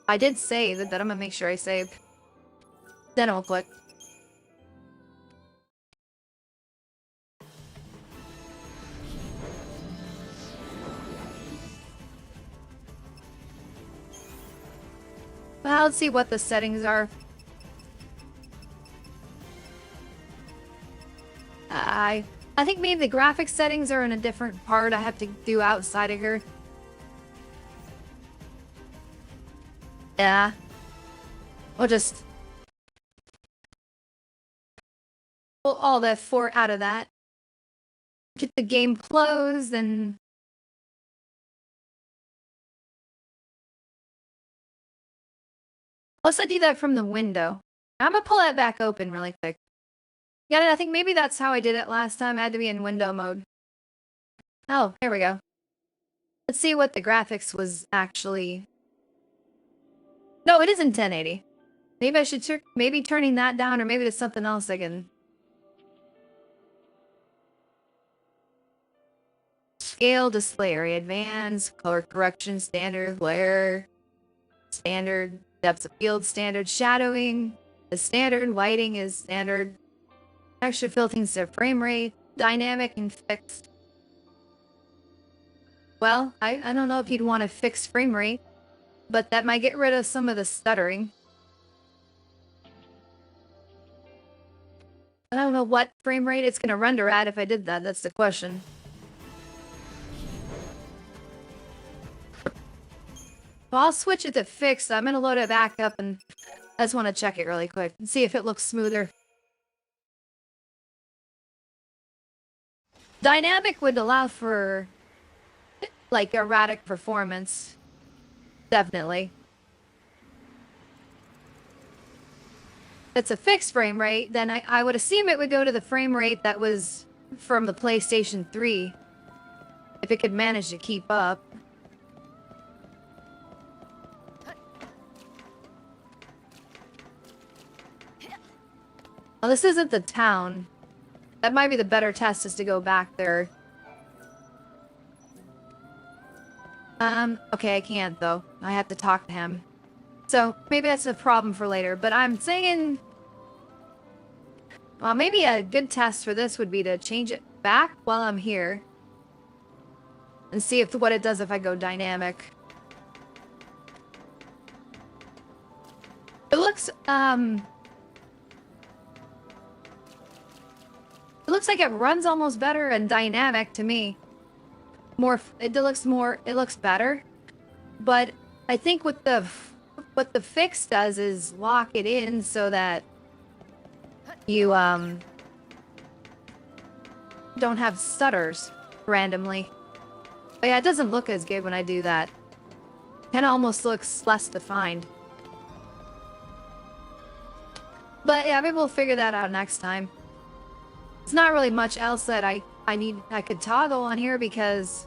[SPEAKER 1] I did save it, but I'm gonna make sure I save. Then I'll quit. Well, let's see what the settings are. I think maybe the graphics settings are in a different part I have to do outside of here. Yeah. We'll just pull all the fort out of that. Get the game closed and plus I do that from the window. I'm gonna pull that back open really quick. Yeah, I think maybe that's how I did it last time. I had to be in window mode. Oh, here we go. Let's see what the graphics was actually. No, it isn't 1080. Maybe I should maybe turning that down, or maybe there's something else I can. Scale, display area, advanced, color correction, standard, glare, standard, depth of field, standard, shadowing. The standard lighting is standard. Extra filtering to frame rate, dynamic and fixed. Well, I don't know if you'd want a fixed frame rate, but that might get rid of some of the stuttering. I don't know what frame rate it's going to render at if I did that. That's the question. Well, I'll switch it to fixed. I'm going to load it back up and I just want to check it really quick and see if it looks smoother. Dynamic would allow for, like, erratic performance. Definitely. If it's a fixed frame rate, then I would assume it would go to the frame rate that was from the PlayStation 3. If it could manage to keep up. Well, this isn't the town. That might be the better test, is to go back there. Okay, I can't, though. I have to talk to him. So, maybe that's a problem for later, but I'm saying... Well, maybe a good test for this would be to change it back while I'm here. And see if what it does if I go dynamic. It looks, it looks like it runs almost better and dynamic to me. It looks better. But I think what the fix does is lock it in so that you don't have stutters randomly. But yeah, it doesn't look as good when I do that. Kinda almost looks less defined. But yeah, maybe we'll figure that out next time. It's not really much else that I could toggle on here because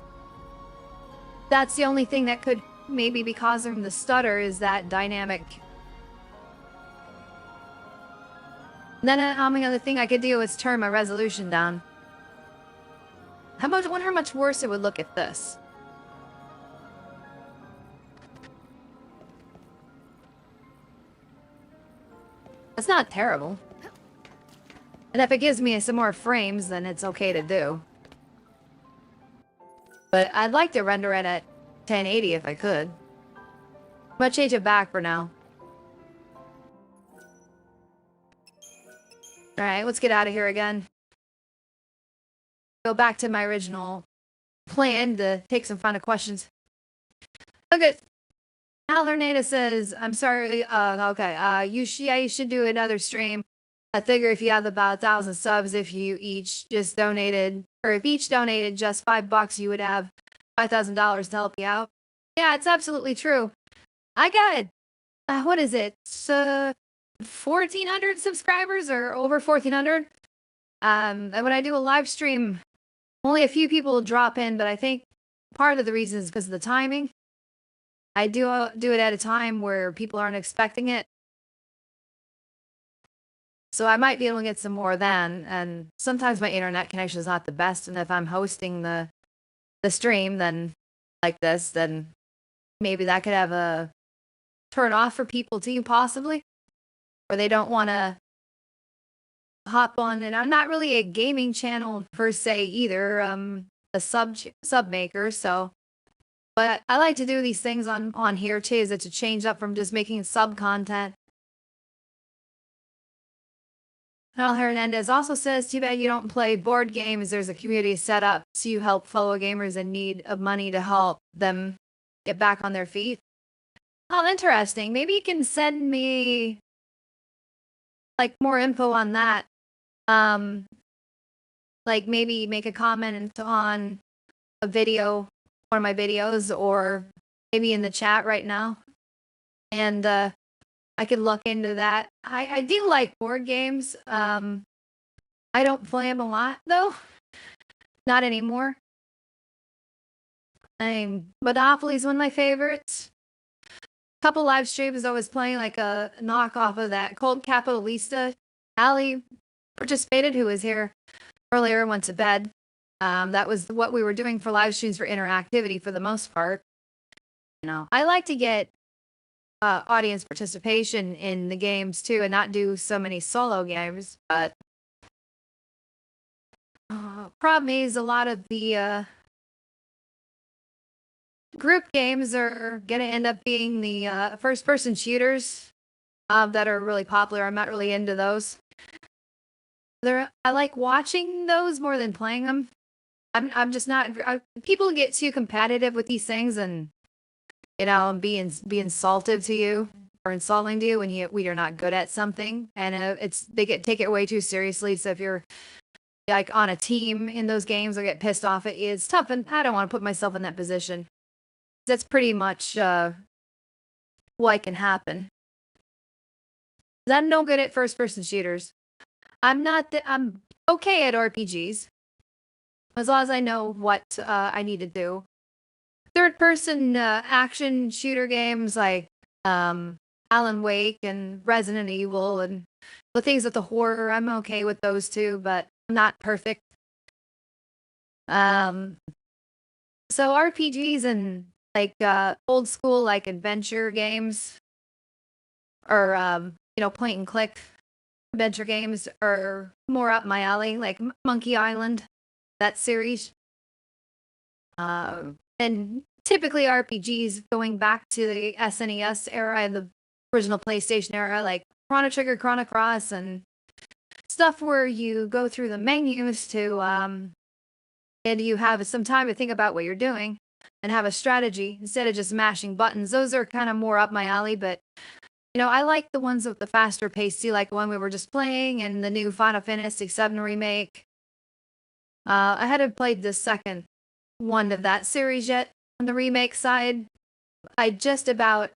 [SPEAKER 1] that's the only thing that could maybe be causing the stutter is that dynamic. And then the only other thing I could do is turn my resolution down. I wonder how much worse it would look at this. It's not terrible. And if it gives me some more frames, then it's okay to do. But I'd like to render it at 1080 if I could. I'm gonna change it back for now. Alright, let's get out of here again. Go back to my original plan to take some final questions. Okay. Alernata says, I'm sorry, you should do another stream. I figure if you have about 1,000 subs, if you each just donated, or if each donated just $5, you would have $5,000 to help you out. Yeah, it's absolutely true. I got, what is it? 1,400 subscribers or over 1,400. And when I do a live stream, only a few people drop in, but I think part of the reason is because of the timing. I do it at a time where people aren't expecting it. So I might be able to get some more then. And sometimes my internet connection is not the best. And if I'm hosting the stream, then like this, then maybe that could have a turn off for people too, possibly. Or they don't want to hop on. And I'm not really a gaming channel per se either. A sub maker, so. But I like to do these things on here too, is to change up from just making sub content. Al Hernandez also says, too bad you don't play board games. There's a community set up so you help fellow gamers in need of money to help them get back on their feet. Oh, interesting. Maybe you can send me like more info on that. Like maybe make a comment on a video, one of my videos, or maybe in the chat right now. And I could look into that. I do like board games. I don't play them a lot though. Not anymore. Monopoly's one of my favorites. Couple live streams I was playing like a knockoff of that. Cold Capitalista. Allie participated, who was here earlier, went to bed. That was what we were doing for live streams for interactivity for the most part. You know, I like to get audience participation in the games too, and not do so many solo games. But problem is, a lot of the group games are gonna end up being the first-person shooters that are really popular. I'm not really into those. I like watching those more than playing them. I'm just not. People get too competitive with these things, and you know, be insultive to you or insulting to you when you're not good at something, and they take it way too seriously. So if you're like on a team in those games or get pissed off at you, it's tough, and I don't want to put myself in that position. That's pretty much what can happen. I'm no good at first-person shooters. I'm okay at RPGs as long as I know what I need to do. Third-person action shooter games like Alan Wake and Resident Evil and the things with the horror, I'm okay with those too, but I'm not perfect. So RPGs and like old school like adventure games or you know, point and click adventure games are more up my alley, like Monkey Island, that series. And typically RPGs going back to the SNES era and the original PlayStation era, like Chrono Trigger, Chrono Cross, and stuff where you go through the menus to and you have some time to think about what you're doing and have a strategy instead of just mashing buttons. Those are kind of more up my alley, but you know, I like the ones with the faster pace, too, like the one we were just playing and the new Final Fantasy VII remake. I hadn't played the second one of that series yet on the remake side. I just about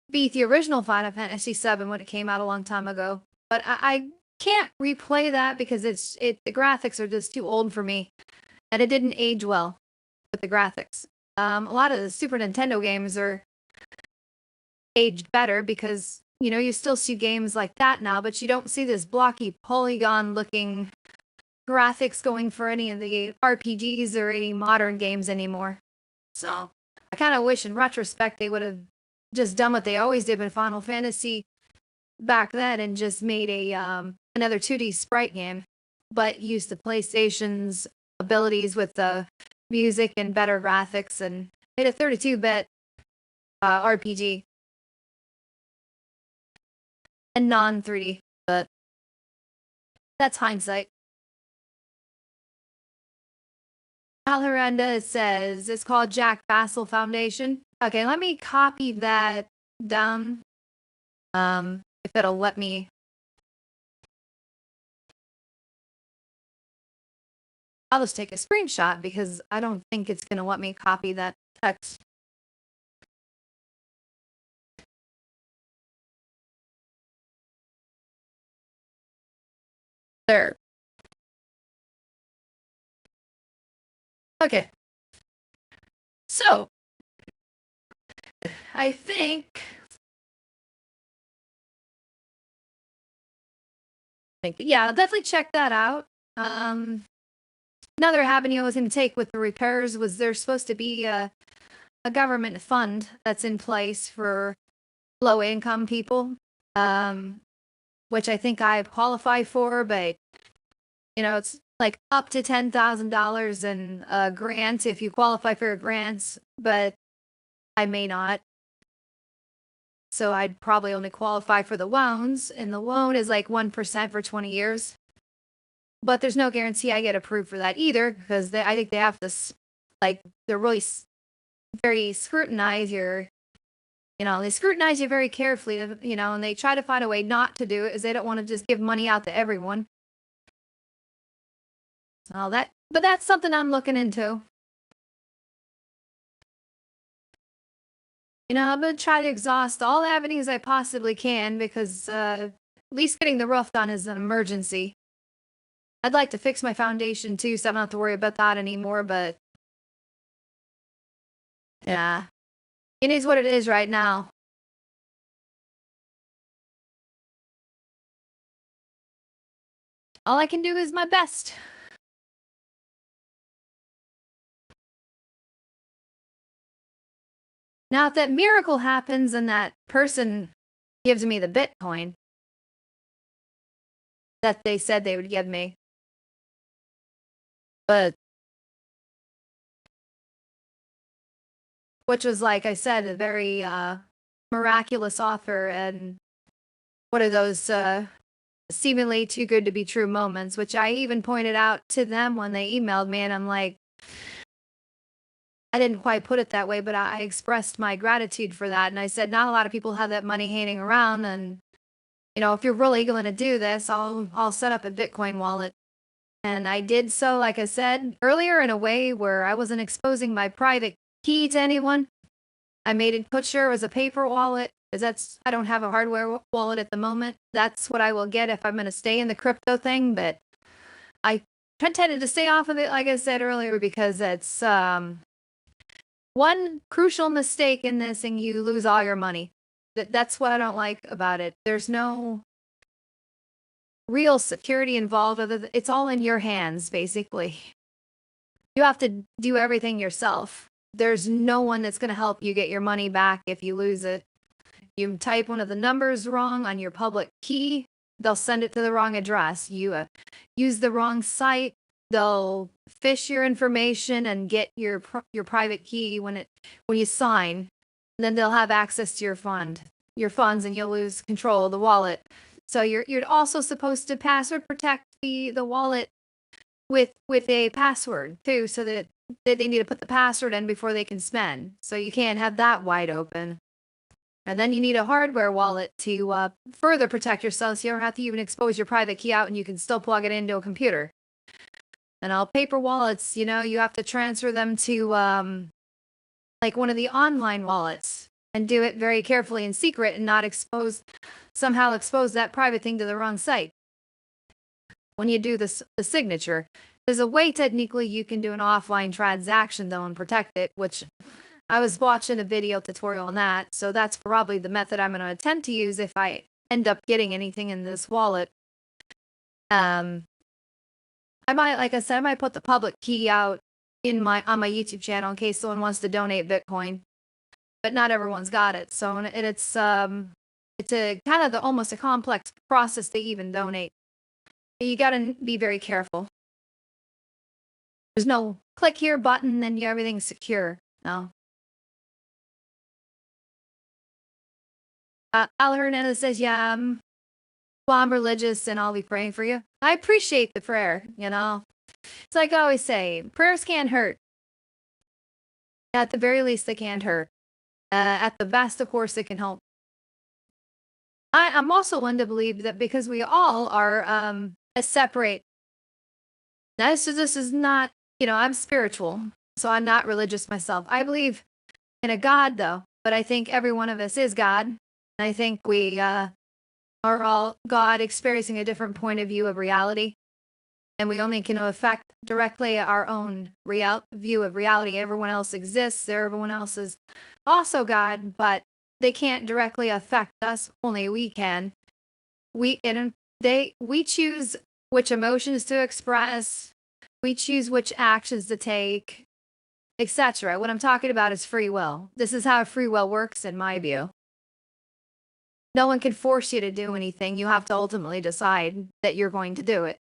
[SPEAKER 1] beat the original Final Fantasy VII when it came out a long time ago, but I can't replay that because the graphics are just too old for me, and it didn't age well with the graphics. A lot of the Super Nintendo games are aged better because, you know, you still see games like that now, but you don't see this blocky polygon looking graphics going for any of the RPGs or any modern games anymore. So I kind of wish in retrospect they would have just done what they always did with Final Fantasy back then and just made a another 2D sprite game, but used the PlayStation's abilities with the music and better graphics and made a 32-bit RPG. And non-3D, but That's hindsight. Alhorenda says it's called Jack Bassel Foundation. Okay, let me copy that down. If it'll let me. I'll just take a screenshot because I don't think it's gonna let me copy that text. There. Okay. So, I think yeah, definitely check that out. Another avenue I was going to take with the repairs was there's supposed to be a government fund that's in place for low income people, which I think I qualify for, but it's like up to $10,000 in grants if you qualify for grants, but I may not. So I'd probably only qualify for the loans, and the loan is like 1% for 20 years. But there's no guarantee I get approved for that either, because I think they have this, like, they're really very scrutinize your, they scrutinize you very carefully, and they try to find a way not to do it, as they don't want to just give money out to everyone. But that's something I'm looking into. I'm going to try to exhaust all avenues I possibly can, because at least getting the roof done is an emergency. I'd like to fix my foundation too, so I don't have to worry about that anymore, but yeah, it is what it is right now. All I can do is my best. Now, if that miracle happens and that person gives me the Bitcoin that they said they would give me, but which was, like I said, a very miraculous offer, and one of those seemingly too good to be true moments, which I even pointed out to them when they emailed me, and I'm like, I didn't quite put it that way, but I expressed my gratitude for that, and I said, not a lot of people have that money hanging around, and if you're really going to do this, I'll set up a Bitcoin wallet. And I did so, like I said earlier, in a way where I wasn't exposing my private key to anyone. I made it put sure it was a paper wallet, because I don't have a hardware wallet at the moment. That's what I will get if I'm going to stay in the crypto thing, but I tended to stay off of it, like I said earlier, because it's one crucial mistake in this and you lose all your money. That's what I don't like about it. There's no real security involved. It's all in your hands, basically. You have to do everything yourself. There's no one that's going to help you get your money back if you lose it. You type one of the numbers wrong on your public key, they'll send it to the wrong address. You use the wrong site, they'll phish your information and get your private key when you sign. And then they'll have access to your funds, and you'll lose control of the wallet. So you're also supposed to password protect the wallet with a password too, so that they need to put the password in before they can spend. So you can't have that wide open. And then you need a hardware wallet to further protect yourself, so you don't have to even expose your private key out, and you can still plug it into a computer. And all paper wallets, you have to transfer them to like one of the online wallets, and do it very carefully in secret, and not somehow expose that private thing to the wrong site. When you do the signature, there's a way technically you can do an offline transaction though and protect it, which I was watching a video tutorial on that, so that's probably the method I'm going to attempt to use if I end up getting anything in this wallet. I might, like I said, I might put the public key out on my YouTube channel in case someone wants to donate Bitcoin, but not everyone's got it. So it's a kind of almost a complex process to even donate. You got to be very careful. There's no click here button and everything's secure. No. Al Hernandez says, yeah, well, I'm religious and I'll be praying for you. I appreciate the prayer, you know. It's like I always say, prayers can't hurt. At the very least, they can't hurt. At the best, of course, it can help. I'm also one to believe that because we all are a separate. This is not, I'm spiritual, so I'm not religious myself. I believe in a God, though, but I think every one of us is God. And I think we are all God experiencing a different point of view of reality. And we only can affect directly our own view of reality. Everyone else exists. Everyone else is also God, but they can't directly affect us. Only we can. We choose which emotions to express. We choose which actions to take, etc. What I'm talking about is free will. This is how free will works in my view. No one can force you to do anything. You have to ultimately decide that you're going to do it.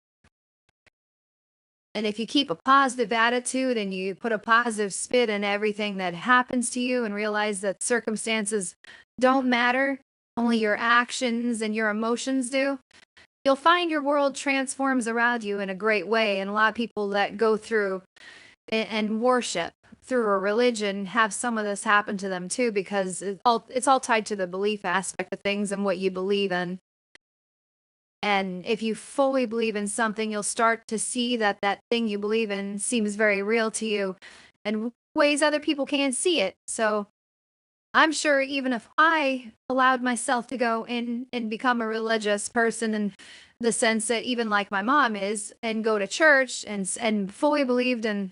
[SPEAKER 1] And if you keep a positive attitude and you put a positive spin in everything that happens to you and realize that circumstances don't matter, only your actions and your emotions do, you'll find your world transforms around you in a great way. And a lot of people that go through and worship through a religion have some of this happen to them too, because it's all tied to the belief aspect of things and what you believe in. And if you fully believe in something, you'll start to see that that thing you believe in seems very real to you in ways other people can't see it. So I'm sure even if I allowed myself to go in and become a religious person in the sense that even like my mom is and go to church and fully believed in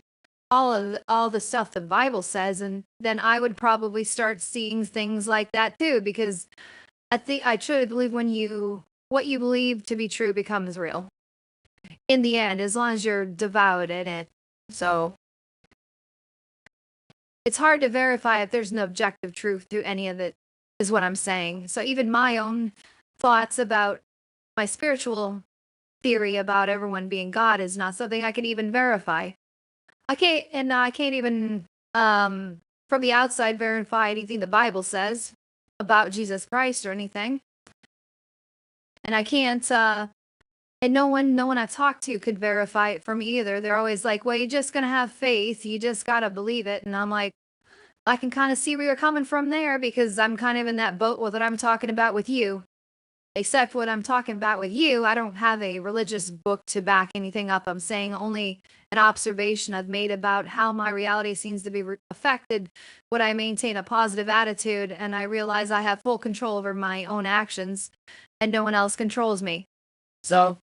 [SPEAKER 1] all the stuff the Bible says, and then I would probably start seeing things like that too, because I truly believe what you believe to be true becomes real in the end, as long as you're devout in it. So it's hard to verify if there's an objective truth to any of it, is what I'm saying. So even my own thoughts about my spiritual theory about everyone being God is not something I can even verify. I can't even from the outside verify anything the Bible says about Jesus Christ or anything. And I can't and no one I've talked to could verify it for me either. They're always like, well, you're just gonna have faith, you just gotta believe it. And I'm like, I can kind of see where you're coming from there, because I'm kind of in that boat with what I'm talking about with you. Except what I'm talking about with you, I don't have a religious book to back anything up. I'm saying only an observation I've made about how my reality seems to be affected when I maintain a positive attitude and I realize I have full control over my own actions and no one else controls me. So,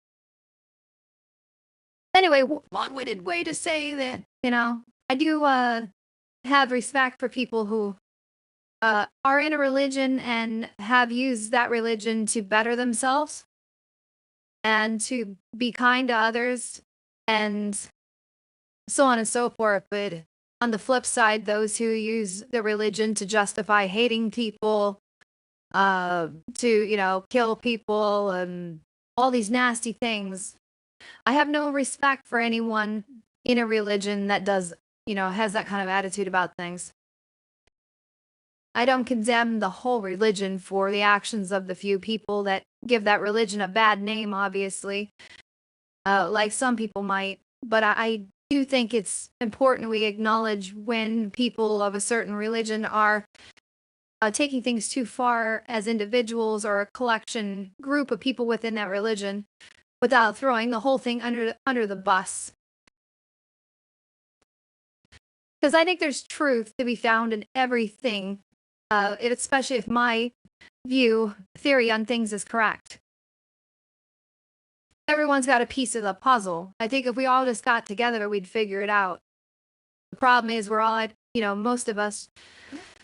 [SPEAKER 1] anyway, long-winded way to say that, I do have respect for people who are in a religion and have used that religion to better themselves and to be kind to others and so on and so forth. But on the flip side, those who use the religion to justify hating people, to, kill people and all these nasty things, I have no respect for anyone in a religion that does, has that kind of attitude about things. I don't condemn the whole religion for the actions of the few people that give that religion a bad name, obviously, like some people might. But I do think it's important we acknowledge when people of a certain religion are taking things too far as individuals or a group of people within that religion without throwing the whole thing under the bus. Because I think there's truth to be found in everything, especially if my theory on things is correct. Everyone's got a piece of the puzzle. I think if we all just got together, we'd figure it out. The problem is we're all most of us,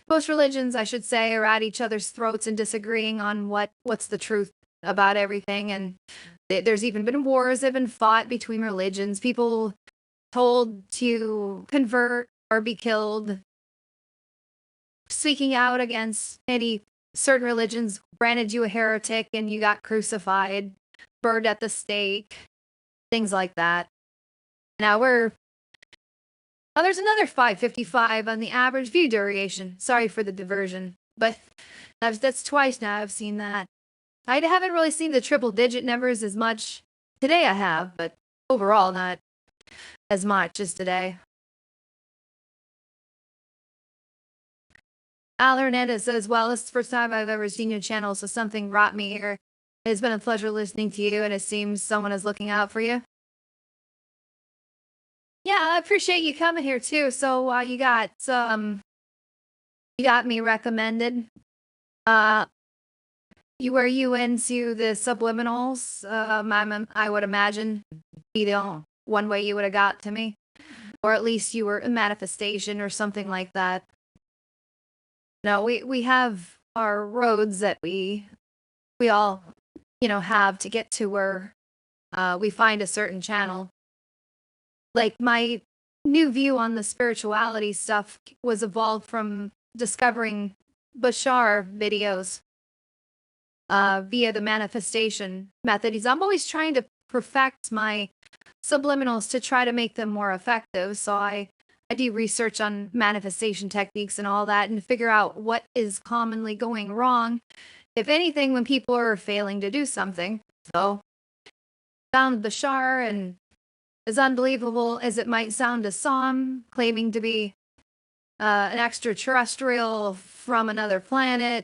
[SPEAKER 1] most religions, I should say, are at each other's throats and disagreeing on what's the truth about everything. And there's even been wars that have been fought between religions, people told to convert or be killed, speaking out against any certain religions branded you a heretic and you got crucified, burned at the stake, things like that. Now there's another 555 on the average view duration. Sorry for the diversion, but that's twice now I've seen that. I haven't really seen the triple digit numbers as much. Today I have, but overall not as much as today. Al Hernandez says, well, this is the first time I've ever seen your channel, so something brought me here. It's been a pleasure listening to you, and it seems someone is looking out for you. Yeah, I appreciate you coming here too. So you got me recommended. Were you into the subliminals? I would imagine be the one way you would have got to me, or at least you were a manifestation or something like that. No, we have our roads that we all have to get to where we find a certain channel. Like my new view on the spirituality stuff was evolved from discovering Bashar videos via the manifestation method. I'm always trying to perfect my subliminals to try to make them more effective. So I do research on manifestation techniques and all that and figure out what is commonly going wrong, if anything, when people are failing to do something. So found Bashar, and as unbelievable as it might sound to some, claiming to be an extraterrestrial from another planet,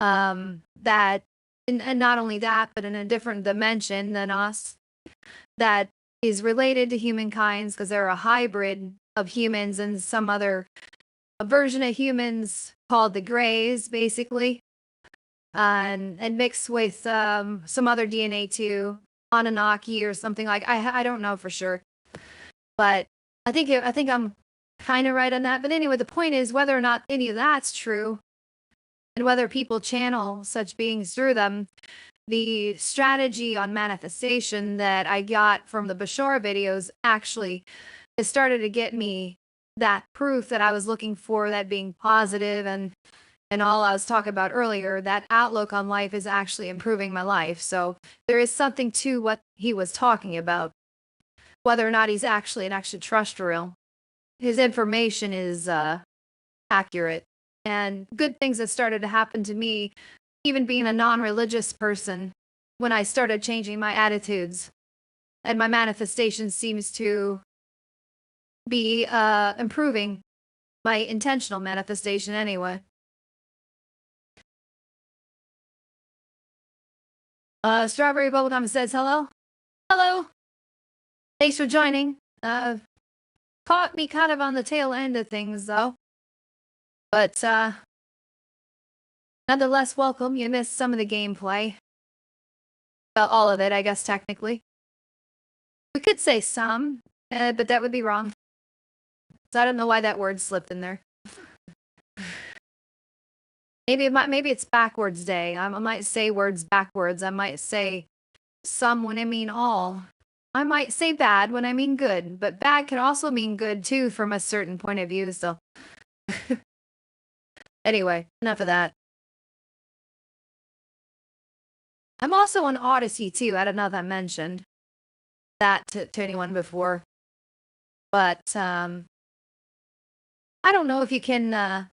[SPEAKER 1] that, and not only that, but in a different dimension than us, that is related to humankind because they're a hybrid of humans and some other version of humans called the Greys, basically, and mixed with some other DNA too, Anunnaki or something like. I don't know for sure, but I think I'm kind of right on that. But anyway, the point is whether or not any of that's true, and whether people channel such beings through them. The strategy on manifestation that I got from the Bashar videos actually has started to get me that proof that I was looking for, that being positive and all I was talking about earlier, that outlook on life is actually improving my life. So there is something to what he was talking about. Whether or not he's actually an extraterrestrial, his information is accurate. And good things have started to happen to me, even being a non-religious person, when I started changing my attitudes. And my manifestation seems to be improving, my intentional manifestation anyway. Strawberry Bubblegum says hello. Hello. Thanks for joining. Caught me kind of on the tail end of things though. But nonetheless, welcome. You missed some of the gameplay. Well, all of it, I guess, technically. We could say some, but that would be wrong. So I don't know why that word slipped in there. Maybe it's backwards day. I might say words backwards. I might say some when I mean all. I might say bad when I mean good, but bad can also mean good too from a certain point of view. So anyway, enough of that. I'm also on Odyssey too. I don't know if I mentioned that to anyone before, but I don't know if you can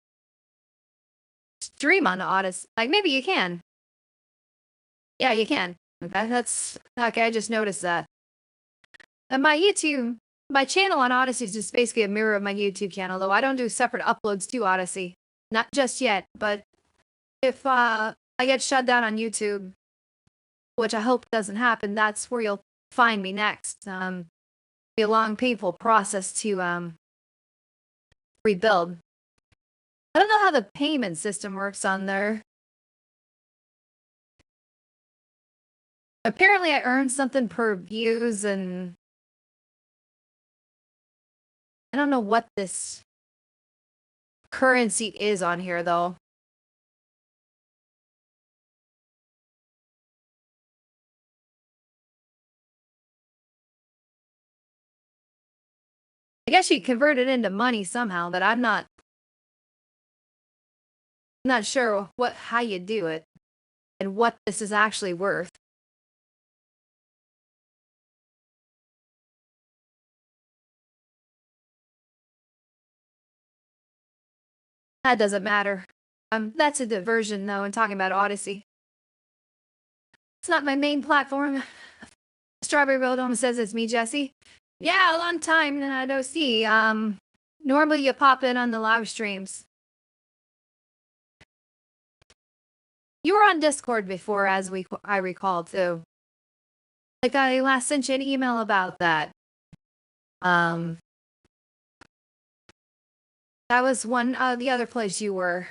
[SPEAKER 1] stream on Odyssey. Like maybe you can. Yeah, you can. Okay, that's okay. I just noticed that. And my channel on Odyssey is just basically a mirror of my YouTube channel, though I don't do separate uploads to Odyssey. Not just yet, but if I get shut down on YouTube, which I hope doesn't happen, that's where you'll find me next. Be a long, painful process to rebuild. I don't know how the payment system works on there. Apparently, I earned something per views, and I don't know what this currency is on here, though. I guess you convert it into money somehow, but I'm not sure how you do it and what this is actually worth. That doesn't matter. That's a diversion though, and talking about Odyssey. It's not my main platform. Strawberry Road Home says it's me, Jesse. Yeah, a long time no see. Normally you pop in on the live streams. You were on Discord before, as I recall too. Like I last sent you an email about that. That was one the other place you were.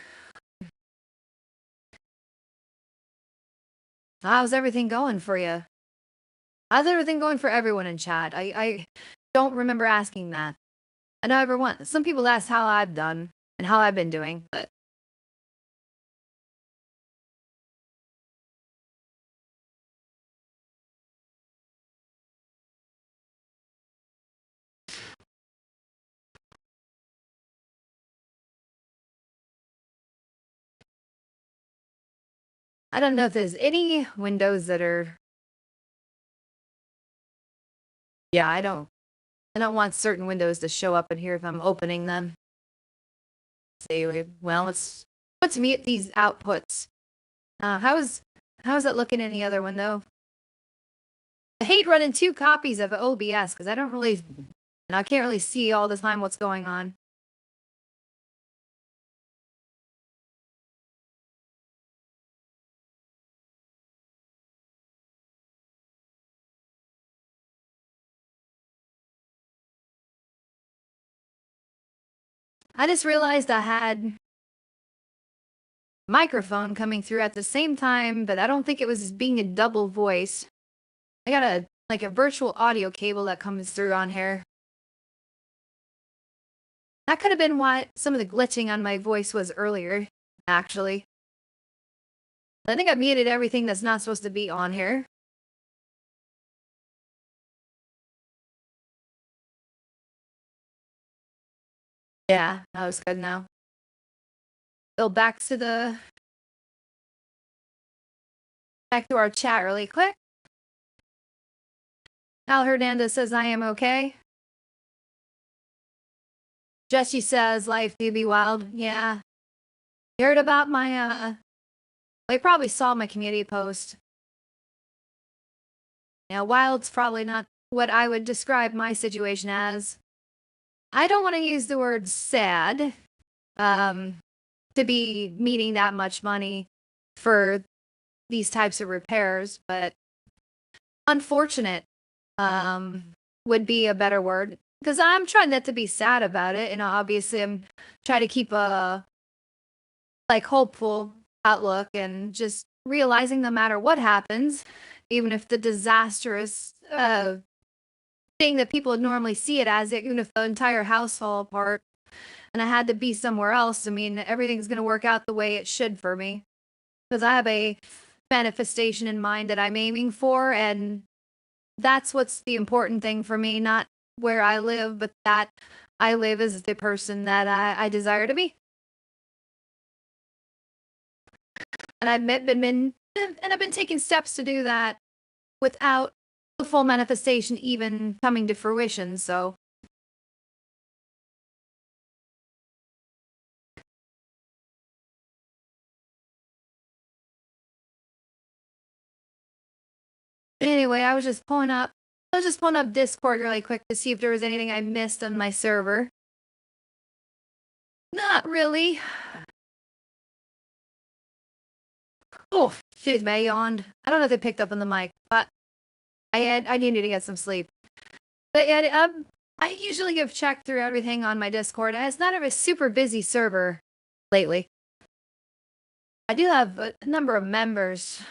[SPEAKER 1] How's everything going for you? How's everything going for everyone in chat? I don't remember asking that. I know everyone. Some people ask how I've done and how I've been doing, but I don't know if there's any windows that are. Yeah, I don't want certain windows to show up in here if I'm opening them. Say, well, let's mute these outputs. How's it looking in the other window? I hate running 2 copies of OBS because I can't really see all the time what's going on. I just realized I had microphone coming through at the same time, but I don't think it was being a double voice. I got a virtual audio cable that comes through on here. That could have been why some of the glitching on my voice was earlier, actually. I think I muted everything that's not supposed to be on here. Yeah, that was good now. So back to our chat really quick. Al Hernandez says I am okay. Jesse says life do be wild. Yeah. You heard about my well, you probably saw my community post. Now, wild's probably not what I would describe my situation as. I don't want to use the word sad, to be needing that much money for these types of repairs, but unfortunate, would be a better word. Because I'm trying not to be sad about it, and obviously I'm trying to keep a, hopeful outlook and just realizing no matter what happens, even if the disastrous thing that people would normally see it as, even if the entire house fell apart and I had to be somewhere else, I mean, everything's going to work out the way it should for me. Because I have a manifestation in mind that I'm aiming for, and that's what's the important thing for me, not where I live, but that I live as the person that I desire to be. And I've been taking steps to do that without the full manifestation even coming to fruition, so. Anyway, I was just pulling up Discord really quick to see if there was anything I missed on my server. Not really. Oh, excuse me, I yawned. I don't know if they picked up on the mic, but I needed to get some sleep. But yeah, I usually have checked through everything on my Discord. It's not a super busy server lately. I do have a number of members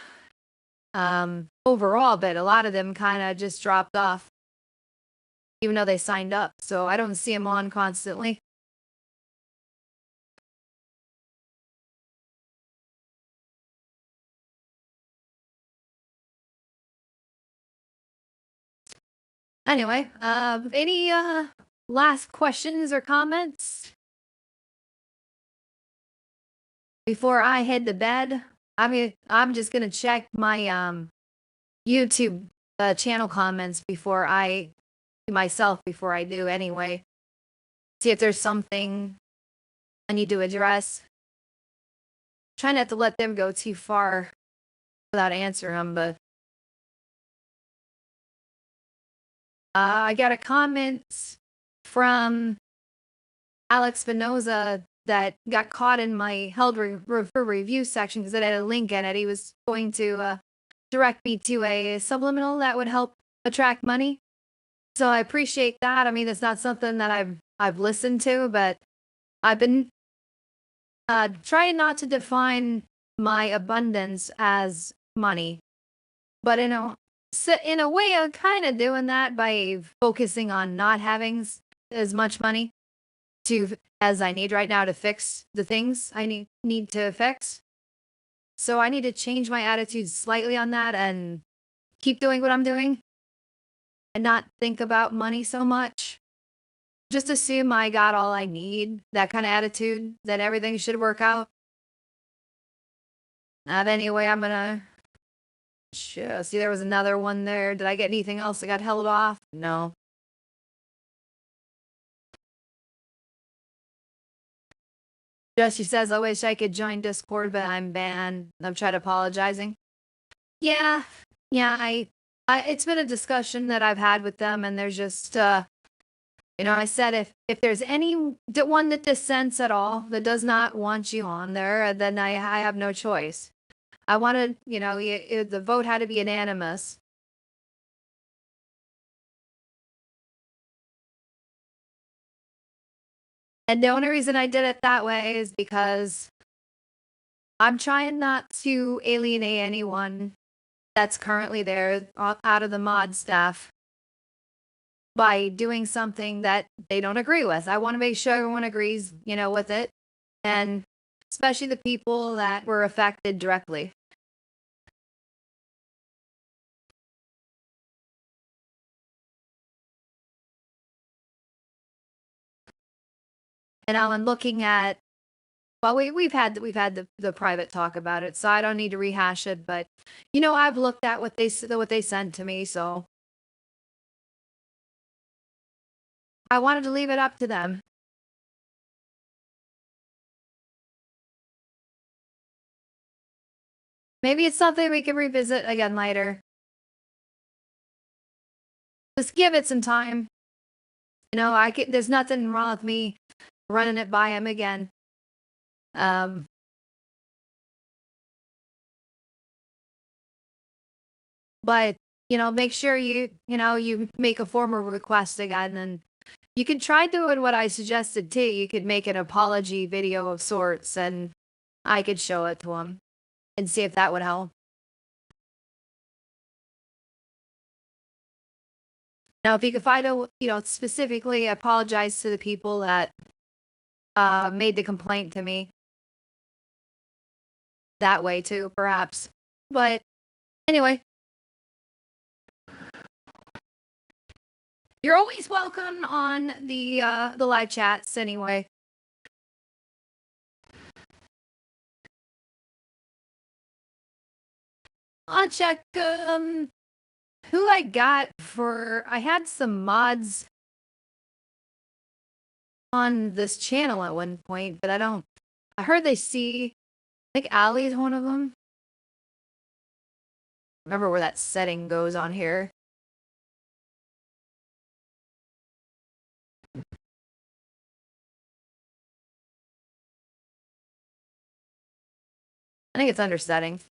[SPEAKER 1] overall, but a lot of them kind of just dropped off, even though they signed up. So I don't see them on constantly. Anyway, any last questions or comments before I head to bed? I'm just gonna check my YouTube channel comments before I do anyway. See if there's something I need to address. Try not to let them go too far without answering them, but I got a comment from Alex Venoza that got caught in my held review section because it had a link in it. He was going to direct me to a subliminal that would help attract money. So I appreciate that. I mean, it's not something that I've listened to, but I've been trying not to define my abundance as money. But in a way, I'm kind of doing that by focusing on not having as much money as I need right now to fix the things I need to fix. So I need to change my attitude slightly on that and keep doing what I'm doing and not think about money so much. Just assume I got all I need, that kind of attitude, that everything should work out. Anyway, I'm gonna see there was another one there. Did I get anything else that got held off? No. Jesse says, I wish I could join Discord, but I'm banned. I've tried apologizing. Yeah, it's been a discussion that I've had with them, and there's just, I said if there's one that dissents at all, that does not want you on there, then I have no choice. I wanted, the vote had to be unanimous. And the only reason I did it that way is because I'm trying not to alienate anyone that's currently there out of the mod staff by doing something that they don't agree with. I want to make sure everyone agrees, with it. And especially the people that were affected directly. And Alan, looking at, well, we've had the private talk about it, so I don't need to rehash it. But I've looked at what they sent to me, so I wanted to leave it up to them. Maybe it's something we can revisit again later. Just give it some time. There's nothing wrong with me running it by him again. But make sure you make a formal request again, and you can try doing what I suggested too. You could make an apology video of sorts, and I could show it to him and see if that would help. Now, if you could find a, specifically apologize to the people that made the complaint to me. That way too, perhaps. But anyway. You're always welcome on the live chats anyway. I'll check who I got for I had some mods on this channel at one point, but I heard I think Allie's one of them. Remember where that setting goes on here. I think it's under settings.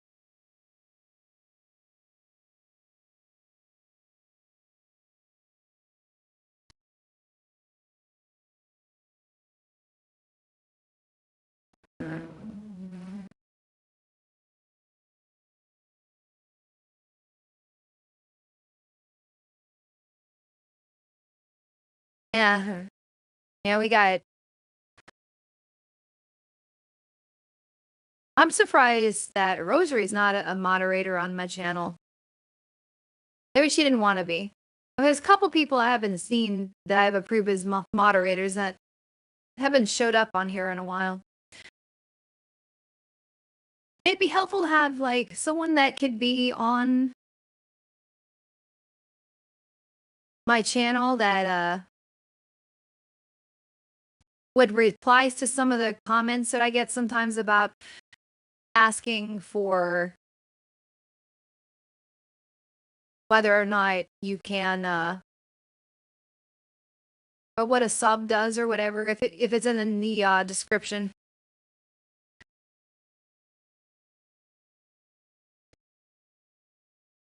[SPEAKER 1] Yeah. Yeah, we got. I'm surprised that Rosary's not a moderator on my channel. Maybe she didn't want to be. There's a couple people I haven't seen that I've approved as moderators that haven't showed up on here in a while. It'd be helpful to have like someone that could be on my channel that would reply to some of the comments that I get sometimes about asking for whether or not you can or what a sub does or whatever, if it's in the description.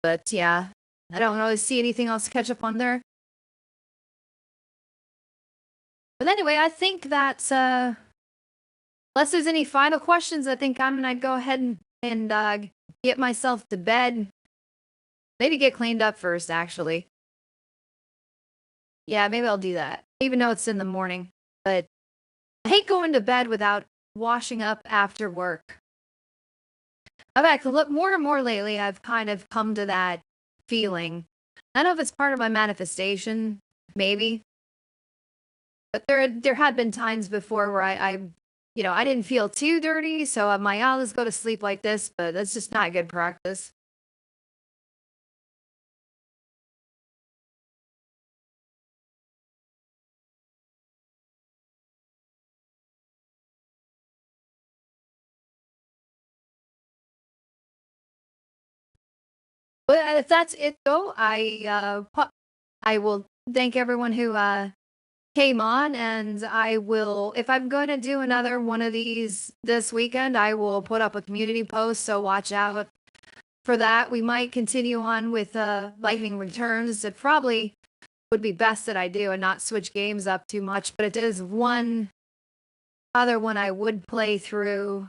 [SPEAKER 1] But yeah, I don't really see anything else to catch up on there. But anyway, I think that unless there's any final questions, I think I'm gonna go ahead and get myself to bed. Maybe get cleaned up first, actually. Yeah, maybe I'll do that, even though it's in the morning. But I hate going to bed without washing up after work. In fact, look, more and more lately, I've kind of come to that feeling. I don't know if it's part of my manifestation, maybe. But there had been times before where I didn't feel too dirty, so I'm like, oh, let's go to sleep like this, but that's just not good practice. But if that's it, though, I will thank everyone who came on, and I will, if I'm going to do another one of these this weekend, I will put up a community post, so watch out for that. We might continue on with Lightning Returns. It probably would be best that I do and not switch games up too much, but it is one other one I would play through.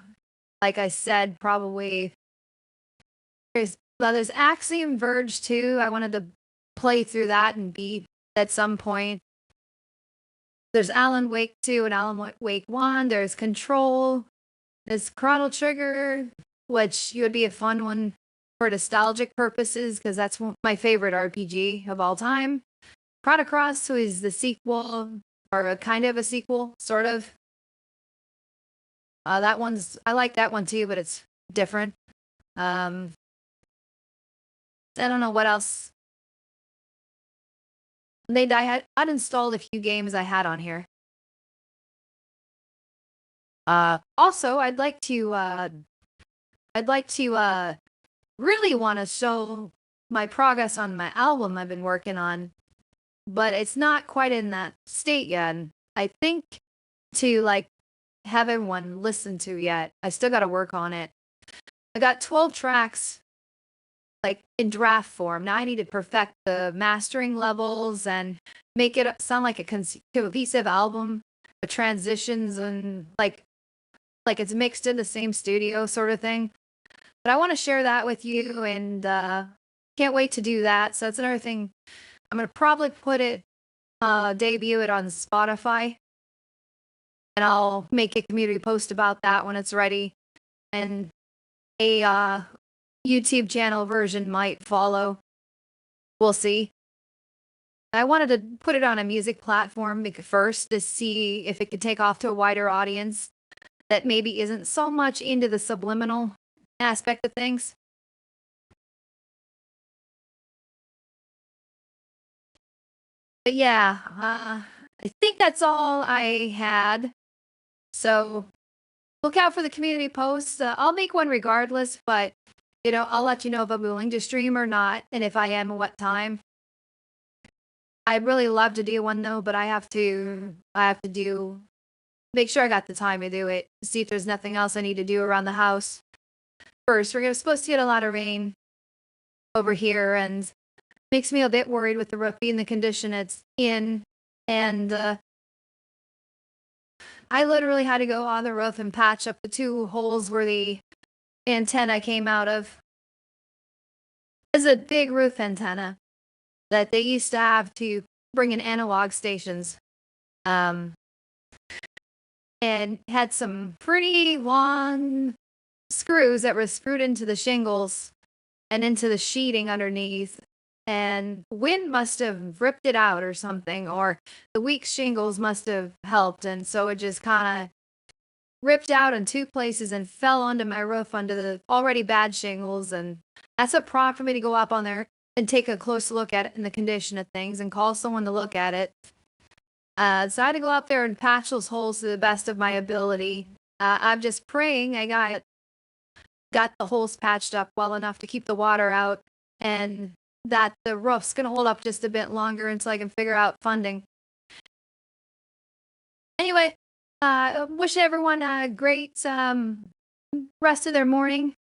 [SPEAKER 1] Like I said, probably there's Axiom Verge 2. I wanted to play through that and beat at some point. There's Alan Wake 2 and Alan Wake 1. There's Control. There's Chrono Trigger, which would be a fun one for nostalgic purposes, because that's my favorite RPG of all time. Chrono Cross, who is the sequel, or a kind of a sequel, sort of. I like that one too, but it's different. I don't know what else. I had uninstalled a few games I had on here. Also, I'd like to really want to show my progress on my album I've been working on, but it's not quite in that state yet. I think to have everyone listen to yet. I still got to work on it. I got 12 tracks in draft form. Now I need to perfect the mastering levels and make it sound like a cohesive album with transitions and like it's mixed in the same studio sort of thing. But I want to share that with you, and can't wait to do that. So that's another thing. I'm going to probably debut it on Spotify, and I'll make a community post about that when it's ready. And a YouTube channel version might follow. We'll see. I wanted to put it on a music platform first to see if it could take off to a wider audience that maybe isn't so much into the subliminal aspect of things. But yeah, I think that's all I had. So look out for the community posts. I'll make one regardless, but I'll let you know if I'm willing to stream or not, and if I am, what time. I'd really love to do one though, but I have to make sure I got the time to do it. See if there's nothing else I need to do around the house. First, we're supposed to get a lot of rain over here, and makes me a bit worried with the roof being the condition it's in. And I literally had to go on the roof and patch up the 2 holes where the antenna came out of. It's a big roof antenna that they used to have to bring in analog stations. And had some pretty long screws that were screwed into the shingles and into the sheeting underneath. And wind must have ripped it out or something, or the weak shingles must have helped. And so it just kind of ripped out in 2 places and fell onto my roof under the already bad shingles. And that's a prompt for me to go up on there and take a close look at it and the condition of things and call someone to look at it. So I had to go up there and patch those holes to the best of my ability. I'm just praying I got the holes patched up well enough to keep the water out, and that the roof's going to hold up just a bit longer until I can figure out funding. Anyway, wish everyone a great rest of their morning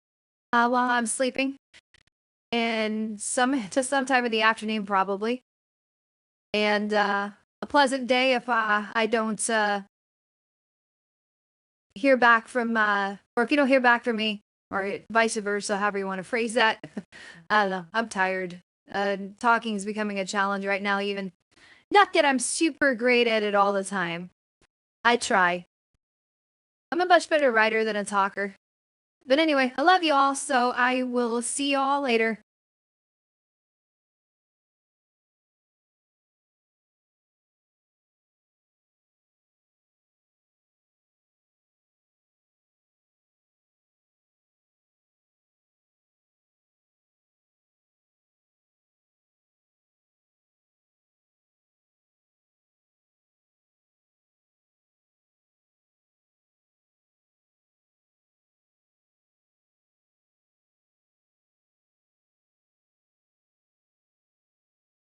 [SPEAKER 1] while I'm sleeping, and sometime in the afternoon probably, and a pleasant day if I don't hear back from or if you don't hear back from me, or vice versa, however you want to phrase that. I don't know. I'm tired. Talking is becoming a challenge right now. Even not that I'm super great at it all the time. I try. I'm a much better writer than a talker. But anyway, I love you all, so I will see you all later.